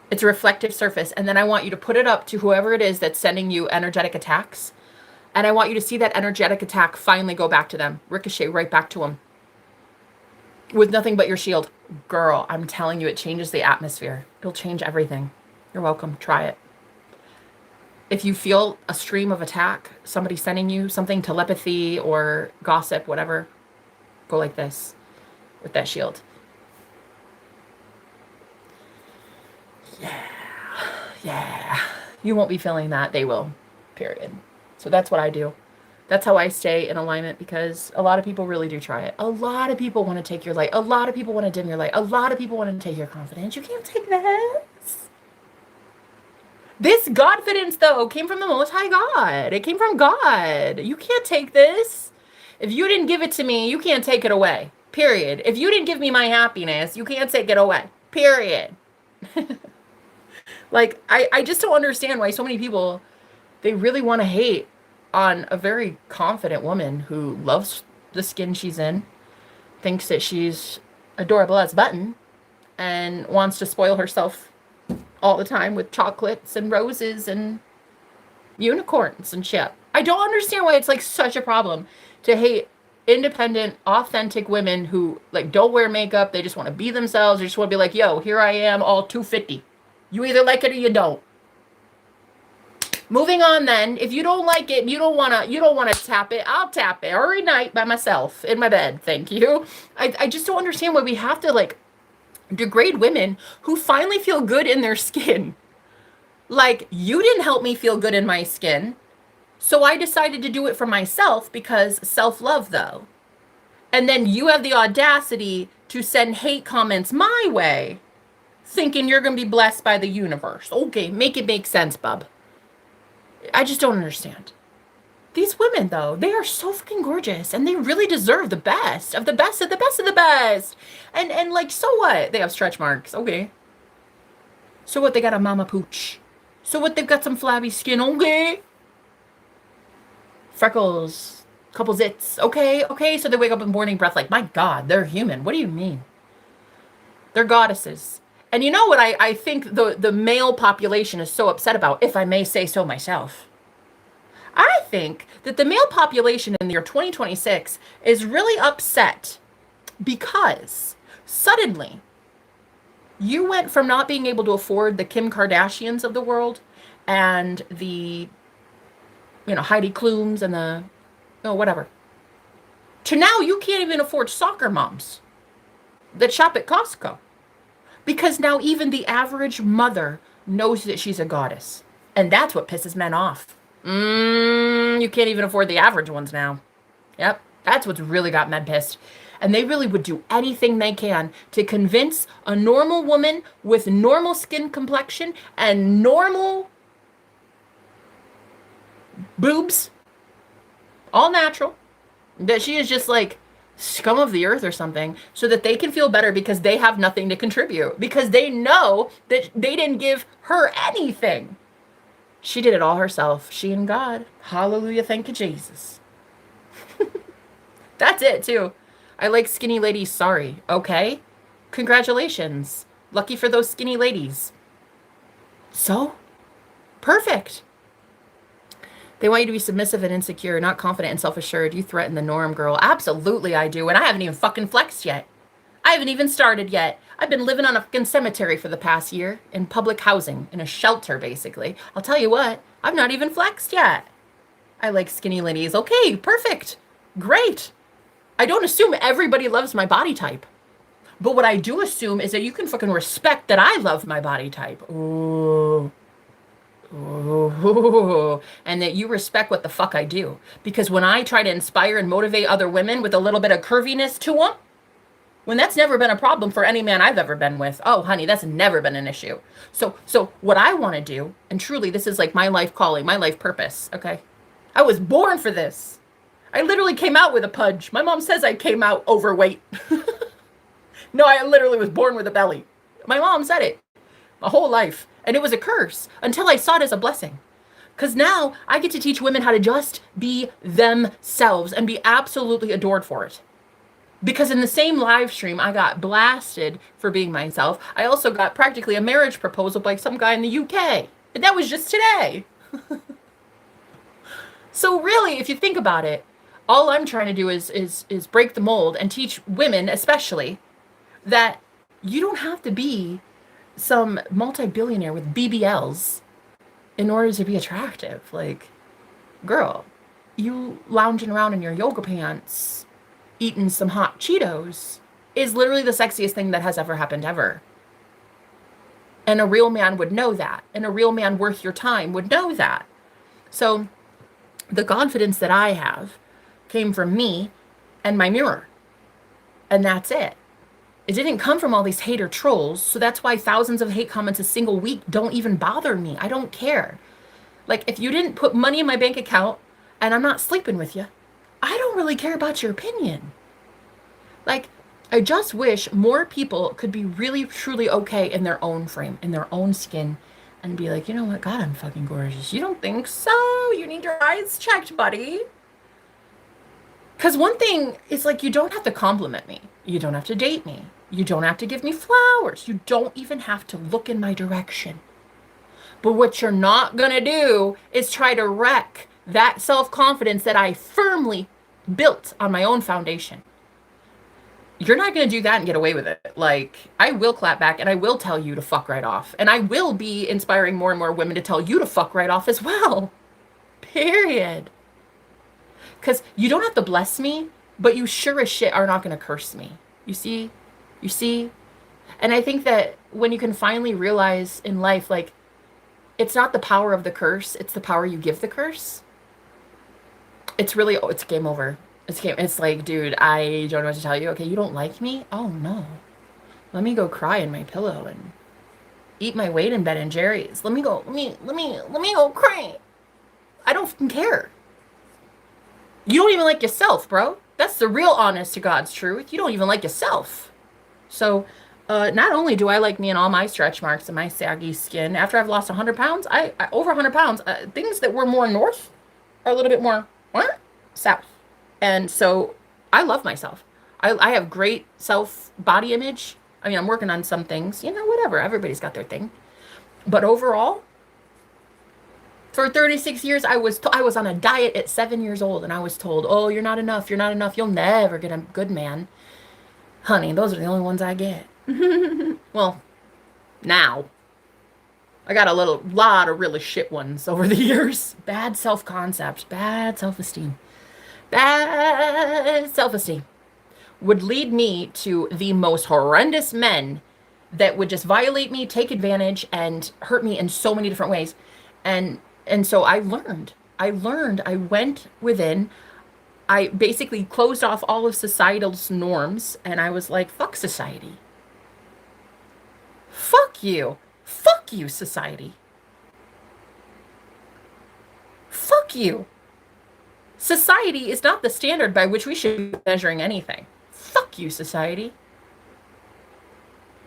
It's a reflective surface. And then I want you to put it up to whoever it is that's sending you energetic attacks. And I want you to see that energetic attack finally go back to them, ricochet right back to them, with nothing but your shield. Girl, I'm telling you, it changes the atmosphere. It'll change everything. You're welcome. Try it. If you feel a stream of attack, somebody sending you something, telepathy or gossip, whatever, go like this with that shield. Yeah. You won't be feeling that. They will. Period. So that's what I do. That's how I stay in alignment, because a lot of people really do try it. A lot of people want to take your light. A lot of people want to dim your light. A lot of people want to take your confidence. You can't take this. This Godfidence, though, came from the Most High God. It came from God. You can't take this. If you didn't give it to me, you can't take it away. Period. If you didn't give me my happiness, you can't take it away. Period. Like, I just don't understand why so many people, they really want to hate on a very confident woman who loves the skin she's in, thinks that she's adorable as a button, and wants to spoil herself all the time with chocolates and roses and unicorns and shit. I don't understand why it's like such a problem to hate independent, authentic women who like don't wear makeup. They just want to be themselves. They just want to be like, yo, here I am, all 250. You either like it or you don't. Moving on then. If you don't like it and you don't wanna tap it, I'll tap it every night by myself in my bed. Thank you. I just don't understand why we have to like degrade women who finally feel good in their skin. Like, you didn't help me feel good in my skin, so I decided to do it for myself, because self-love though. And then you have the audacity to send hate comments my way, thinking you're gonna be blessed by the universe. Okay, make it make sense, bub. I just don't understand. These women, though, they are so fucking gorgeous, and they really deserve the best of the best of the best of the best. And like, so what? They have stretch marks. Okay. So what? They got a mama pooch. So what? They've got some flabby skin. Okay. Freckles. Couple zits. Okay. Okay. So they wake up in morning breath like, my God, they're human. What do you mean? They're goddesses. And you know what I think the male population is so upset about, if I may say so myself? I think that the male population in the year 2026 is really upset because suddenly you went from not being able to afford the Kim Kardashians of the world and the, Heidi Klums and the, whatever, to now you can't even afford soccer moms that shop at Costco. Because now even the average mother knows that she's a goddess. And that's what pisses men off. You can't even afford the average ones now. Yep, that's what's really got men pissed. And they really would do anything they can to convince a normal woman with normal skin complexion and normal boobs, all natural, that she is just like scum of the earth or something, so that they can feel better because they have nothing to contribute, because they know that they didn't give her anything. She did it all herself. She and God. Hallelujah. Thank you, Jesus. That's it, too. I like skinny ladies. Sorry. Okay. Congratulations. Lucky for those skinny ladies. So, perfect. They want you to be submissive and insecure, not confident and self-assured. You threaten the norm, girl. Absolutely I do. And I haven't even fucking flexed yet. I haven't even started yet. I've been living on a fucking cemetery for the past year in public housing, in a shelter, basically. I'll tell you what, I've not even flexed yet. I like skinny ladies. Okay, perfect. Great. I don't assume everybody loves my body type. But what I do assume is that you can fucking respect that I love my body type. Ooh. Ooh. And that you respect what the fuck I do. Because when I try to inspire and motivate other women with a little bit of curviness to them, when that's never been a problem for any man I've ever been with. Oh, honey, that's never been an issue. So what I want to do, and truly this is like my life calling, my life purpose, okay? I was born for this. I literally came out with a pudge. My mom says I came out overweight. No, I literally was born with a belly. My mom said it my whole life. And it was a curse until I saw it as a blessing. Because now I get to teach women how to just be themselves and be absolutely adored for it. Because in the same live stream, I got blasted for being myself. I also got practically a marriage proposal by some guy in the UK. And that was just today. So really, if you think about it, all I'm trying to do is break the mold and teach women, especially, that you don't have to be some multi-billionaire with BBLs in order to be attractive. Like, girl, you lounging around in your yoga pants, eating some hot Cheetos, is literally the sexiest thing that has ever happened ever. And a real man would know that. And a real man worth your time would know that. So the confidence that I have came from me and my mirror. And that's it. It didn't come from all these hater trolls. So that's why thousands of hate comments a single week don't even bother me. I don't care. Like, if you didn't put money in my bank account and I'm not sleeping with you, I don't really care about your opinion. Like, I just wish more people could be really, truly okay in their own frame, in their own skin, and be like, you know what? God, I'm fucking gorgeous. You don't think so? You need your eyes checked, buddy. Because one thing is, like, you don't have to compliment me. You don't have to date me. You don't have to give me flowers. You don't even have to look in my direction. But what you're not going to do is try to wreck that self-confidence that I firmly built on my own foundation. You're not going to do that and get away with it. Like, I will clap back and I will tell you to fuck right off. And I will be inspiring more and more women to tell you to fuck right off as well. Period. Because you don't have to bless me, but you sure as shit are not going to curse me. You see? You see? And I think that when you can finally realize in life, like, it's not the power of the curse, it's the power you give the curse. It's really, oh, it's game over. It's like, dude, I don't know what to tell you. Okay, you don't like me? Oh, no. Let me go cry in my pillow and eat my weight in Ben and Jerry's. Let me go cry. I don't fucking care. You don't even like yourself, bro. That's the real honest to God's truth. You don't even like yourself. So, not only do I like me and all my stretch marks and my saggy skin, after I've lost 100 pounds, I over 100 pounds, things that were more north are a little bit more south. And so I love myself. I have great self-body image. I mean, I'm working on some things, you know, whatever. Everybody's got their thing. But overall, for 36 years, I was on a diet at 7 years old, and I was told, oh, you're not enough. You're not enough. You'll never get a good man. Honey, those are the only ones I get. Well, now. I got a lot of really shit ones over the years. Bad self-concept, bad self-esteem. Bad self-esteem would lead me to the most horrendous men that would just violate me, take advantage, and hurt me in so many different ways. And so I learned. I went within. I basically closed off all of societal's norms, and I was like, fuck society. Fuck you. Fuck you, society. Fuck you. Society is not the standard by which we should be measuring anything. Fuck you, society.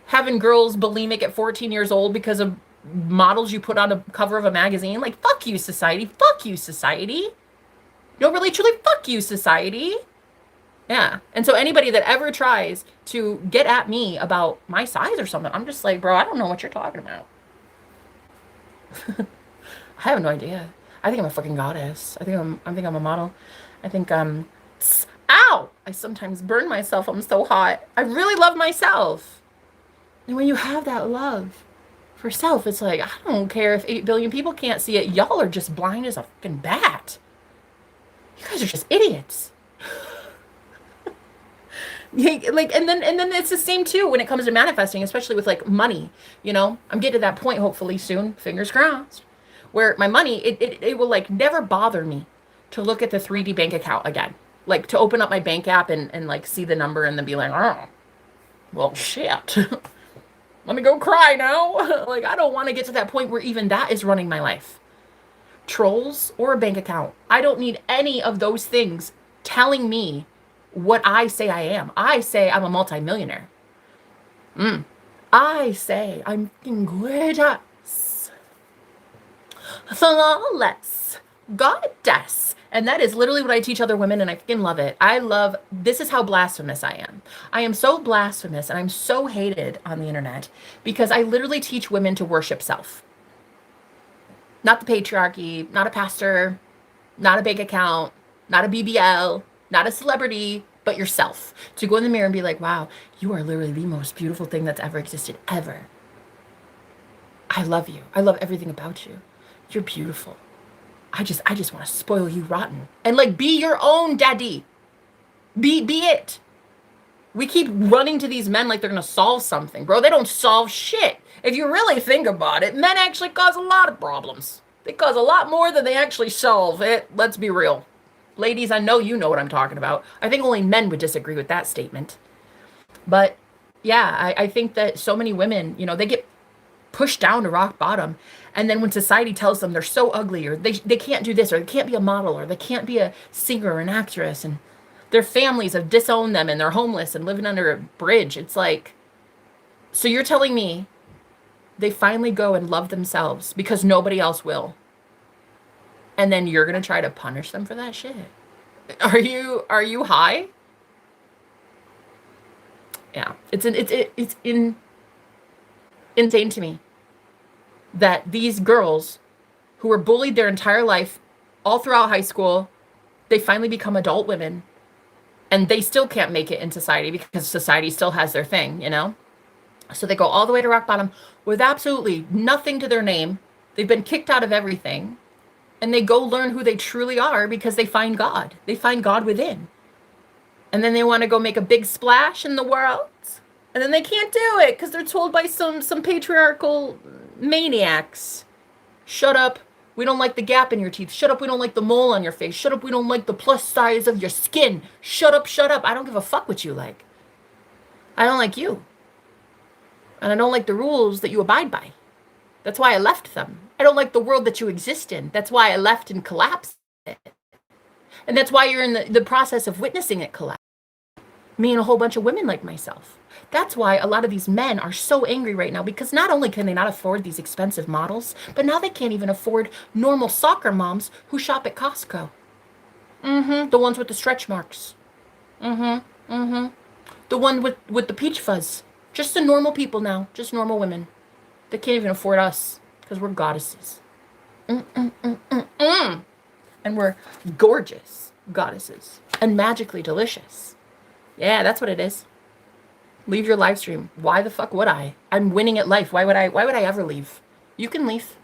Having girls bulimic at 14 years old because of models you put on a cover of a magazine. Like, fuck you, society. Fuck you, society. No, really, truly, fuck you, society. Yeah. And so anybody that ever tries to get at me about my size or something, I'm just like, bro, I don't know what you're talking about. I have no idea. I think I'm a fucking goddess. I think I'm a model. I think ow! I sometimes burn myself. I'm so hot. I really love myself. And when you have that love for self, it's like, I don't care if 8 billion people can't see it. Y'all are just blind as a fucking bat. You guys are just idiots. Like, and then it's the same too when it comes to manifesting, especially with like money. You know, I'm getting to that point hopefully soon, fingers crossed, where my money, it will like never bother me to look at the 3D bank account again. Like to open up my bank app and like see the number and then be like, oh, well, shit. Let me go cry now. Like, I don't want to get to that point where even that is running my life. Trolls or a bank account. I don't need any of those things telling me what I say I am. I say I'm a multimillionaire. I say I'm gorgeous, flawless, goddess. And that is literally what I teach other women, and I fucking love it. This is how blasphemous I am. I am so blasphemous, and I'm so hated on the internet because I literally teach women to worship self. Not the patriarchy, not a pastor, not a bank account, not a BBL, not a celebrity, but yourself. To go in the mirror and be like, wow, you are literally the most beautiful thing that's ever existed, ever. I love you. I love everything about you. You're beautiful. I just want to spoil you rotten. And like, be your own daddy. Be it. We keep running to these men like they're going to solve something. Bro, they don't solve shit. If you really think about it, men actually cause a lot of problems. They cause a lot more than they actually solve. Let's be real. Ladies, I know you know what I'm talking about. I think only men would disagree with that statement. But yeah, I think that so many women, you know, they get pushed down to rock bottom. And then when society tells them they're so ugly or they can't do this or they can't be a model or they can't be a singer or an actress and their families have disowned them and they're homeless and living under a bridge. It's like, so you're telling me they finally go and love themselves because nobody else will. And then you're going to try to punish them for that shit. Are you high? Yeah. It's insane to me that these girls who were bullied their entire life, all throughout high school, they finally become adult women and they still can't make it in society because society still has their thing, you know? So they go all the way to rock bottom with absolutely nothing to their name. They've been kicked out of everything and they go learn who they truly are because they find God. They find God within. And then they want to go make a big splash in the world. And then they can't do it because they're told by some patriarchal maniacs. Shut up. We don't like the gap in your teeth. Shut up. We don't like the mole on your face. Shut up. We don't like the plus size of your skin. Shut up. Shut up. I don't give a fuck what you like. I don't like you. And I don't like the rules that you abide by. That's why I left them. I don't like the world that you exist in. That's why I left and collapsed it. And that's why you're in the process of witnessing it collapse. Me and a whole bunch of women like myself. That's why a lot of these men are so angry right now because not only can they not afford these expensive models, but now they can't even afford normal soccer moms who shop at Costco. The ones with the stretch marks. The one with the peach fuzz. Just the normal people now. Just normal women. They can't even afford us because we're goddesses. And we're gorgeous goddesses and magically delicious. Yeah, that's what it is. Leave your live stream. Why the fuck would I? I'm winning at life. Why would I ever leave? You can leave.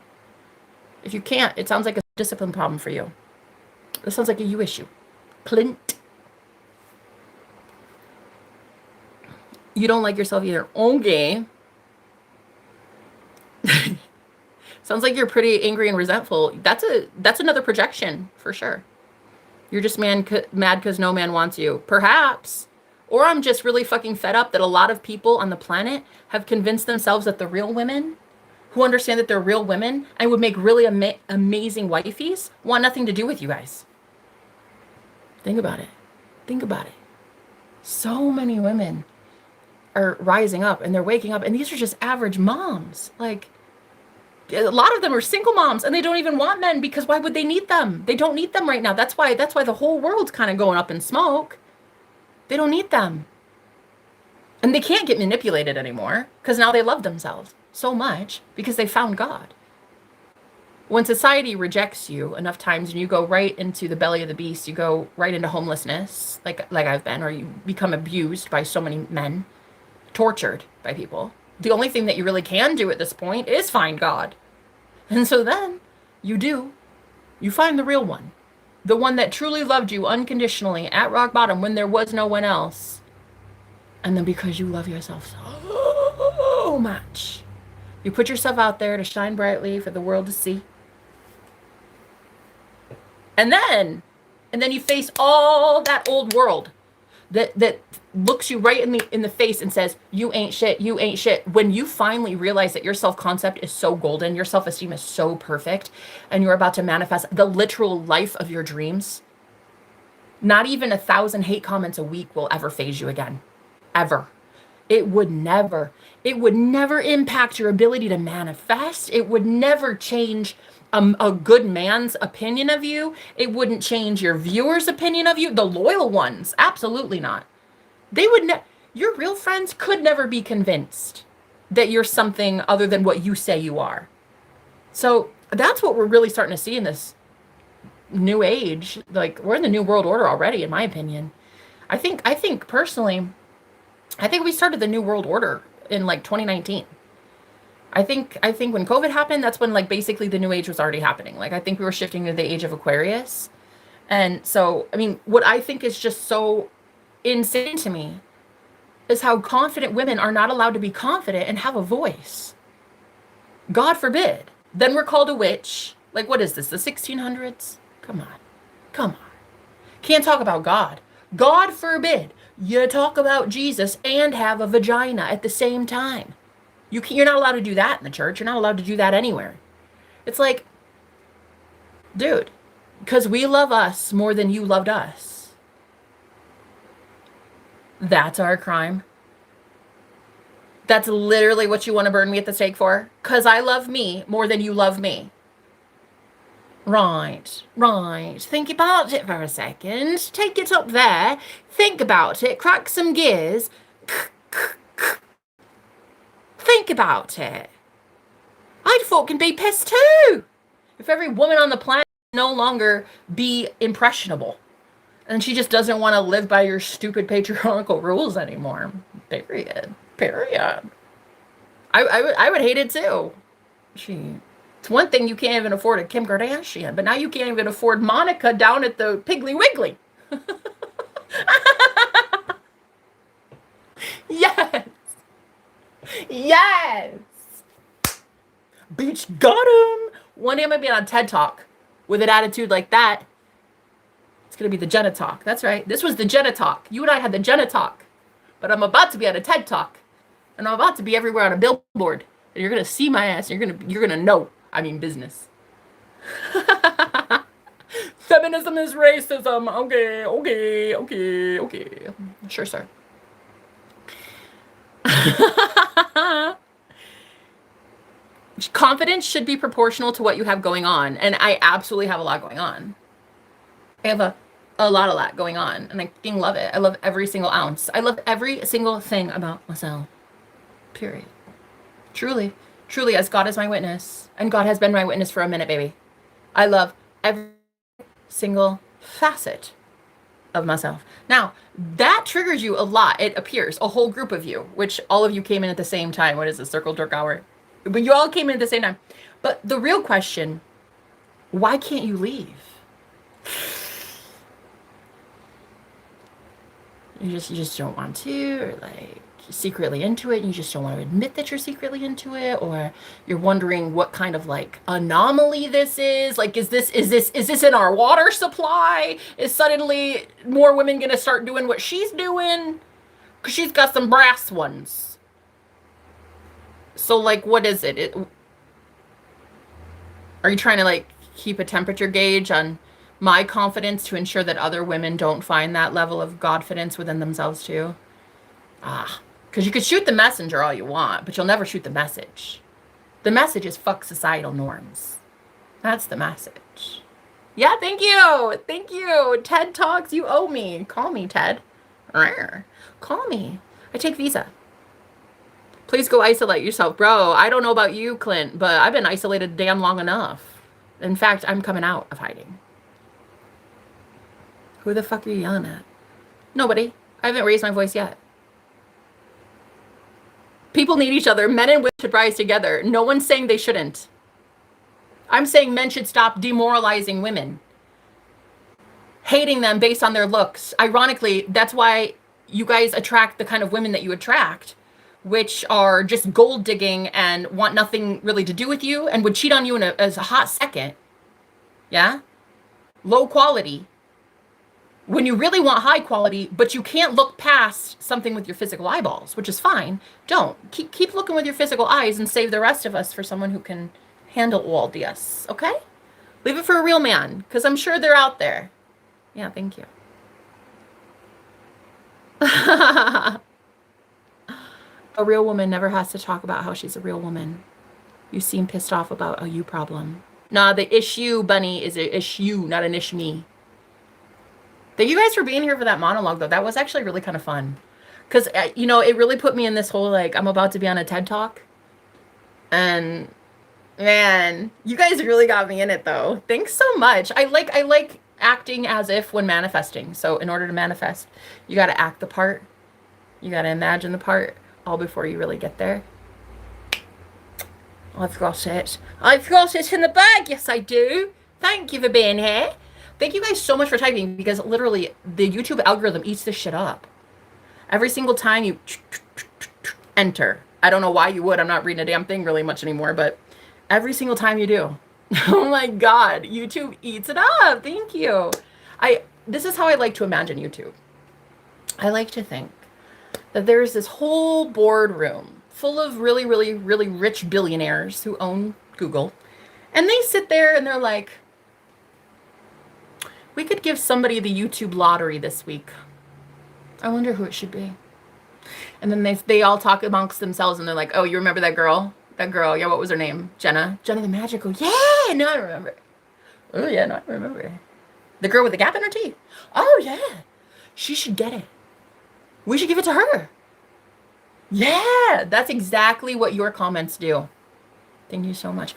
If you can't, it sounds like a discipline problem for you. It sounds like a you issue. Clint. You don't like yourself either. Okay. Sounds like you're pretty angry and resentful. That's another projection for sure. You're just mad because no man wants you. Perhaps. Or I'm just really fucking fed up that a lot of people on the planet have convinced themselves that the real women who understand that they're real women and would make really amazing wifeys want nothing to do with you guys. Think about it. Think about it. So many women are rising up and they're waking up, and these are just average moms. Like, a lot of them are single moms and they don't even want men, because why would they need them? They don't need them right now. That's why the whole world's kind of going up in smoke. They don't need them. And they can't get manipulated anymore, because now they love themselves so much because they found God. When society rejects you enough times and you go right into the belly of the beast, you go right into homelessness, like I've been, or you become abused by so many men, tortured by people. The only thing that you really can do at this point is find God. And so then you find the real one, the one that truly loved you unconditionally at rock bottom when there was no one else. And then because you love yourself so much, you put yourself out there to shine brightly for the world to see. And then you face all that old world that looks you right in the face and says, you ain't shit, you ain't shit. When you finally realize that your self-concept is so golden, your self-esteem is so perfect, and you're about to manifest the literal life of your dreams, not even 1,000 hate comments a week will ever faze you again. Ever. It would never impact your ability to manifest. It would never change a good man's opinion of you. It wouldn't change your viewers' opinion of you. The loyal ones, absolutely not. They would your real friends could never be convinced that you're something other than what you say you are. So that's what we're really starting to see in this new age. Like, we're in the new world order already, in my opinion. I think personally, I think we started the new world order in like 2019. I think when COVID happened, that's when like basically the new age was already happening. Like, I think we were shifting to the age of Aquarius. And so, I mean, what I think is just so insane to me is how confident women are not allowed to be confident and have a voice. God forbid. Then we're called a witch. Like, what is this, the 1600s? Come on. Can't talk about God. God forbid you talk about Jesus and have a vagina at the same time. You're not allowed to do that in the church. You're not allowed to do that anywhere. It's like, dude, because we love us more than you loved us. That's our crime. That's literally what you want to burn me at the stake for? Because I love me more than you love me. Right. Think about it for a second. Take it up there. Think about it. Crack some gears. Think about it. I'd fucking be pissed too if every woman on the planet no longer be impressionable and she just doesn't want to live by your stupid patriarchal rules anymore. Period. I would hate it too. It's one thing you can't even afford a Kim Kardashian, but now you can't even afford Monica down at the Piggly Wiggly. Yes. Bitch, got him. One day I'm going to be on a TED Talk with an attitude like that. It's going to be the Jenna Talk. That's right. This was the Jenna Talk. You and I had the Jenna Talk. But I'm about to be on a TED Talk. And I'm about to be everywhere on a billboard. And you're going to see my ass. And you're going to know I mean business. Feminism is racism. Okay. Sure, sir. Confidence should be proportional to what you have going on. And I absolutely have a lot going on. I have a lot going on. And I fucking love it. I love every single ounce. I love every single thing about myself. Period. Truly, as God is my witness. And God has been my witness for a minute, baby. I love every single facet of myself. Now, that triggers you a lot. It appears a whole group of you, which all of you came in at the same time. What is it? Circle Jerk Hour. But you all came in at the same time. But the real question, why can't you leave? You just don't want to, or like you're secretly into it and you just don't want to admit that you're secretly into it, or you're wondering what kind of like anomaly this is. Like, is this in our water supply? Is suddenly more women gonna start doing what she's doing? Because she's got some brass ones. So like, what is it? Are you trying to like keep a temperature gauge on my confidence to ensure that other women don't find that level of godfidence within themselves too. Because you could shoot the messenger all you want, but you'll never shoot the message. The message is fuck societal norms. That's the message. Yeah, thank you. Thank you. TED Talks, you owe me. Call me, Ted. Call me. I take Visa. Please go isolate yourself. Bro, I don't know about you, Clint, but I've been isolated damn long enough. In fact, I'm coming out of hiding. Who the fuck are you yelling at? Nobody. I haven't raised my voice yet. People need each other. Men and women should rise together. No one's saying they shouldn't. I'm saying men should stop demoralizing women. Hating them based on their looks. Ironically, that's why you guys attract the kind of women that you attract, which are just gold digging and want nothing really to do with you and would cheat on you in as a hot second. Yeah? Low quality. When you really want high quality, but you can't look past something with your physical eyeballs, which is fine. Don't. Keep looking with your physical eyes and save the rest of us for someone who can handle all this, okay? Leave it for a real man, because I'm sure they're out there. Yeah, thank you. A real woman never has to talk about how she's a real woman. You seem pissed off about a you problem. Nah, the issue, bunny, is an issue, not an ish me. Thank you guys for being here for that monologue, though. That was actually really kind of fun. Because, you know, it really put me in this whole, like, I'm about to be on a TED Talk. And, man, you guys really got me in it, though. Thanks so much. I like acting as if when manifesting. So in order to manifest, you got to act the part. You got to imagine the part all before you really get there. I've got it. I've got it in the bag. Yes, I do. Thank you for being here. Thank you guys so much for typing, because literally the YouTube algorithm eats this shit up. Every single time you enter. I don't know why you would. I'm not reading a damn thing really much anymore, but every single time you do. Oh my God, YouTube eats it up. Thank you. This is how I like to imagine YouTube. I like to think that there's this whole boardroom full of really, really, really rich billionaires who own Google. And they sit there and they're like, we could give somebody the YouTube lottery this week. I wonder who it should be. And then they all talk amongst themselves and they're like, oh, you remember that girl? That girl, yeah, what was her name? Jenna? Jenna the Magical. Yeah, no, I remember. Oh, yeah, no, I remember. The girl with the gap in her teeth. Oh, yeah. She should get it. We should give it to her. Yeah, that's exactly what your comments do. Thank you so much.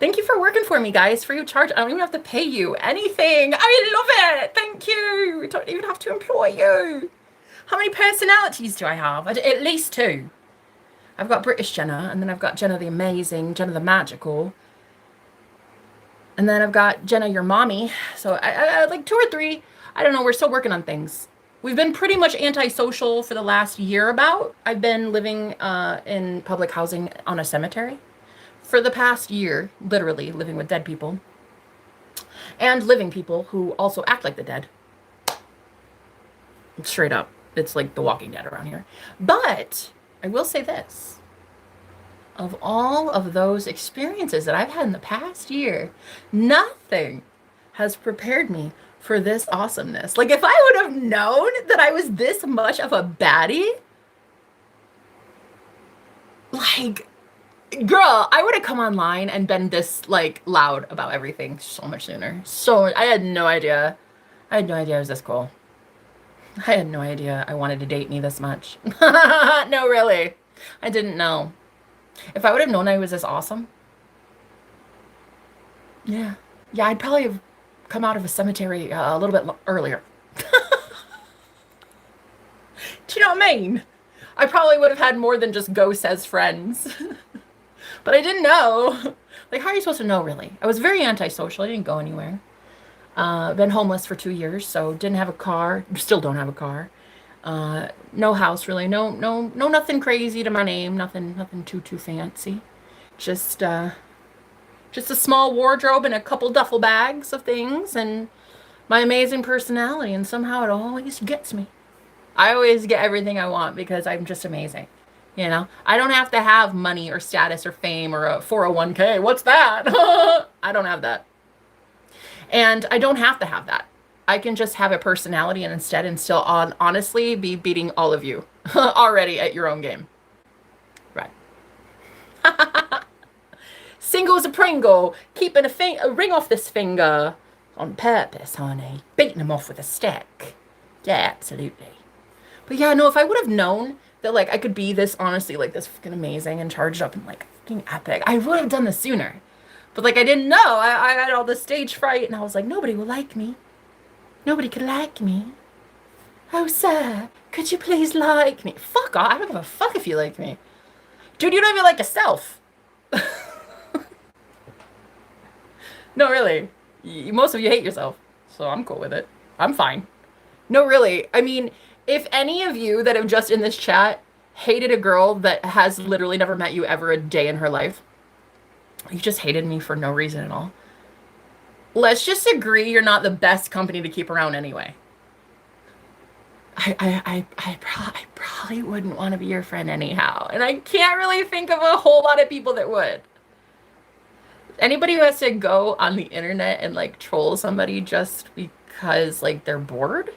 Thank you for working for me, guys. Free of charge. I don't even have to pay you anything. I love it. Thank you. I don't even have to employ you. How many personalities do I have? At least 2. I've got British Jenna, and then I've got Jenna the Amazing, Jenna the Magical. And then I've got Jenna, your mommy. So I like 2 or 3. I don't know. We're still working on things. We've been pretty much antisocial for the last year about. I've been living in public housing on a cemetery for the past year, literally living with dead people and living people who also act like the dead. Straight up. It's like The Walking Dead around here. But I will say this. Of all of those experiences that I've had in the past year, nothing has prepared me for this awesomeness. Like, if I would have known that I was this much of a baddie, like, girl, I would have come online and been this, like, loud about everything so much sooner. I had no idea. I had no idea I was this cool. I had no idea I wanted to date me this much. No, really. I didn't know. If I would have known I was this awesome, yeah, I'd probably have come out of a cemetery a little bit earlier. Do you know what I mean? I probably would have had more than just ghosts as friends. But I didn't know. Like, how are you supposed to know, really? I was very antisocial. I didn't go anywhere. Been homeless for 2 years, so didn't have a car. Still don't have a car. No house, really. No, nothing crazy to my name. Nothing too fancy. Just a small wardrobe and a couple duffel bags of things, and my amazing personality. And somehow it always gets me. I always get everything I want because I'm just amazing. You know, I don't have to have money or status or fame or a 401k. What's that? I don't have that. And I don't have to have that. I can just have a personality and instead and still honestly be beating all of you already at your own game. Right. Single as a Pringle, keeping a ring off this finger on purpose, honey. Beating him off with a stick. Yeah, absolutely. But yeah, no, if I would have known that like I could be this honestly like this fucking amazing and charged up and like fucking epic, I would have done this sooner. But like I didn't know. I had all the stage fright and I was like, nobody will like me. Nobody could like me. Oh, sir, could you please like me? Fuck off. I don't give a fuck if you like me. Dude, you don't even like yourself. No, really. Most of you hate yourself. So I'm cool with it. I'm fine. No, really. I mean, if any of you that have just in this chat hated a girl that has literally never met you ever a day in her life, you just hated me for no reason at all. Let's just agree you're not the best company to keep around anyway. I probably wouldn't want to be your friend anyhow. And I can't really think of a whole lot of people that would. Anybody who has to go on the internet and like troll somebody just because like they're bored,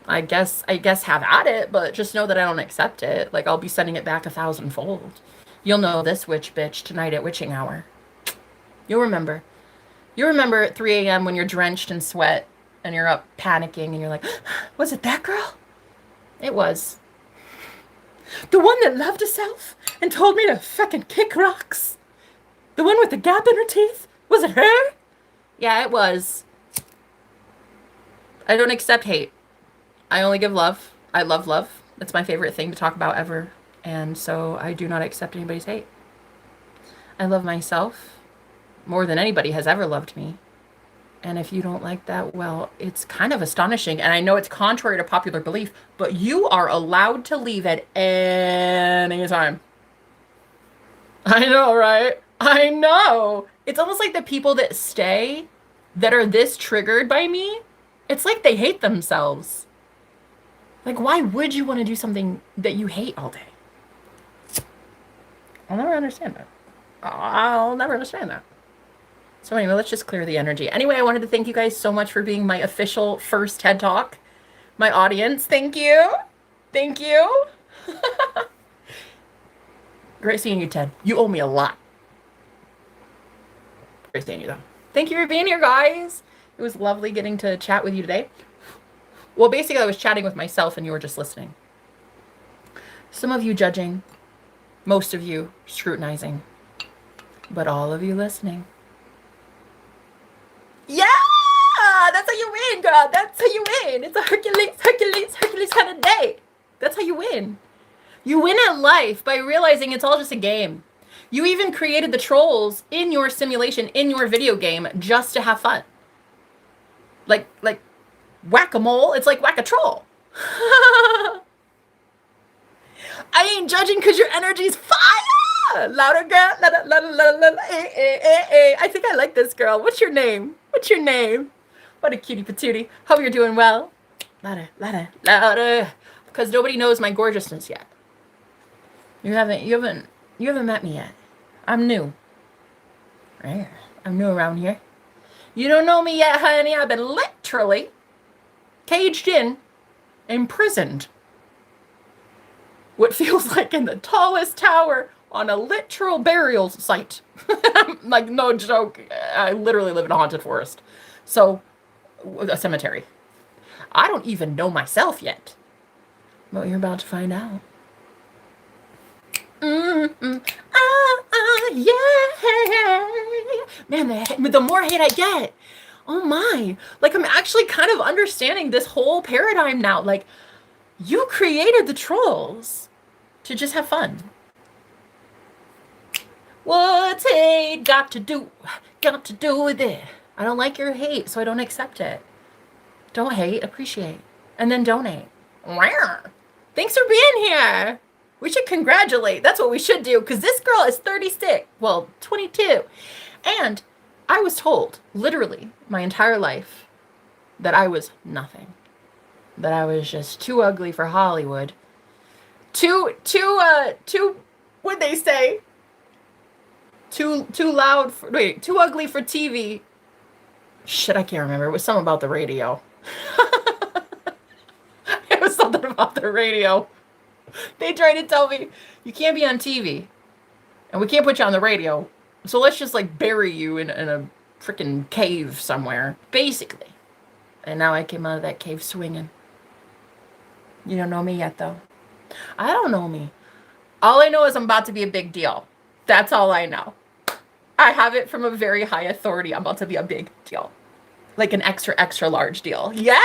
I guess have at it, but just know that I don't accept it. Like I'll be sending it back 1,000-fold. You'll know this witch bitch tonight at witching hour. You'll remember. You remember at 3 a.m. when you're drenched in sweat and you're up panicking and you're like, was it that girl? It was. The one that loved herself and told me to fucking kick rocks? The one with the gap in her teeth? Was it her? Yeah, it was. I don't accept hate. I only give love. I love love. That's my favorite thing to talk about ever. And so I do not accept anybody's hate. I love myself more than anybody has ever loved me. And if you don't like that, well, it's kind of astonishing. And I know it's contrary to popular belief, but you are allowed to leave at any time. I know, right? I know. It's almost like the people that stay that are this triggered by me, it's like they hate themselves. Like, why would you want to do something that you hate all day? I'll never understand that. I'll never understand that. So anyway, let's just clear the energy. Anyway, I wanted to thank you guys so much for being my official first TED Talk. My audience, thank you. Thank you. Great seeing you, Ted. You owe me a lot. Great seeing you, though. Thank you for being here, guys. It was lovely getting to chat with you today. Well, basically, I was chatting with myself and you were just listening. Some of you judging, most of you scrutinizing, but all of you listening. Yeah! That's how you win, girl. That's how you win. It's a Hercules kind of day. That's how you win. You win at life by realizing it's all just a game. You even created the trolls in your simulation, in your video game, just to have fun. Like whack-a-mole, it's like whack-a-troll. I ain't judging because your energy's fire. Louder, girl. Louder. I think I like this girl. What's your name? What's your name? What a cutie patootie. Hope you're doing well. Louder. Because nobody knows my gorgeousness yet. You haven't met me yet. I'm new. Right? I'm new around here. You don't know me yet, honey. I've been literally caged in, imprisoned. What feels like in the tallest tower on a literal burial site. Like, no joke. I literally live in a haunted forest. So, a cemetery. I don't even know myself yet. But you're about to find out. Yeah. Man, the more hate I get. Oh my. Like, I'm actually kind of understanding this whole paradigm now. Like, you created the trolls to just have fun. What's hate got to do with it? I don't like your hate, so I don't accept it. Don't hate, appreciate. And then donate. Thanks for being here. We should congratulate. That's what we should do, because this girl is 36. Well, 22. And I was told, literally, my entire life, that I was nothing. That I was just too ugly for Hollywood, too, what'd they say? Too loud for, wait, too ugly for TV. Shit, I can't remember. It was something about the radio. It was something about the radio. They tried to tell me, you can't be on TV. And we can't put you on the radio. So let's just like bury you in a freaking cave somewhere. Basically. And now I came out of that cave swinging. You don't know me yet, though. I don't know me. All I know is I'm about to be a big deal. That's all I know. I have it from a very high authority. I'm about to be a big deal. Like an extra, extra large deal. Yeah!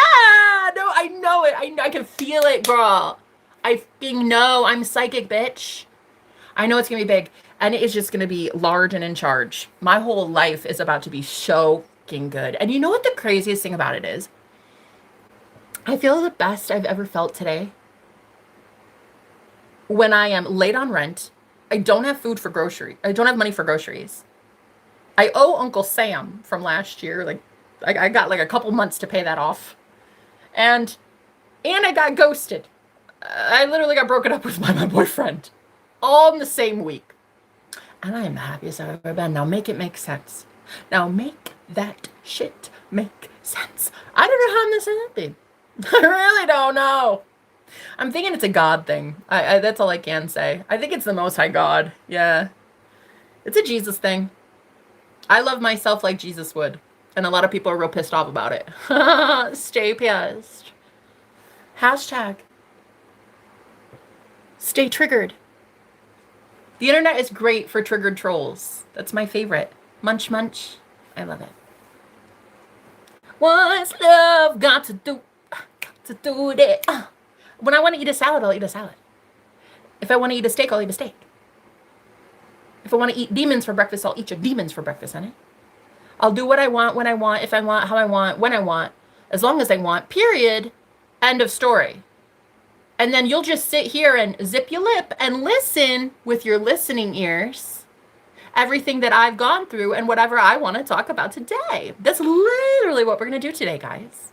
No, I know it. I can feel it, girl. I fucking know. I'm psychic, bitch. I know it's going to be big. And it is just going to be large and in charge. My whole life is about to be so fucking good. And you know what the craziest thing about it is? I feel the best I've ever felt today when I am late on rent. I don't have food for grocery. I don't have money for groceries. I owe Uncle Sam from last year. Like, I got like a couple months to pay that off. And I got ghosted. I literally got broken up with by my boyfriend. All in the same week. And I am the happiest I've ever been. Now make it make sense. Now make that shit make sense. I don't know how I'm this happy. I really don't know. I'm thinking it's a God thing. I that's all I can say. I think it's the Most High God. Yeah. It's a Jesus thing. I love myself like Jesus would. And a lot of people are real pissed off about it. Stay pissed. Hashtag. Stay triggered. The internet is great for triggered trolls. That's my favorite. Munch munch. I love it. What's love got to do? Got to do with it. When I want to eat a salad, I'll eat a salad. If I want to eat a steak, I'll eat a steak. If I want to eat demons for breakfast, I'll eat your demons for breakfast, honey. I'll do what I want, when I want, if I want, how I want, when I want, as long as I want, period. End of story. And then you'll just sit here and zip your lip and listen with your listening ears everything that I've gone through and whatever I want to talk about today. That's literally what we're going to do today, guys.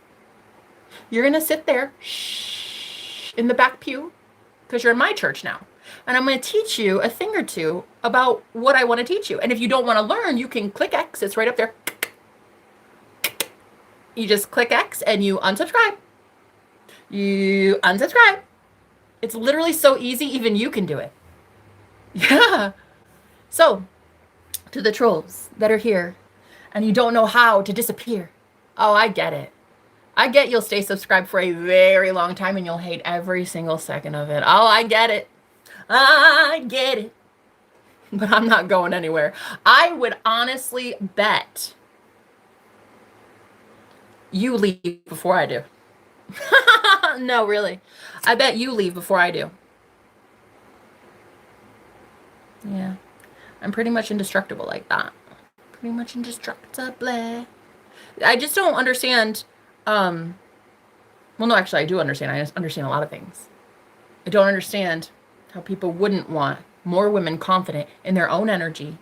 You're going to sit there in the back pew because you're in my church now. And I'm going to teach you a thing or two about what I want to teach you. And if you don't want to learn, you can click X. It's right up there. You just click X and you unsubscribe. You unsubscribe. It's literally so easy, even you can do it. Yeah. So, to the trolls that are here and you don't know how to disappear. Oh, I get it. I get you'll stay subscribed for a very long time and you'll hate every single second of it. Oh, I get it. I get it. But I'm not going anywhere. I would honestly bet you leave before I do. No, really. I bet you leave before I do. Yeah. I'm pretty much indestructible like that. Pretty much indestructible. I just don't understand. Well, no, actually, I do understand. I understand a lot of things. I don't understand how people wouldn't want more women confident in their own energy.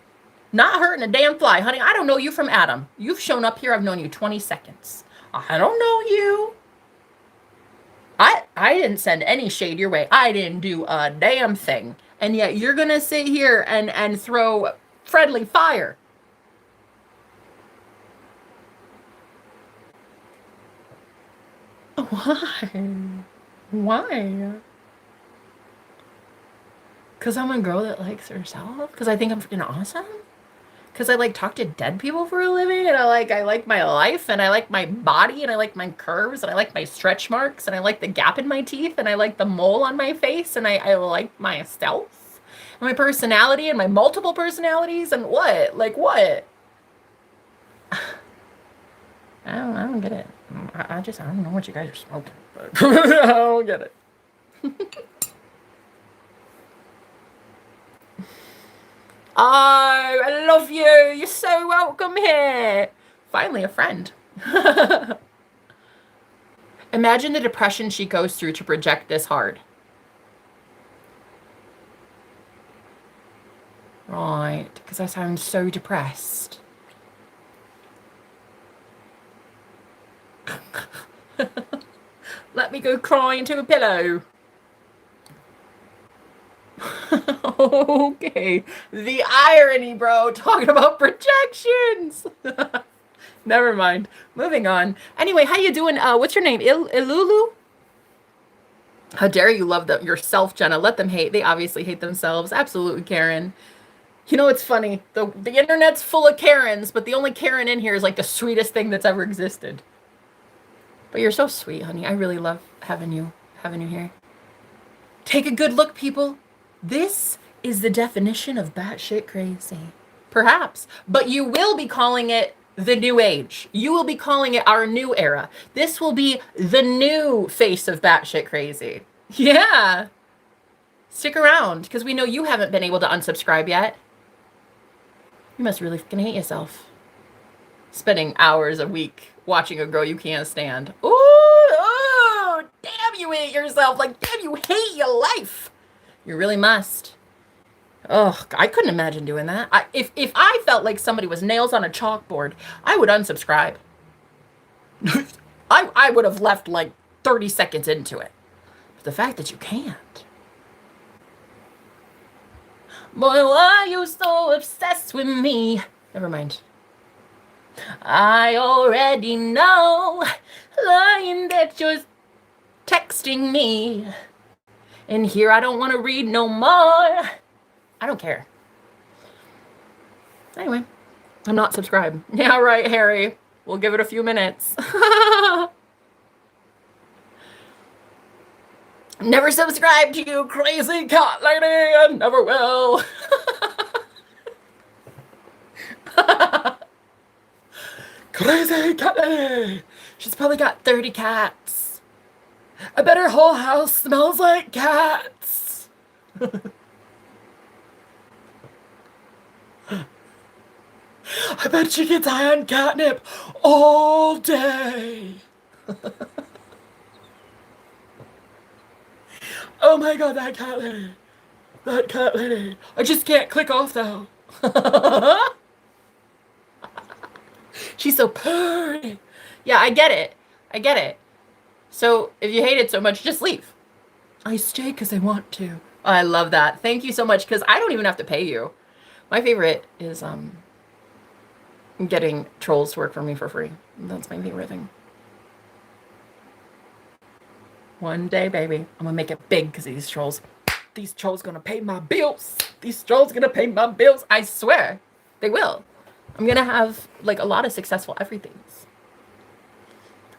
Not hurting a damn fly. Honey, I don't know you from Adam. You've shown up here. I've known you 20 seconds. I don't know you. I didn't send any shade your way. I didn't do a damn thing. And yet you're going to sit here and throw friendly fire. Why? Why? Because I'm a girl that likes herself? Because I think I'm freaking awesome? Because I like talk to dead people for a living, and I like my life, and I like my body, and I like my curves, and I like my stretch marks, and I like the gap in my teeth, and I like the mole on my face, and I like myself, and my personality, and my multiple personalities, and what? Like what? I don't get it. I don't know what you guys are smoking, but I don't get it. Oh, I love you. You're so welcome here. Finally, a friend. Imagine the depression she goes through to project this hard. Right, because I sound so depressed. Let me go cry into a pillow. Okay. The irony, bro. Talking about projections. Never mind. Moving on. Anyway, how you doing? What's your name? Ilulu? How dare you love them yourself, Jenna? Let them hate. They obviously hate themselves. Absolutely, Karen. You know, it's funny. The internet's full of Karens, but the only Karen in here is like the sweetest thing that's ever existed. But you're so sweet, honey. I really love having you here. Take a good look, people. This is the definition of batshit crazy. Perhaps. But you will be calling it the new age. You will be calling it our new era. This will be the new face of batshit crazy. Yeah. Stick around, because we know you haven't been able to unsubscribe yet. You must really fucking hate yourself. Spending hours a week watching a girl you can't stand. Ooh, damn, you hate yourself. Like, damn, you hate your life. You really must. Oh, I couldn't imagine doing that. If I felt like somebody was nails on a chalkboard, I would unsubscribe. I would have left like 30 seconds into it. But the fact that you can't. Boy, why are you so obsessed with me? Never mind. I already know, lying that you're texting me. And here I don't want to read no more. I don't care. Anyway, I'm not subscribed. Yeah, right, Harry. We'll give it a few minutes. Never subscribe to you, crazy cat lady. I never will. Crazy cat lady. She's probably got 30 cats. I bet her whole house smells like cats. I bet she gets high on catnip all day. Oh my god, that cat lady. That cat lady. I just can't click off though. She's so pretty. Yeah, I get it. I get it. So if you hate it so much, just leave. I stay because I want to. Oh, I love that. Thank you so much, because I don't even have to pay you. My favorite is getting trolls to work for me for free. That's my favorite thing. One day, baby, I'm gonna make it big because these trolls gonna pay my bills. These trolls gonna pay my bills. I swear, they will. I'm gonna have like a lot of successful everythings.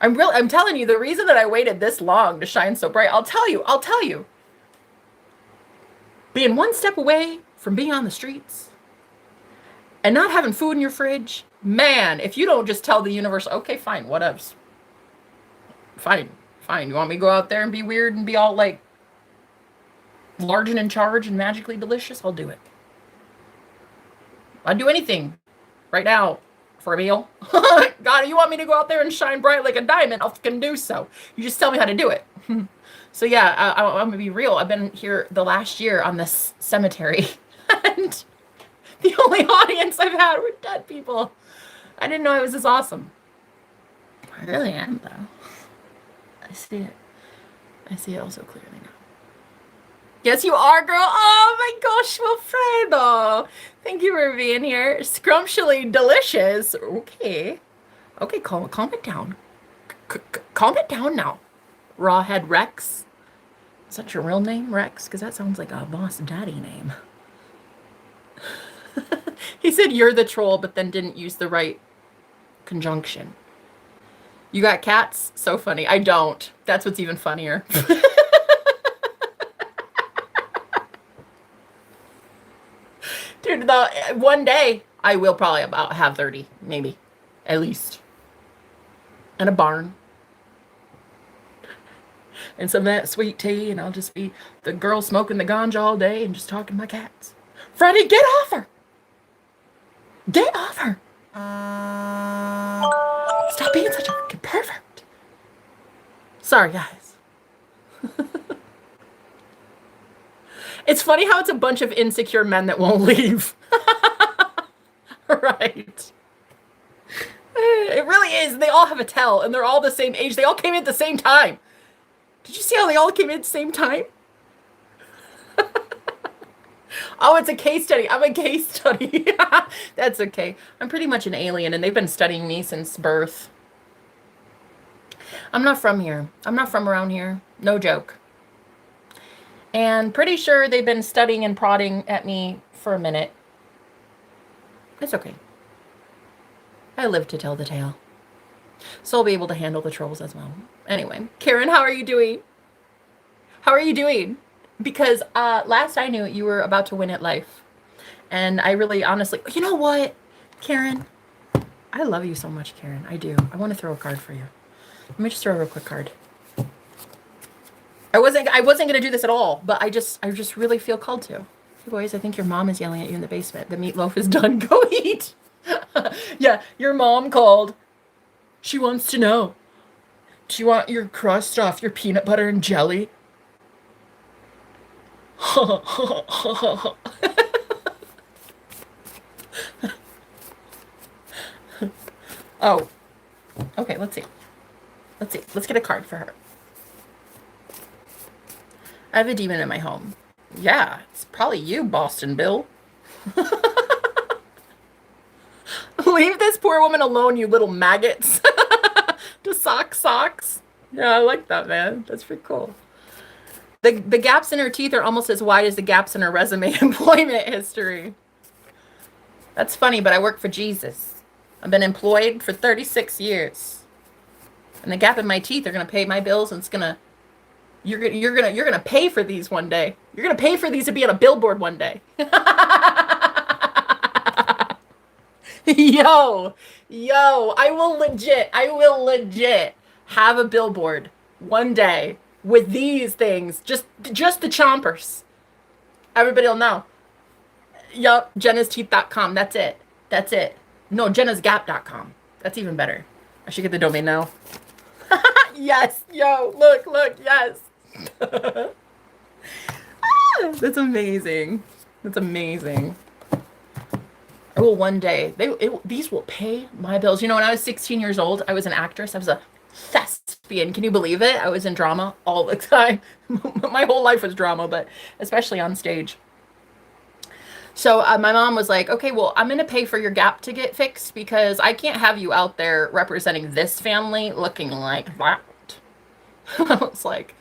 I'm telling you, the reason that I waited this long to shine so bright, I'll tell you. Being one step away from being on the streets and not having food in your fridge, man, if you don't just tell the universe, okay, fine, whatevs. Fine. You want me to go out there and be weird and be all like large and in charge and magically delicious? I'll do it. I'd do anything right now for a meal. God, you want me to go out there and shine bright like a diamond? I'll fucking do so. You just tell me how to do it. So yeah, I'm gonna be real. I've been here the last year on this cemetery, and the only audience I've had were dead people. I didn't know I was this awesome. I really am, though. I see it. I see it also clearly now. Yes, you are, girl. Oh my gosh, Wilfredo. Thank you for being here. Scrumptially delicious. Okay, calm it down. Calm it down now. Rawhead Rex. Is that your real name, Rex? Because that sounds like a boss daddy name. He said you're the troll, but then didn't use the right conjunction. You got cats? So funny. I don't. That's what's even funnier. Dude, one day I will probably about have 30, maybe, at least. And a barn. And some of that sweet tea, and I'll just be the girl smoking the ganja all day and just talking to my cats. Freddie, get off her! Get off her! Stop being such a fucking pervert. Sorry, guys. It's funny how it's a bunch of insecure men that won't leave. Right. It really is. They all have a tell, and they're all the same age. They all came in at the same time. Did you see how they all came in at the same time? Oh, it's a case study. I'm a case study. That's okay. I'm pretty much an alien, and they've been studying me since birth. I'm not from here. I'm not from around here. No joke. And pretty sure they've been studying and prodding at me for a minute. It's okay. I live to tell the tale. So I'll be able to handle the trolls as well. Anyway, Karen, how are you doing? How are you doing? Because last I knew, you were about to win at life. And I really honestly, you know what, Karen? I love you so much, Karen. I do. I want to throw a card for you. Let me just throw a real quick card. I wasn't gonna do this at all, but I just really feel called to. Hey boys, I think your mom is yelling at you in the basement. The meatloaf is done. Go eat. Yeah, your mom called. She wants to know. Do you want your crust off your peanut butter and jelly? Oh. Okay, let's see. Let's see. Let's get a card for her. I have a demon in my home. Yeah, it's probably you, Boston Bill. Leave this poor woman alone, you little maggots. To socks. Yeah, I like that, man. That's pretty cool. The gaps in her teeth are almost as wide as the gaps in her resume employment history. That's funny, but I work for Jesus. I've been employed for 36 years. And the gap in my teeth are gonna pay my bills, and it's gonna you're gonna pay for these one day. You're gonna pay for these to be on a billboard one day. Yo, I will legit have a billboard one day with these things. Just the chompers. Everybody will know. Yup, JennasTeeth.com. That's it. No, JennasGap.com. That's even better. I should get the domain now. Yes, yo, look, yes. That's amazing. I will one day, these will pay my bills. You know, when I was 16 years old, I was an actress. I was a thespian. Can you believe it? I was in drama all the time. My whole life was drama, but especially on stage. So my mom was like, okay, well, I'm going to pay for your gap to get fixed because I can't have you out there representing this family looking like that. I was like,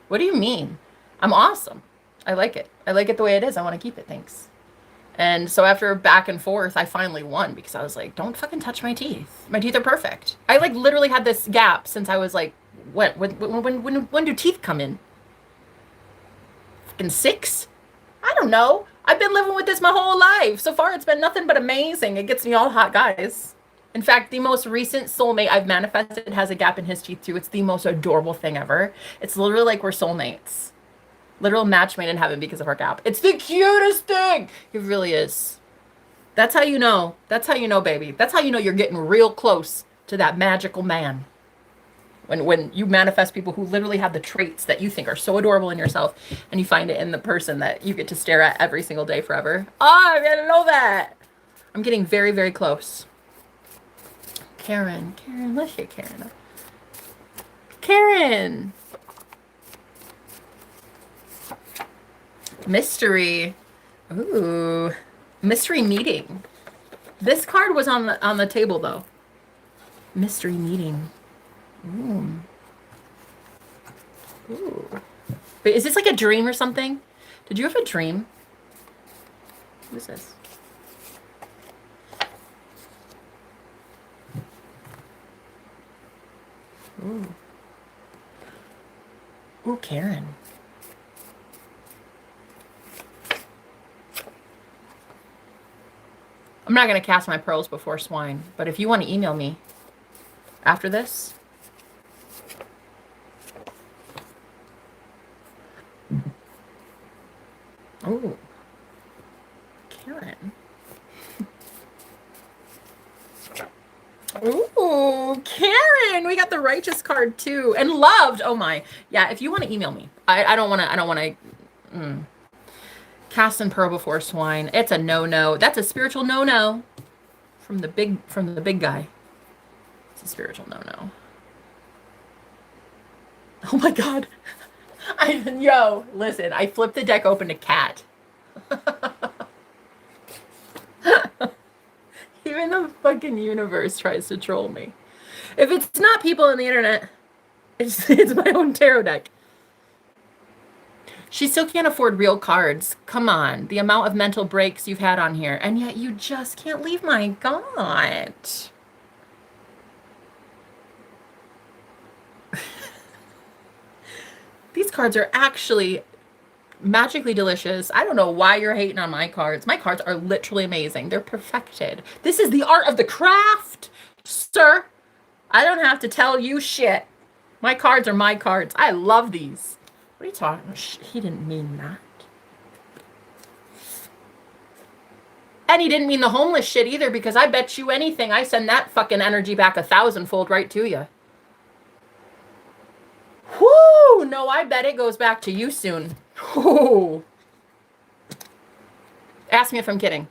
what do you mean? I'm awesome. I like it. I like it the way it is. I want to keep it. Thanks. And so after back and forth, I finally won because I was like, don't fucking touch my teeth. My teeth are perfect. I like literally had this gap since I was like, when do teeth come in? Fucking 6? I don't know. I've been living with this my whole life. So far, it's been nothing but amazing. It gets me all hot guys. In fact, the most recent soulmate I've manifested has a gap in his teeth too. It's the most adorable thing ever. It's literally like we're soulmates. Literal match made in heaven because of our gap. It's the cutest thing. It really is. That's how you know. That's how you know, baby. That's how you know you're getting real close to that magical man. When you manifest people who literally have the traits that you think are so adorable in yourself, and you find it in the person that you get to stare at every single day forever. Oh, I gotta know that. I'm getting very, very close. Karen, let's get Karen. Karen. Mystery. Ooh. Mystery meeting. This card was on the table though. Mystery meeting. Ooh. Wait, is this like a dream or something? Did you have a dream? What is this? Ooh, Karen. I'm not going to cast my pearls before swine, but if you want to email me after this. Oh, Karen. Ooh, Karen. We got the righteous card too. And loved. Oh my. Yeah, if you want to email me. I don't want to cast and pearl before swine. It's a no-no. That's a spiritual no-no from the big guy. It's a spiritual no-no. Oh my god. Yo, listen, I flipped the deck open to cat. Even the fucking universe tries to troll me. If it's not people on the internet, it's my own tarot deck. She still can't afford real cards. Come on. The amount of mental breaks you've had on here. And yet you just can't leave. My God. These cards are actually magically delicious. I don't know why you're hating on my cards. My cards are literally amazing. They're perfected. This is the art of the craft, sir. I don't have to tell you shit. My cards are my cards. I love these. What are you talking about? He didn't mean that. And he didn't mean the homeless shit either, because I bet you anything I send that fucking energy back 1,000-fold right to you. Whoo! No, I bet it goes back to you soon. Whoo! Ask me if I'm kidding.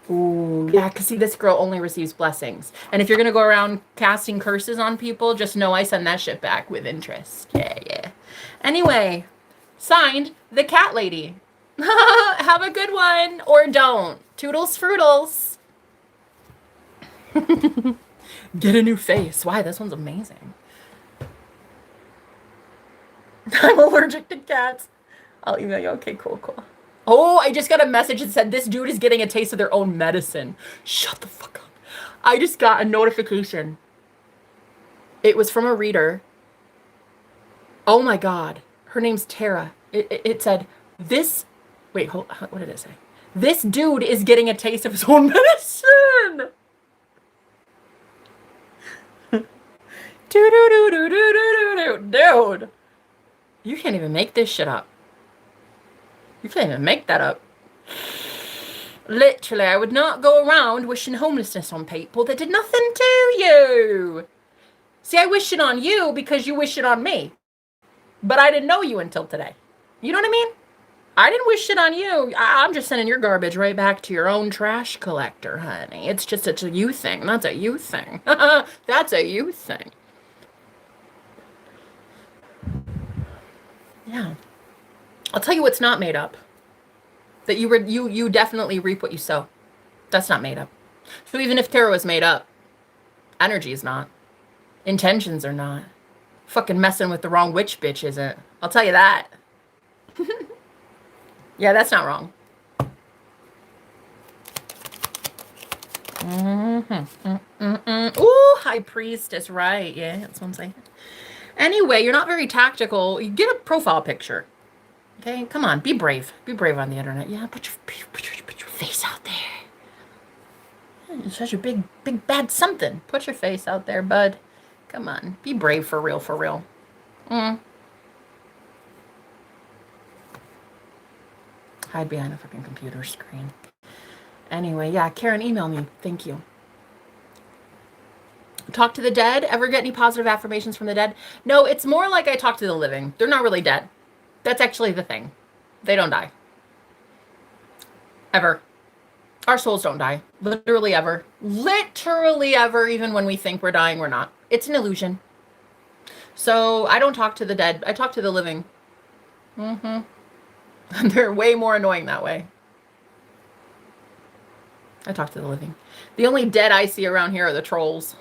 Ooh, yeah, because see, this girl only receives blessings. And if you're going to go around casting curses on people, just know I send that shit back with interest. Yeah, yeah. Anyway, signed, the cat lady. Have a good one, or don't. Toodles fruitles. Get a new face. Why? This one's amazing. I'm allergic to cats. I'll email you. Okay, cool. Oh, I just got a message that said this dude is getting a taste of their own medicine. Shut the fuck up. I just got a notification. It was from a reader. Oh my God. Her name's Tara. It said, this... Wait, hold, what did it say? This dude is getting a taste of his own medicine. Dude. You can't even make this shit up. You can't even make that up. Literally, I would not go around wishing homelessness on people that did nothing to you. See, I wish it on you because you wish it on me. But I didn't know you until today. You know what I mean? I didn't wish it on you. I'm just sending your garbage right back to your own trash collector, honey. It's a you thing. That's a you thing. That's a you thing. Yeah. I'll tell you what's not made up. That you definitely reap what you sow. That's not made up. So even if tarot is made up, energy is not. Intentions are not. Fucking messing with the wrong witch bitch isn't. I'll tell you that. Yeah, that's not wrong. Ooh, High Priestess, right. Yeah, that's what I'm saying. Anyway, you're not very tactical. You get a profile picture. Okay, come on, be brave. Be brave on the internet. Yeah, put your face out there. You're such a big bad something. Put your face out there, bud. Come on, be brave for real, for real. Hide behind a freaking computer screen. Anyway, yeah, Karen, email me. Thank you. Talk to the dead. Ever get any positive affirmations from the dead? No, it's more like I talk to the living. They're not really dead. That's actually the thing. They don't die. Ever. Our souls don't die. Literally ever. Literally ever. Even when we think we're dying, we're not. It's an illusion. So I don't talk to the dead. I talk to the living. They're way more annoying that way. I talk to the living. The only dead I see around here are the trolls.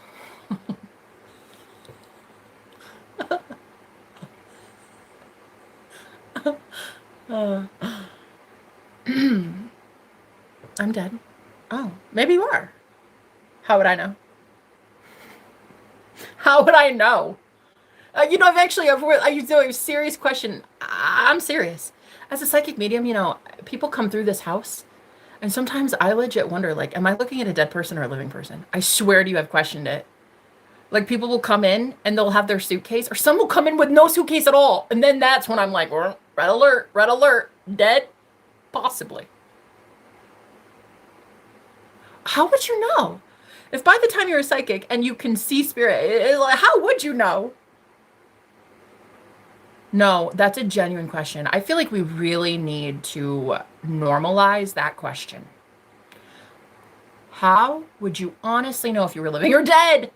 I'm dead. Oh, maybe you are. How would I know? How would I know? You know, I used to do a serious question. I'm serious. As a psychic medium, you know, people come through this house, and sometimes I legit wonder, like, am I looking at a dead person or a living person? I swear to you, I've questioned it. Like, people will come in, and they'll have their suitcase, or some will come in with no suitcase at all, and then that's when I'm like, red alert, dead? Possibly. How would you know? If by the time you're a psychic and you can see spirit, how would you know? No, that's a genuine question. I feel like we really need to normalize that question. How would you honestly know if you were living or dead?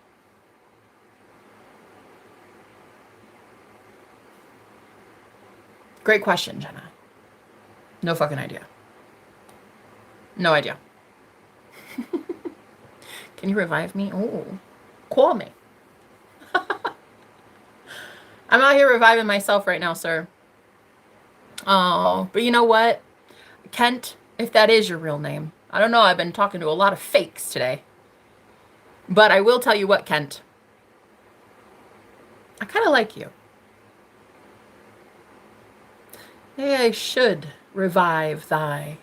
Great question, Jenna. No fucking idea. No idea. Can you revive me? Oh, call me. I'm out here reviving myself right now, sir. Oh, but you know what? Kent, if that is your real name. I don't know, I've been talking to a lot of fakes today. But I will tell you what, Kent. I kind of like you. Maybe I should revive thy.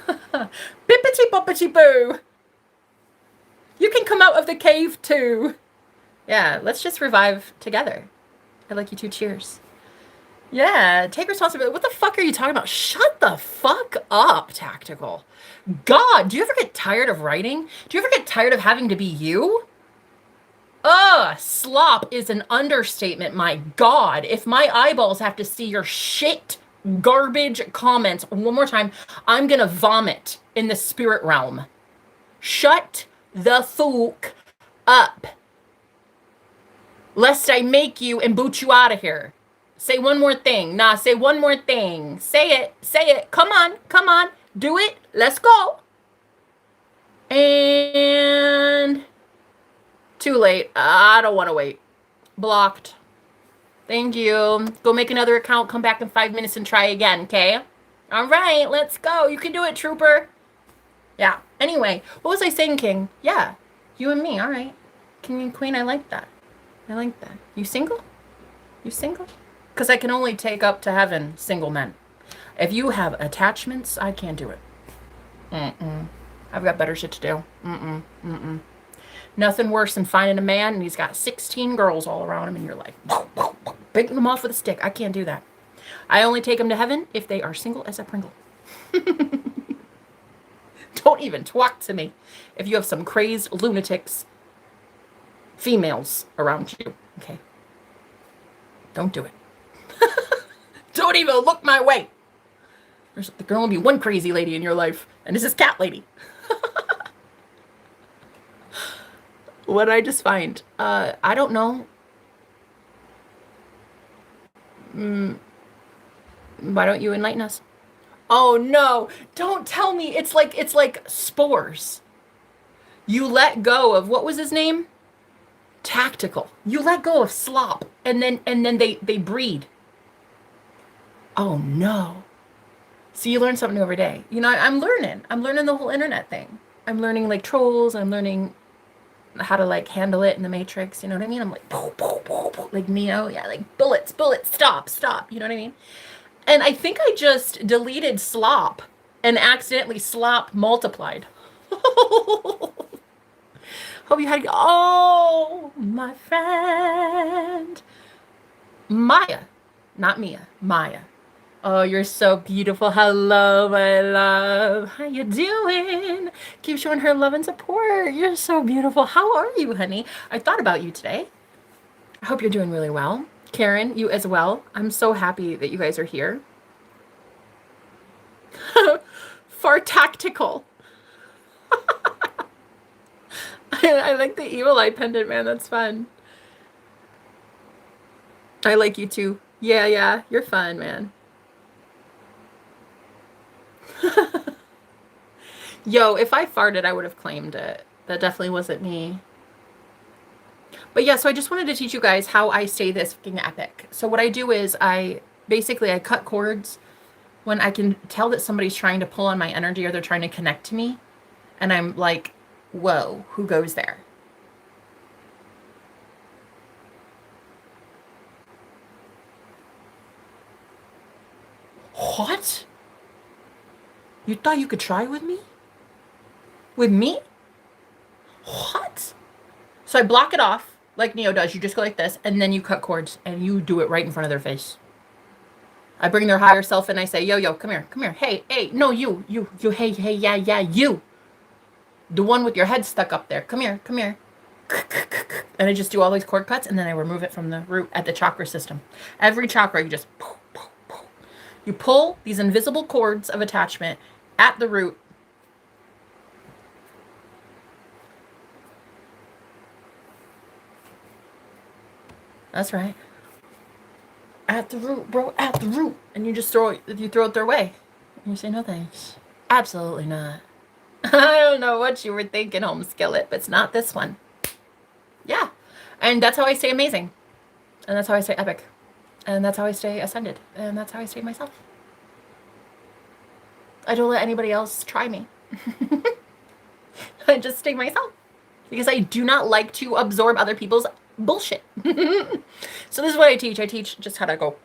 Bippity boppity boo. You can come out of the cave too. Yeah, let's just revive together. I'd like you to cheers. Yeah, take responsibility. What the fuck are you talking about? Shut the fuck up, Tactical. God, do you ever get tired of writing? Do you ever get tired of having to be you? Ugh, slop is an understatement, my God. If my eyeballs have to see your shit garbage comments one more time, I'm gonna vomit in the spirit realm. Shut the fuck up. Lest I make you and boot you out of here. Say one more thing. Nah, say one more thing. Say it. Say it. Come on. Come on. Do it. Let's go. And too late. I don't want to wait. Blocked. Thank you. Go make another account. Come back in 5 minutes and try again, okay? All right. Let's go. You can do it, trooper. Yeah. Anyway, what was I saying, King? Yeah. You and me. All right. King and Queen, I like that. I like that. You single? You single? Because I can only take up to heaven single men. If you have attachments, I can't do it. I've got better shit to do. Nothing worse than finding a man and he's got 16 girls all around him and you're like, picking them off with a stick. I can't do that. I only take them to heaven if they are single as a Pringle. Don't even talk to me if you have some crazed lunatics, females around you. Okay. Don't do it. Don't even look my way. There can only be one crazy lady in your life, and this is Cat Lady. What did I just find? I don't know. Why don't you enlighten us? Oh no! Don't tell me it's like spores. You let go of what was his name? Tactical. You let go of slop, and then they breed. Oh no. See, you learn something new every day. You know, I'm learning the whole internet thing. I'm learning like trolls. I'm learning how to like handle it in the Matrix. You know what I mean? I'm like, poof, poof, poof, poof, like Neo. Yeah, like bullets, stop. You know what I mean? And I think I just deleted slop and accidentally slop multiplied. Hope you had, oh, my friend. Maya, not Mia, Maya. Oh, you're so beautiful. Hello, my love. How you doing? Keep showing her love and support. You're so beautiful. How are you, honey? I thought about you today. I hope you're doing really well. Karen, you as well. I'm so happy that you guys are here. Far tactical. I like the evil eye pendant, man. That's fun. I like you too. Yeah. You're fun, man. Yo, if I farted, I would have claimed it. That definitely wasn't me. But yeah, so I just wanted to teach you guys how I stay this fucking epic. So what I do is I cut cords when I can tell that somebody's trying to pull on my energy or they're trying to connect to me. And I'm like, whoa, who goes there? What? You thought you could try with me? With me? What? So I block it off like Neo does. You just go like this, and then you cut cords, and you do it right in front of their face. I bring their higher self and I say, yo, come here. Hey, no, you, hey, yeah, you. The one with your head stuck up there. Come here. And I just do all these cord cuts, and then I remove it from the root at the chakra system. Every chakra, you just you pull these invisible cords of attachment at the root. That's right. At the root, bro, at the root. And you just throw it their way. And you say, no thanks. Absolutely not. I don't know what you were thinking, home skillet, but it's not this one. Yeah. And that's how I stay amazing. And that's how I stay epic. And that's how I stay ascended. And that's how I stay myself. I don't let anybody else try me. I just stay myself. Because I do not like to absorb other people's bullshit. So this is what I teach. I teach just how to go.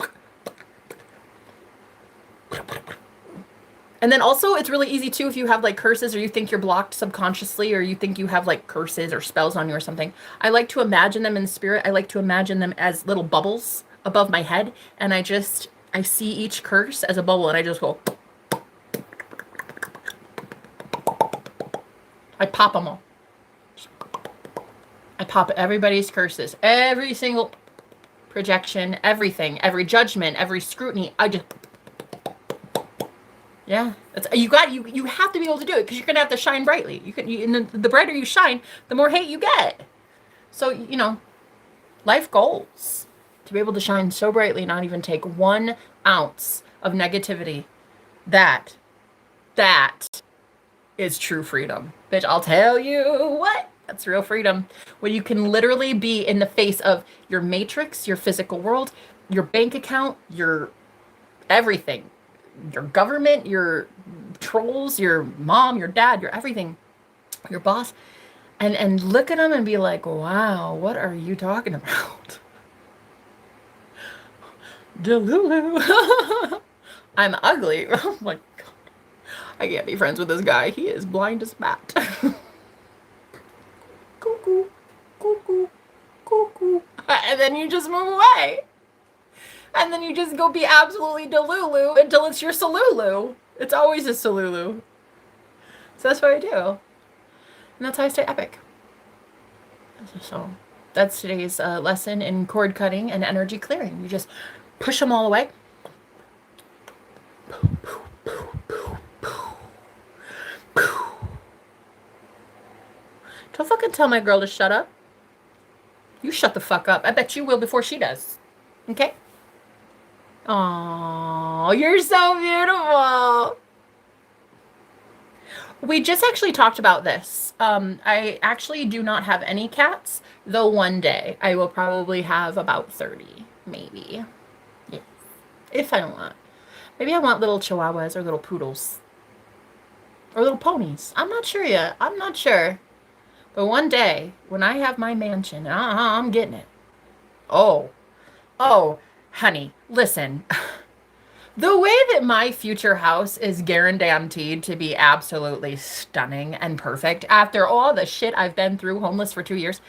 And then also it's really easy too if you have like curses or you think you're blocked subconsciously or you think you have like curses or spells on you or something. I like to imagine them in spirit. I like to imagine them as little bubbles above my head. And I see each curse as a bubble and I just go. I pop them all. I pop everybody's curses. Every single projection, everything, every judgment, every scrutiny. I just... Yeah, you have to be able to do it because you're gonna have to shine brightly. And the brighter you shine, the more hate you get. So life goals to be able to shine so brightly, not even take 1 ounce of negativity. That is true freedom, bitch. I'll tell you what. That's real freedom. When you can literally be in the face of your matrix, your physical world, your bank account, your everything. Your government, your trolls, your mom, your dad, your everything, your boss, and look at them and be like, wow, what are you talking about? Delulu. I'm ugly. Oh my God. I can't be friends with this guy. He is blind as bat. Cuckoo, cuckoo, cuckoo. And then you just move away. And then you just go be absolutely Delulu until it's your Salulu. It's always a Salulu. So that's what I do. And that's how I stay epic. So that's today's lesson in cord cutting and energy clearing. You just push them all away. Don't fucking tell my girl to shut up. You shut the fuck up. I bet you will before she does. Okay? Oh, you're so beautiful. We just actually talked about this. I actually do not have any cats, though one day I will probably have about 30, maybe. Yeah. If I want. Maybe I want little chihuahuas or little poodles. Or little ponies. I'm not sure yet. I'm not sure. But one day, when I have my mansion, I'm getting it. Oh, honey, listen. The way that my future house is guaranteed to be absolutely stunning and perfect after all the shit I've been through homeless for 2 years,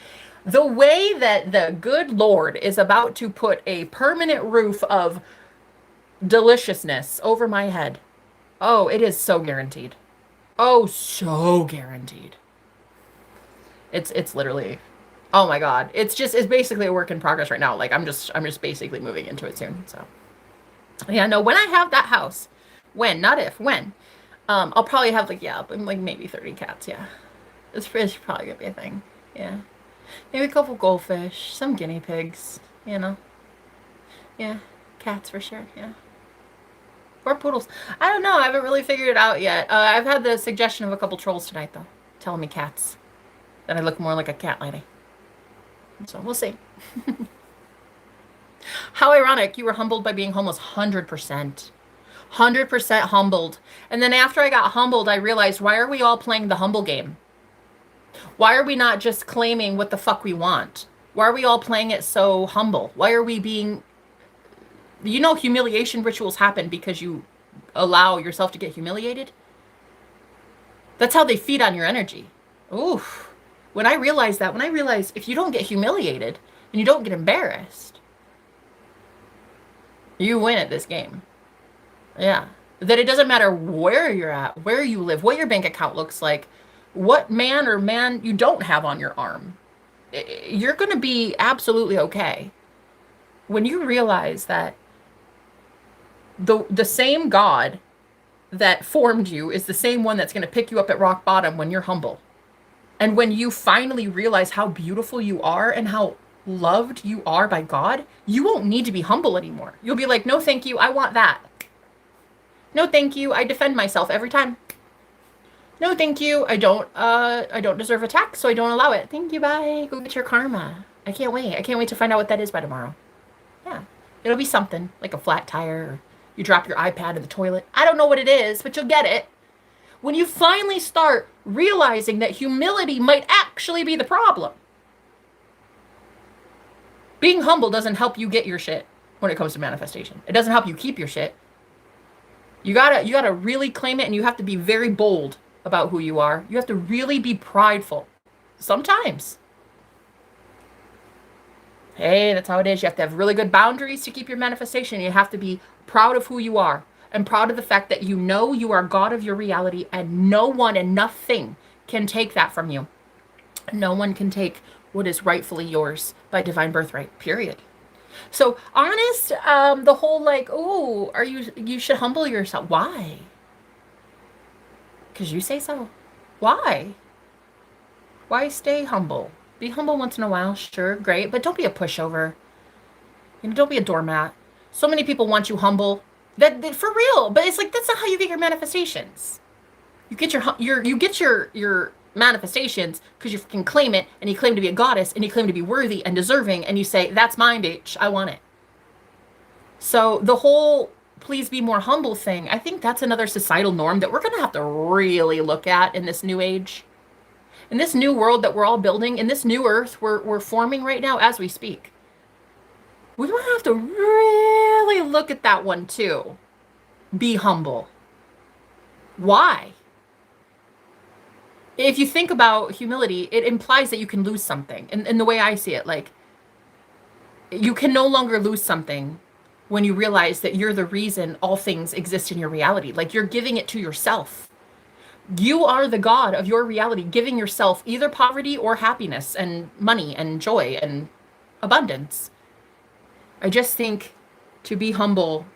the way that the good Lord is about to put a permanent roof of deliciousness over my head. Oh, it is so guaranteed. Oh, so guaranteed. It's literally, oh my God. It's basically a work in progress right now. Like I'm just basically moving into it soon. So yeah, no, when I have that house, not if, when, I'll probably have like maybe 30 cats. Yeah. It's probably gonna be a thing. Yeah. Maybe a couple goldfish, some guinea pigs, Yeah. Cats for sure. Yeah. Or poodles. I don't know. I haven't really figured it out yet. I've had the suggestion of a couple trolls tonight though, telling me cats. That I look more like a cat lady. So we'll see. How ironic. You were humbled by being homeless. 100%. 100% humbled. And then after I got humbled, I realized, why are we all playing the humble game? Why are we not just claiming what the fuck we want? Why are we all playing it so humble? Why are we being... humiliation rituals happen because you allow yourself to get humiliated? That's how they feed on your energy. Oof. When I realized if you don't get humiliated and you don't get embarrassed, you win at this game. Yeah. That it doesn't matter where you're at, where you live, what your bank account looks like, what man you don't have on your arm. You're going to be absolutely okay. When you realize that the same God that formed you is the same one that's going to pick you up at rock bottom when you're humble. And when you finally realize how beautiful you are and how loved you are by God, you won't need to be humble anymore. You'll be like, no, thank you. I want that. No, thank you. I defend myself every time. No, thank you. I don't deserve attack, so I don't allow it. Thank you, bye. Go get your karma. I can't wait. I can't wait to find out what that is by tomorrow. Yeah. It'll be something, like a flat tire, or you drop your iPad in the toilet. I don't know what it is, but you'll get it. When you finally start realizing that humility might actually be the problem. Being humble doesn't help you get your shit when it comes to manifestation. It doesn't help you keep your shit. You gotta really claim it, and you have to be very bold about who you are. You have to really be prideful. Sometimes. Hey, that's how it is. You have to have really good boundaries to keep your manifestation. You have to be proud of who you are and proud of the fact that you know you are God of your reality, and no one and nothing can take that from you. No one can take what is rightfully yours by divine birthright, period. So honest, the whole like, oh, you should humble yourself. Why? Because you say so. Why? Why stay humble? Be humble once in a while, sure, great, but don't be a pushover. You know, don't be a doormat. So many people want you humble. That for real, but it's like that's not how you get your manifestations. You get your manifestations because you can claim it, and you claim to be a goddess, and you claim to be worthy and deserving, and you say, that's mine, bitch, I want it. So the whole please be more humble thing, I think that's another societal norm that we're going to have to really look at in this new age. In this new world that we're all building, in this new earth we're forming right now as we speak. We might have to really look at that one too. Be humble. Why? If you think about humility, it implies that you can lose something. And the way I see it, like, you can no longer lose something when you realize that you're the reason all things exist in your reality. Like, you're giving it to yourself. You are the God of your reality, giving yourself either poverty or happiness and money and joy and abundance. I just think to be humble,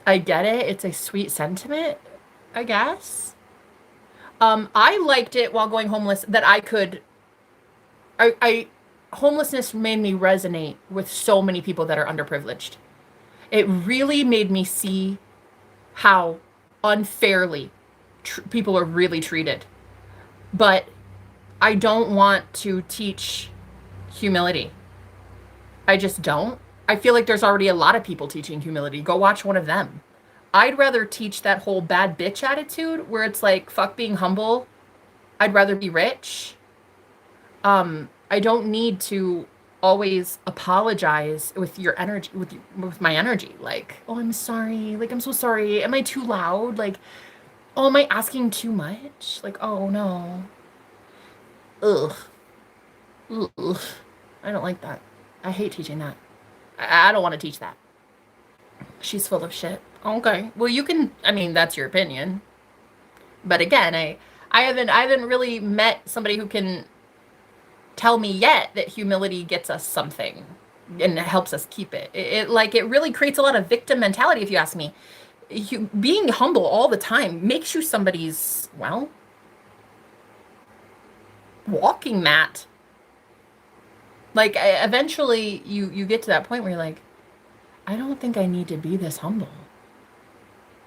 I get it. It's a sweet sentiment, I guess. I liked it while going homeless that homelessness made me resonate with so many people that are underprivileged. It really made me see how unfairly people are really treated. But I don't want to teach humility. I just don't. I feel like there's already a lot of people teaching humility. Go watch one of them. I'd rather teach that whole bad bitch attitude where it's like, fuck being humble. I'd rather be rich. I don't need to always apologize with your energy, with my energy. Like, oh, I'm sorry. Like, I'm so sorry. Am I too loud? Like, oh, am I asking too much? Like, oh no. Ugh. Ugh. I don't like that. I hate teaching that. I don't want to teach that. She's full of shit. Okay. Well, you can, I mean, that's your opinion. But again, I haven't really met somebody who can tell me yet that humility gets us something and it helps us keep it. It really creates a lot of victim mentality, if you ask me. Being humble all the time makes you somebody's, well, walking mat. Like, eventually you get to that point where you're like, I don't think I need to be this humble.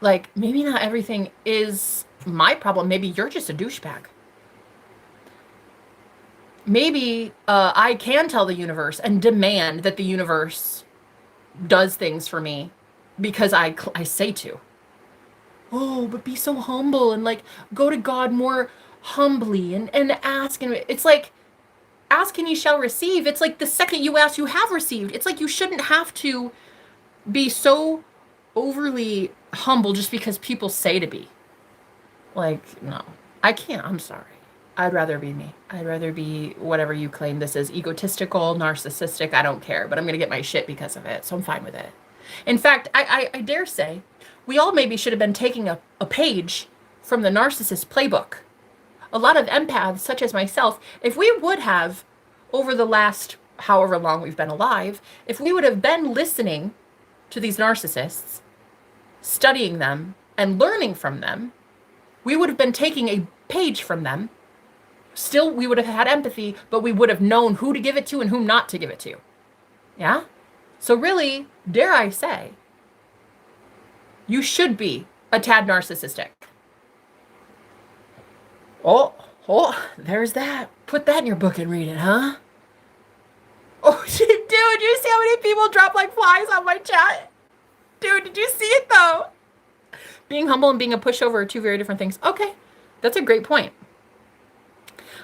Like, maybe not everything is my problem. Maybe you're just a douchebag. Maybe I can tell the universe and demand that the universe does things for me because I say to. Oh, but be so humble and like go to God more humbly and ask. And it's like, ask and you shall receive. It's like the second you ask, you have received. It's like you shouldn't have to be so overly humble just because people say to be. Like, no, I can't. I'm sorry. I'd rather be me. I'd rather be whatever you claim this is, egotistical, narcissistic. I don't care, but I'm going to get my shit because of it. So I'm fine with it. In fact, I dare say we all maybe should have been taking a page from the narcissist playbook. A lot of empaths, such as myself, if we would have, over the last however long we've been alive, if we would have been listening to these narcissists, studying them, and learning from them, we would have been taking a page from them. Still, we would have had empathy, but we would have known who to give it to and whom not to give it to. Yeah? So really, dare I say, you should be a tad narcissistic. Oh, oh, there's that. Put that in your book and read it, huh? Oh, dude, you see how many people drop like flies on my chat? Dude, did you see it though? Being humble and being a pushover are two very different things. Okay, that's a great point.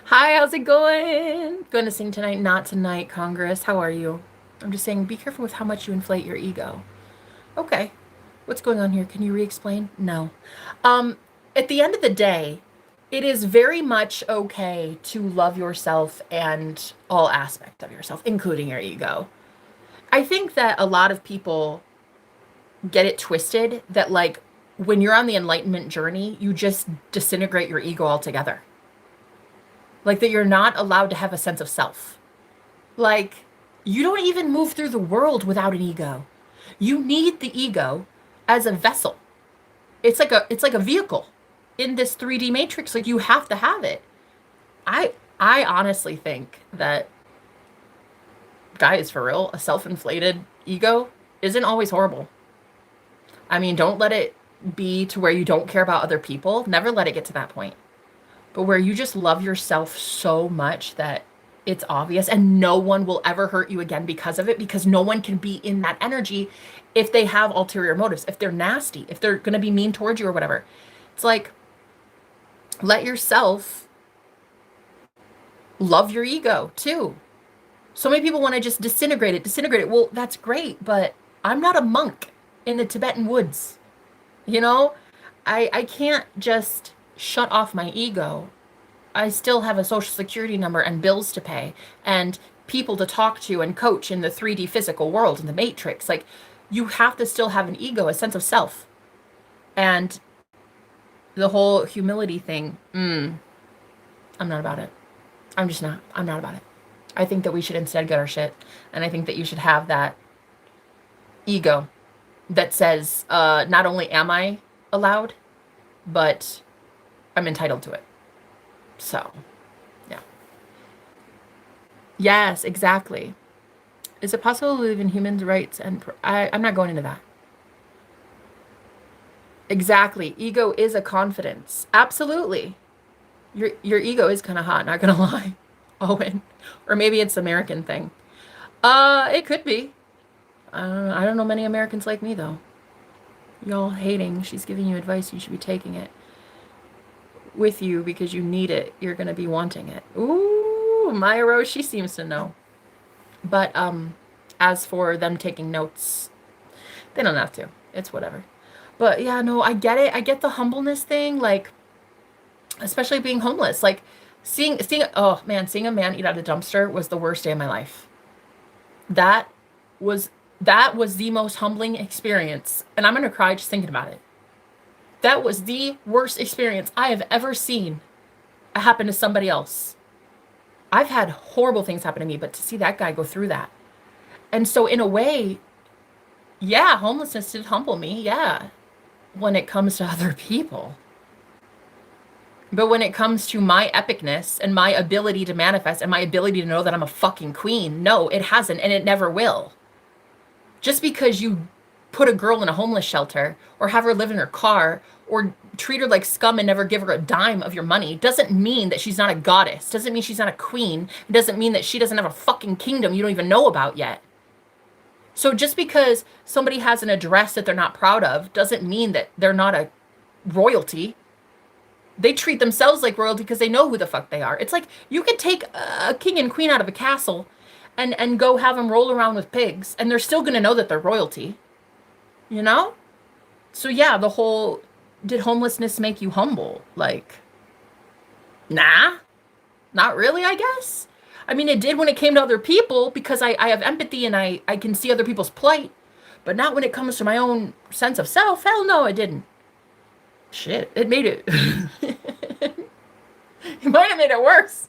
Hi, how's it going? Going to sing tonight? Not tonight, Congress. How are you? I'm just saying, be careful with how much you inflate your ego. Okay, what's going on here? Can you re-explain? No. At the end of the day, it is very much okay to love yourself and all aspects of yourself, including your ego. I think that a lot of people get it twisted that like when you're on the enlightenment journey, you just disintegrate your ego altogether. Like that you're not allowed to have a sense of self. Like you don't even move through the world without an ego. You need the ego as a vessel. It's like a vehicle in this 3D matrix. Like you have to have it. I honestly think that guys, for real, a self-inflated ego isn't always horrible. I mean, don't let it be to where you don't care about other people. Never let it get to that point. But where you just love yourself so much that it's obvious and no one will ever hurt you again because of it, because no one can be in that energy if they have ulterior motives, if they're nasty, if they're going to be mean towards you or whatever. It's like, let yourself love your ego too. So many people want to just disintegrate it. Well, that's great, but I'm not a monk in the Tibetan woods. You know, I can't just shut off my ego. I still have a social security number and bills to pay and people to talk to and coach in the 3D physical world, in the matrix. Like, you have to still have an ego, a sense of self. And the whole humility thing, I'm not about it. I'm just not. I'm not about it. I think that we should instead get our shit. And I think that you should have that ego that says, not only am I allowed, but I'm entitled to it. So, yeah. Yes, exactly. Is it possible to live in humans' rights? And I'm not going into that. Exactly. Ego is a confidence. Absolutely. Your ego is kind of hot, not gonna lie. Owen. Or maybe it's American thing. It could be. I don't know many Americans like me though. Y'all hating. She's giving you advice. You should be taking it with you because you need it. You're gonna be wanting it. Ooh, Maya Rose, she seems to know. But as for them taking notes, they don't have to. It's whatever. But yeah, no, I get it. I get the humbleness thing, like especially being homeless. Like seeing oh man, seeing a man eat out of a dumpster was the worst day of my life. That was that was the most humbling experience. And I'm gonna cry just thinking about it. That was the worst experience I have ever seen happen to somebody else. I've had horrible things happen to me, but to see that guy go through that. And so in a way, yeah, homelessness did humble me, yeah, when it comes to other people. But when it comes to my epicness and my ability to manifest and my ability to know that I'm a fucking queen, no, it hasn't and it never will. Just because you put a girl in a homeless shelter or have her live in her car or treat her like scum and never give her a dime of your money doesn't mean that she's not a goddess. Doesn't mean she's not a queen. It doesn't mean that she doesn't have a fucking kingdom you don't even know about yet. So just because somebody has an address that they're not proud of doesn't mean that they're not a royalty. They treat themselves like royalty because they know who the fuck they are. It's like you could take a king and queen out of a castle and go have them roll around with pigs and they're still going to know that they're royalty. You know? So yeah, the whole, did homelessness make you humble? Like, nah, not really, I guess. I mean, it did when it came to other people because I have empathy and I can see other people's plight, but not when it comes to my own sense of self. Hell no, it didn't. Shit, it made it. It might have made it worse.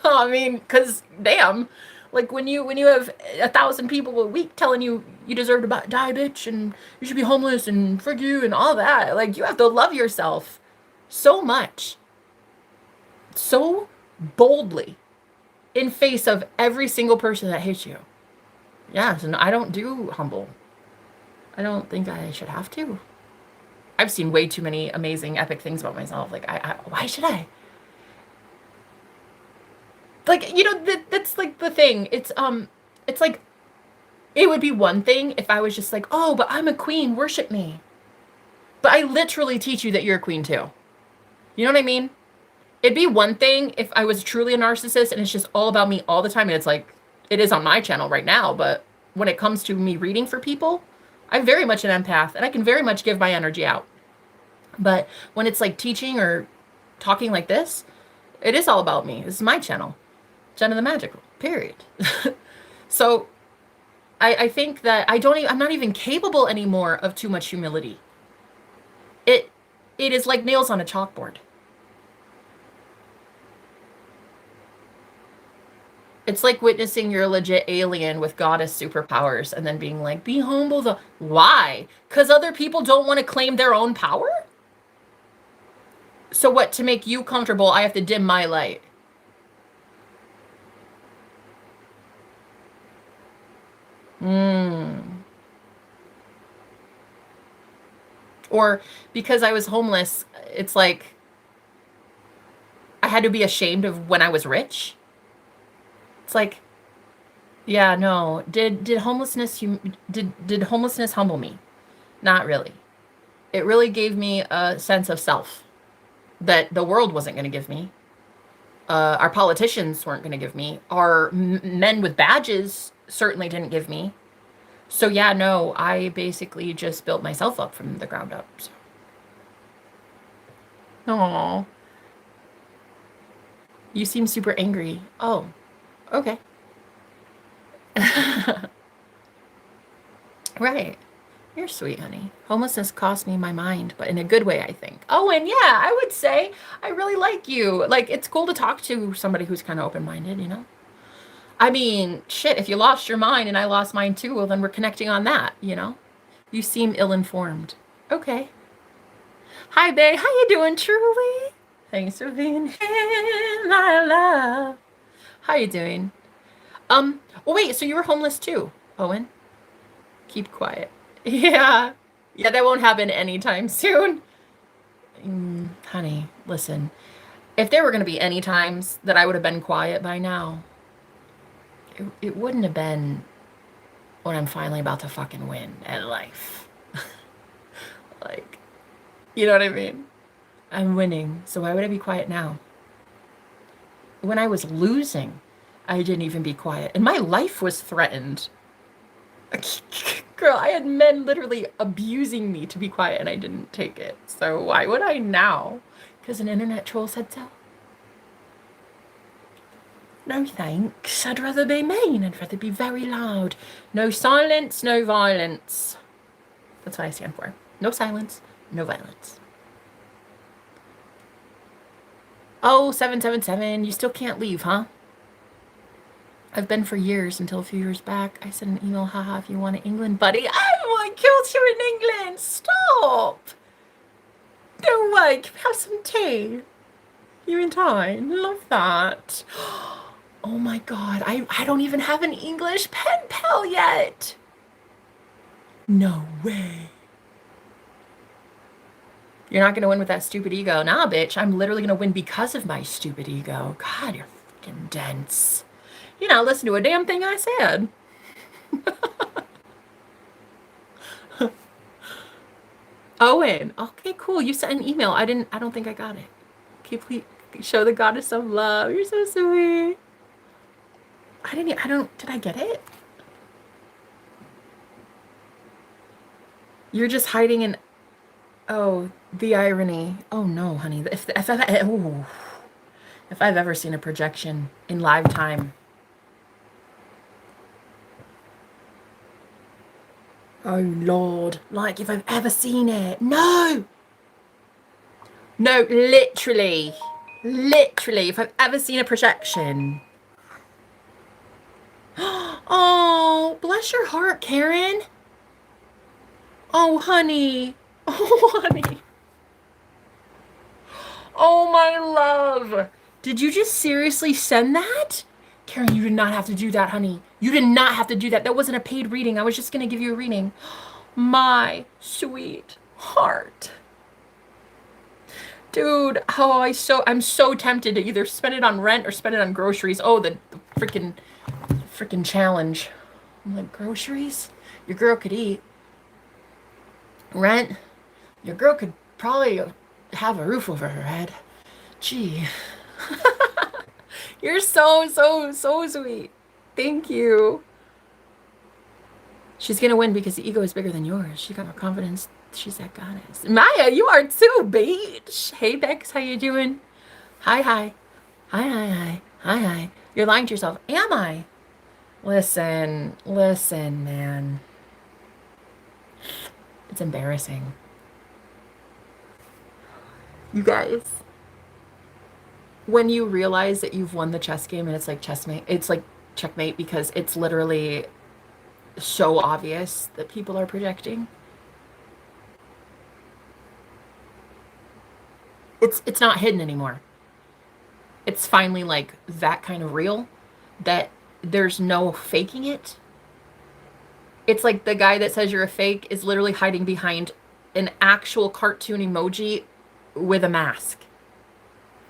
I mean, cause damn, like when you have 1,000 people a week telling you you deserve to die, bitch, and you should be homeless and frig you and all that, like you have to love yourself so much, so boldly, in face of every single person that hates you. Yes, and I don't do humble. I don't think I should have to. I've seen way too many amazing, epic things about myself. Like, why should I? Like, you know, that's like the thing. It's like, it would be one thing if I was just like, oh, but I'm a queen, worship me. But I literally teach you that you're a queen too. You know what I mean? It'd be one thing if I was truly a narcissist and it's just all about me all the time. And it's like, it is on my channel right now. But when it comes to me reading for people, I'm very much an empath and I can very much give my energy out. But when it's like teaching or talking like this, it is all about me. This is my channel. Jenna the Magical, period. So I think that I'm not even capable anymore of too much humility. It is like nails on a chalkboard. It's like witnessing your legit alien with goddess superpowers and then being like, be humble. Why? Because other people don't want to claim their own power? So what, to make you comfortable, I have to dim my light? Or because I was homeless, it's like I had to be ashamed of when I was rich. It's like, yeah, no. Did homelessness did homelessness humble me? Not really. It really gave me a sense of self that the world wasn't going to give me. Our politicians weren't going to give me. Our men with badges certainly didn't give me. So yeah, no, I basically just built myself up from the ground up. So. Aww. You seem super angry. Oh, okay. Right. You're sweet, honey. Homelessness cost me my mind, but in a good way, I think. Oh, and yeah, I would say I really like you. Like, it's cool to talk to somebody who's kind of open-minded, you know? I mean, shit, if you lost your mind and I lost mine too, well, then we're connecting on that, you know? You seem ill-informed. Okay. Hi, babe. How you doing, truly? Thanks for being here, my love. How you doing? Oh, wait, so you were homeless too, Owen? Keep quiet. Yeah. Yeah, that won't happen anytime soon. Honey, listen. If there were going to be any times that I would have been quiet by now, it wouldn't have been when I'm finally about to fucking win at life. Like, you know what I mean? I'm winning, so why would I be quiet now? When I was losing, I didn't even be quiet. And my life was threatened. Girl, I had men literally abusing me to be quiet and I didn't take it. So why would I now? Because an internet troll said so. No thanks. I'd rather be mean. I'd rather be very loud. No silence, no violence. That's what I stand for. No silence, no violence. Oh, 777, you still can't leave, huh? I've been for years until a few years back. I sent an email, haha, if you want to England, buddy. Oh my God, you're in England. Stop. Go away. Have some tea. You're in time. Love that. Oh my God, I don't even have an English pen pal yet. No way. You're not going to win with that stupid ego. Nah, bitch. I'm literally going to win because of my stupid ego. God, you're fucking dense. You not listen to a damn thing I said. Owen. Okay, cool. You sent an email. I don't think I got it. Okay, please show the goddess some love. You're so sweet. Did I get it? You're just hiding in, oh, the irony. Oh no, honey. If I've ever seen a projection in live time. Oh Lord, like if I've ever seen it. No, literally, if I've ever seen a projection. Oh, bless your heart, Karen. Oh, honey. Oh, honey. Oh, my love. Did you just seriously send that? Karen, you did not have to do that, honey. You did not have to do that. That wasn't a paid reading. I was just going to give you a reading. My sweet heart. Dude, oh, I'm so tempted to either spend it on rent or spend it on groceries. Oh, the freaking challenge. I'm like, groceries? Your girl could eat. Rent? Your girl could probably have a roof over her head. Gee. You're so sweet. Thank you. She's gonna win because the ego is bigger than yours. She got more confidence. She's that goddess. Maya, you are too, bitch. Hey, Bex, how you doing? Hi, hi. Hi, hi, hi. Hi, hi. You're lying to yourself. Am I? Listen, man. It's embarrassing. You guys, when you realize that you've won the chess game and it's like checkmate because it's literally so obvious that people are projecting. It's not hidden anymore. It's finally like that kind of real that there's no faking it. It's like the guy that says you're a fake is literally hiding behind an actual cartoon emoji with a mask.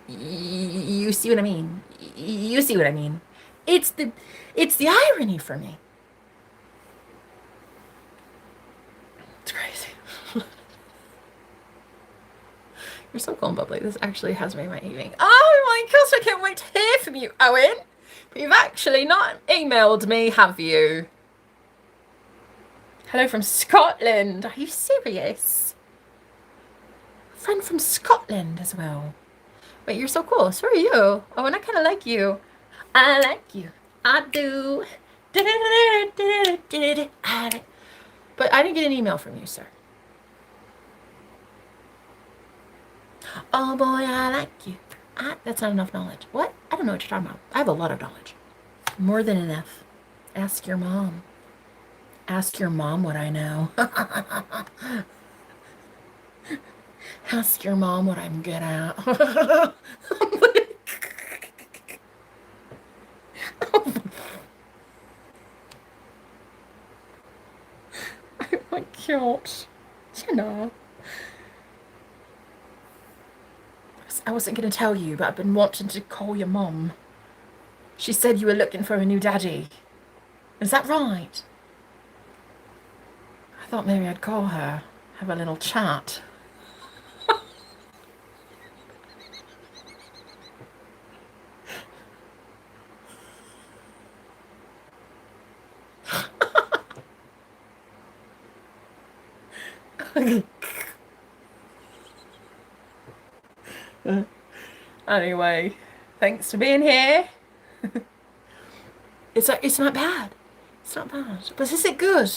You see what I mean? You see what I mean? It's the it's the irony for me. It's crazy. You're so cool and bubbly. This actually has made my evening. Oh my gosh, I can't wait to hear from you, Owen. But you've actually not emailed me, have you? Hello from Scotland. Are you serious? Friend from Scotland as well. Wait, you're so cool. So are you. Oh, and I kind of like you. I like you. I do. But I didn't get an email from you, sir. Oh boy, I like you. That's not enough knowledge. What? I don't know what you're talking about. I have a lot of knowledge. More than enough. Ask your mom. Ask your mom what I know. Ask your mom what I'm good at. Oh my gosh. Jenna. I wasn't going to tell you, but I've been wanting to call your mom. She said you were looking for a new daddy. Is that right? I thought maybe I'd call her, have a little chat. Anyway, thanks for being here. It's not bad. It's not bad. But is it good?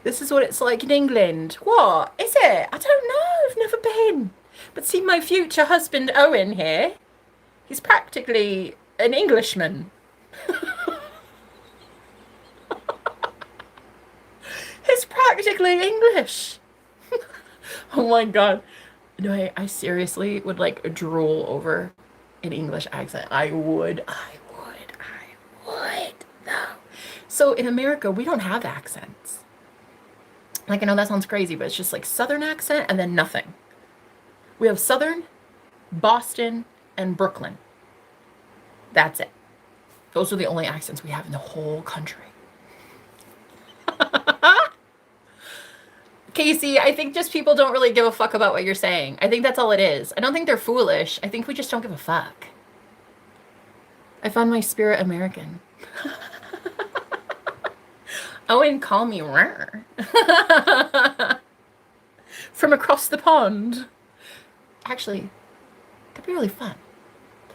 This is what it's like in England. What? Is it? I don't know. I've never been. But see my future husband Owen here. He's practically an Englishman. He's practically English. Oh my God. No, I seriously would like drool over an English accent. I would. No. So in America, we don't have accents. Like, I know that sounds crazy, but it's just like Southern accent and then nothing. We have Southern, Boston, and Brooklyn. That's it. Those are the only accents we have in the whole country. Casey, I think just people don't really give a fuck about what you're saying. I think that's all it is. I don't think they're foolish. I think we just don't give a fuck. I found my spirit American. Owen, call me rare. From across the pond. Actually, that'd be really fun.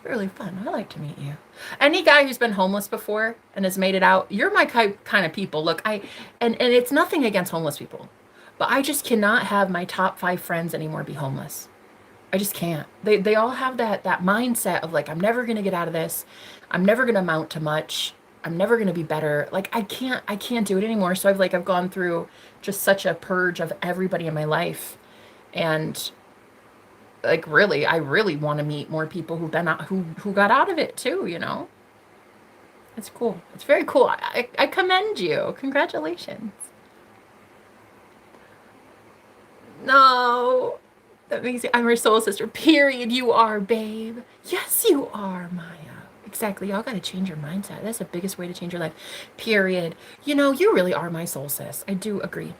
I'd like to meet you. Any guy who's been homeless before and has made it out, you're my kind of people. Look, and it's nothing against homeless people, but I just cannot have my top 5 friends anymore be homeless. I just can't. They all have that mindset of like, I'm never gonna get out of this. I'm never gonna amount to much. I'm never gonna be better. Like I can't do it anymore. So I've gone through just such a purge of everybody in my life, and like really, I really want to meet more people who've been out, who got out of it too. You know, it's cool. It's very cool. I commend you. Congratulations. No. That makes it. I'm her soul sister. Period. You are, babe. Yes, you are, Maya. Exactly. Y'all gotta change your mindset. That's the biggest way to change your life. Period. You know, you really are my soul sis. I do agree.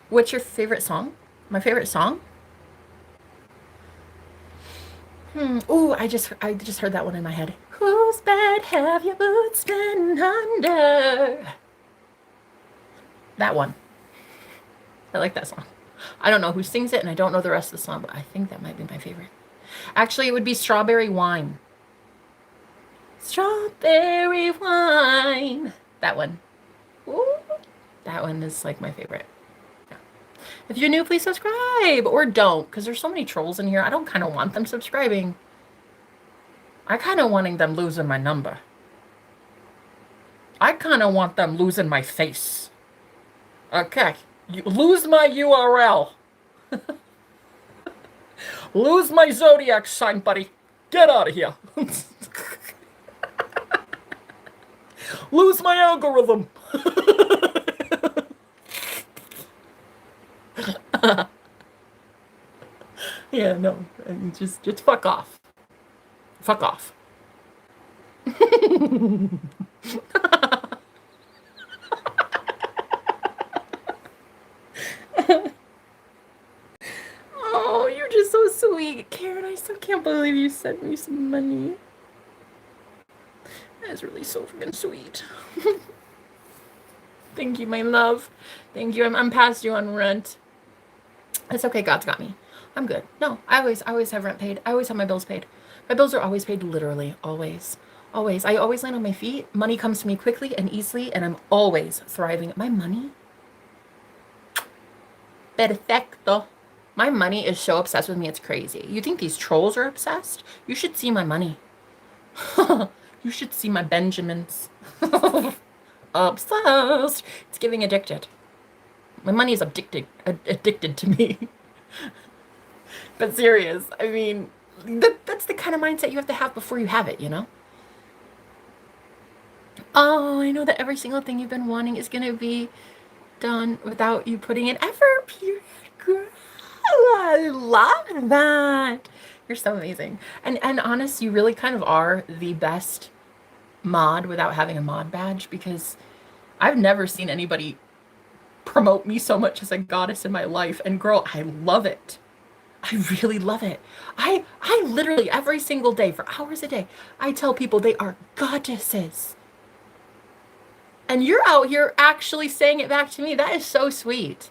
What's your favorite song? My favorite song? Ooh, I just heard that one in my head. Whose bed have your boots been under? That one. I like that song. I don't know who sings it and I don't know the rest of the song, but I think that might be my favorite. Actually, it would be Strawberry Wine. Strawberry Wine. That one. Ooh, that one is like my favorite. Yeah. If you're new, please subscribe or don't, because there's so many trolls in here. I don't kind of want them subscribing. I kind of wanting them losing my number. I kind of want them losing my face. Okay. You lose my URL. Lose my zodiac sign, buddy. Get out of here. Lose my algorithm. Yeah, no. Just fuck off. Fuck off. Oh, you're just so sweet. Karen, I still can't believe you sent me some money. That is really so freaking sweet. Thank you, my love. Thank you. I'm past due on rent. It's okay. God's got me. I'm good. No, I always have rent paid. I always have my bills paid. My bills are always paid, literally. Always. Always. I always land on my feet. Money comes to me quickly and easily, and I'm always thriving. My money? Perfecto. My money is so obsessed with me, it's crazy. You think these trolls are obsessed? You should see my money. You should see my Benjamins. Obsessed. It's giving addicted. My money is addicted to me. But serious, I mean, that's the kind of mindset you have to have before you have it, you know? Oh, I know that every single thing you've been wanting is going to be done without you putting in effort. Period. Girl, I love that. You're so amazing. And honest, you really kind of are the best mod without having a mod badge, because I've never seen anybody promote me so much as a goddess in my life. And girl, I love it. I really love it. I literally every single day for hours a day, I tell people they are goddesses. And you're out here actually saying it back to me. That is so sweet.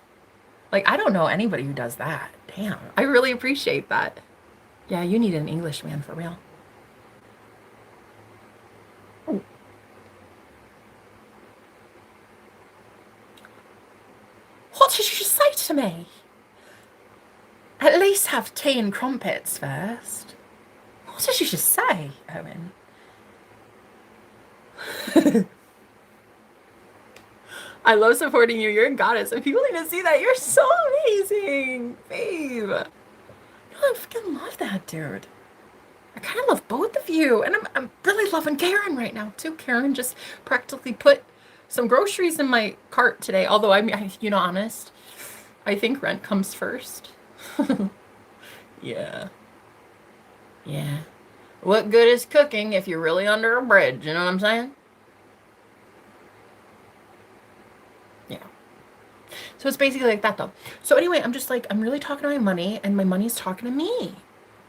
Like, I don't know anybody who does that. Damn. I really appreciate that. Yeah, you need an Englishman for real. Oh. What did you say to me? At least have tea and crumpets first. What did you just say, Owen? I love supporting you. You're a goddess. And people need to see that. You're so amazing, babe. No, I freaking love that, dude. I kind of love both of you. And I'm really loving Karen right now, too. Karen just practically put some groceries in my cart today. Although, you know, honest, I think rent comes first. Yeah. Yeah. What good is cooking if you're really under a bridge? You know what I'm saying? Yeah. So it's basically like that, though. So anyway, I'm just like, I'm really talking to my money, and my money's talking to me.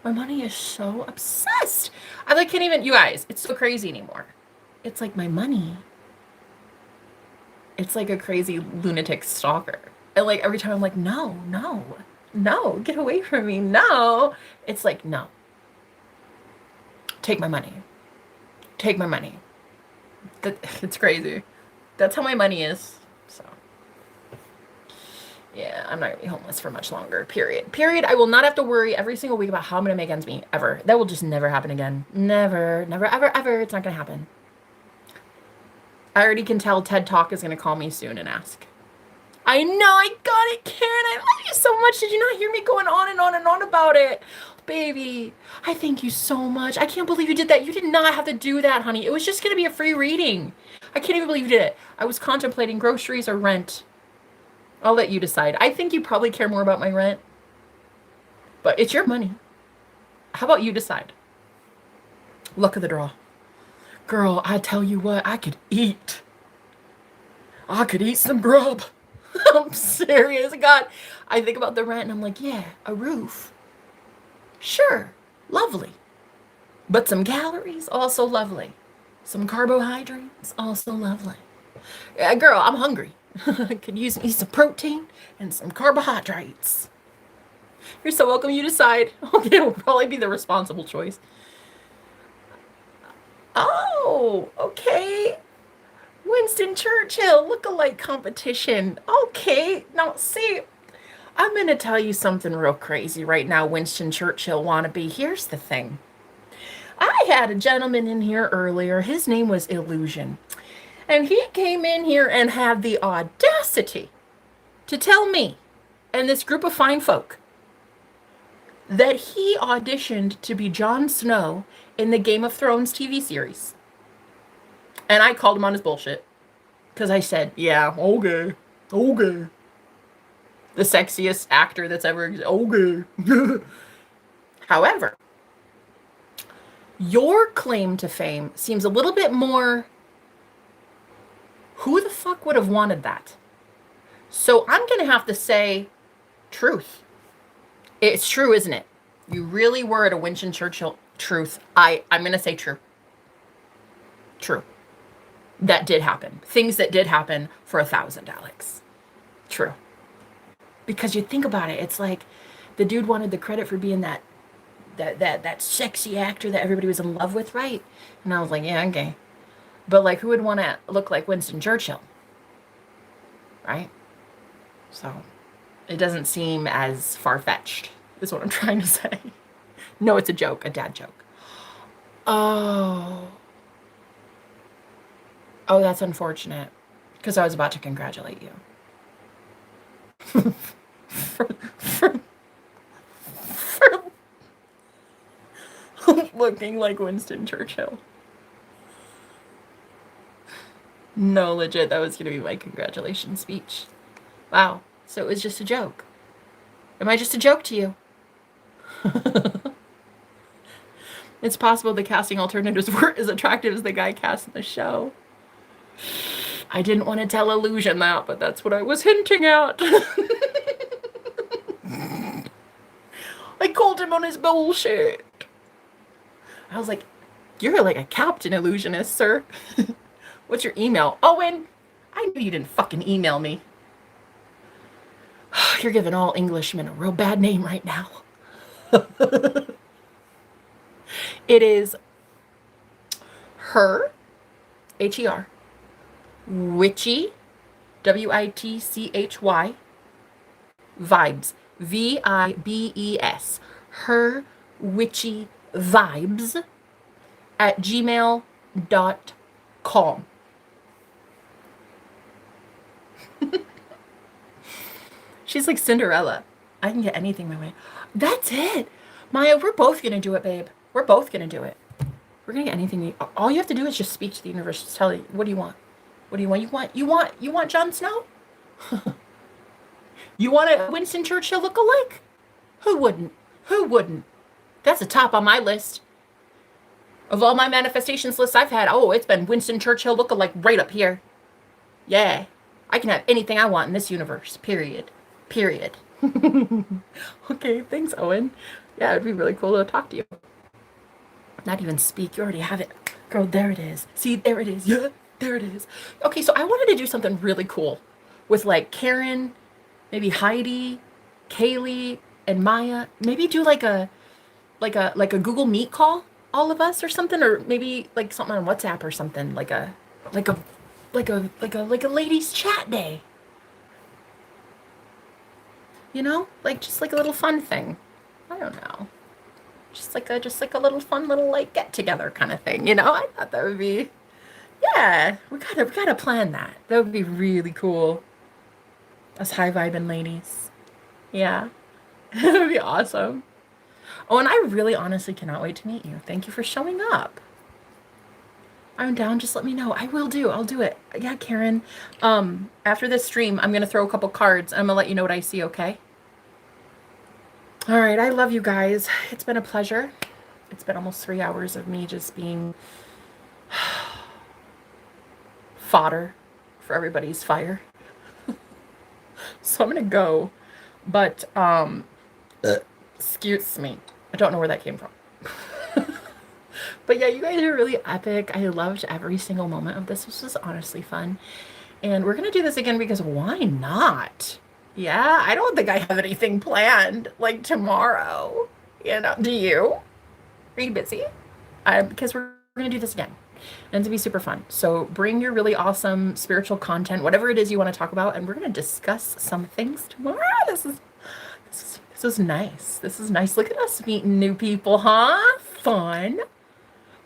My money is so obsessed. I like can't even, you guys, it's so crazy anymore. It's like my money. It's like a crazy lunatic stalker. And like every time I'm like, no, get away from me. No. It's like, no. Take my money. Take my money. It's crazy. That's how my money is. So, yeah, I'm not going to be homeless for much longer. Period. Period. I will not have to worry every single week about how I'm going to make ends meet. Ever. That will just never happen again. Never, ever. It's not going to happen. I already can tell TED Talk is going to call me soon and ask. I know, I got it, Karen. I love you so much. Did you not hear me going on and on and on about it? Baby, I thank you so much. I can't believe you did that. You did not have to do that, honey. It was just going to be a free reading. I can't even believe you did it. I was contemplating groceries or rent. I'll let you decide. I think you probably care more about my rent, but it's your money. How about you decide? Luck of the draw. Girl, I tell you what, I could eat. I could eat some grub. I'm serious. God, I think about the rent and I'm like, yeah, a roof. Sure, lovely. But some calories, also lovely. Some carbohydrates, also lovely. Yeah, girl, I'm hungry. Could use me some protein and some carbohydrates. You're so welcome. You decide. Okay, it'll probably be the responsible choice. Oh, okay. Winston Churchill look-alike competition. Okay, now see, I'm gonna tell you something real crazy right now, Winston Churchill wannabe. Here's the thing. I had a gentleman in here earlier. His name was Illusion. And he came in here and had the audacity to tell me and this group of fine folk that he auditioned to be Jon Snow in the Game of Thrones TV series. And I called him on his bullshit. Because I said, yeah, okay. The sexiest actor that's ever existed. Okay. However, your claim to fame seems a little bit more, who the fuck would have wanted that? So I'm going to have to say truth. It's true, isn't it? You really were at a Winston Churchill. Truth. I'm going to say true. True. That did happen. Things that did happen for $1,000, Alex. True. Because you think about it, it's like the dude wanted the credit for being that sexy actor that everybody was in love with, right? And I was like, yeah, okay. But like, who would want to look like Winston Churchill? Right? So it doesn't seem as far-fetched, is what I'm trying to say. No, it's a joke, a dad joke. Oh, that's unfortunate. Because I was about to congratulate you. for looking like Winston Churchill. No, legit, that was going to be my congratulations speech. Wow. So it was just a joke. Am I just a joke to you? It's possible the casting alternatives weren't as attractive as the guy cast in the show. I didn't want to tell Illusion that, but that's what I was hinting at. I called him on his bullshit. I was like, you're like a captain illusionist, sir. What's your email? Owen, I knew you didn't fucking email me. You're giving all Englishmen a real bad name right now. It is her, H-E-R, witchy, W-I-T-C-H-Y, vibes, V-I-B-E-S, her witchy vibes at gmail.com. She's like Cinderella. I can get anything my way. That's it. Maya, we're both going to do it, babe. We're both going to do it. We're going to get anything. All you have to do is just speak to the universe. Just tell it, what do you want? What do you want? You want Jon Snow? You want a Winston Churchill look-alike? Who wouldn't? Who wouldn't? That's the top on my list. Of all my manifestations lists I've had, it's been Winston Churchill look-alike right up here. Yeah. I can have anything I want in this universe. Period. Okay, thanks, Owen. Yeah, it'd be really cool to talk to you. Not even speak. You already have it. Girl, there it is. See, there it is. Yeah, there it is. Okay, so I wanted to do something really cool with like Karen, maybe Heidi, Kaylee, and Maya. Maybe do like a Google Meet call, all of us or something, or maybe like something on WhatsApp or something, like a ladies' chat day. You know, like just like a little fun thing. I don't know. Just like a little fun little like get together kind of thing. You know, I thought that would be, yeah. We gotta plan that. That would be really cool. Us high vibing ladies. Yeah, that would be awesome. Oh, and I really honestly cannot wait to meet you. Thank you for showing up. I'm down. Just let me know. I will do. I'll do it. Yeah, Karen. After this stream, I'm going to throw a couple cards. I'm going to let you know what I see, okay? All right. I love you guys. It's been a pleasure. It's been almost 3 hours of me just being fodder for everybody's fire. So I'm going to go. But, excuse me. I don't know where that came from. But yeah, you guys are really epic. I loved every single moment of this. This was honestly fun. And we're going to do this again because why not? Yeah, I don't think I have anything planned like tomorrow. You know, do you? Are you busy? Because we're going to do this again. And it's going to be super fun. So bring your really awesome spiritual content, whatever it is you want to talk about. And we're going to discuss some things tomorrow. This is nice. This is nice. Look at us meeting new people, huh? Fun.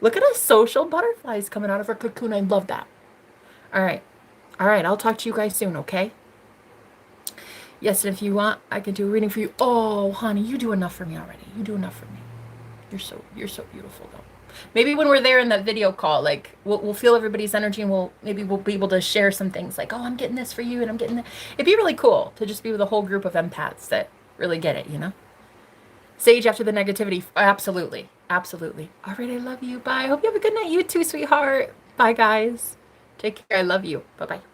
Look at us social butterflies coming out of our cocoon. I love that. All right. All right. I'll talk to you guys soon, okay? Yes, and if you want, I can do a reading for you. Oh, honey, you do enough for me already. You do enough for me. You're so beautiful, though. Maybe when we're there in that video call, like we'll feel everybody's energy, and we'll be able to share some things like, oh, I'm getting this for you, and I'm getting that. It'd be really cool to just be with a whole group of empaths that really get it, you know? Sage after the negativity. Absolutely. Absolutely. All right. I love you. Bye. I hope you have a good night. You too, sweetheart. Bye, guys. Take care. I love you. Bye-bye.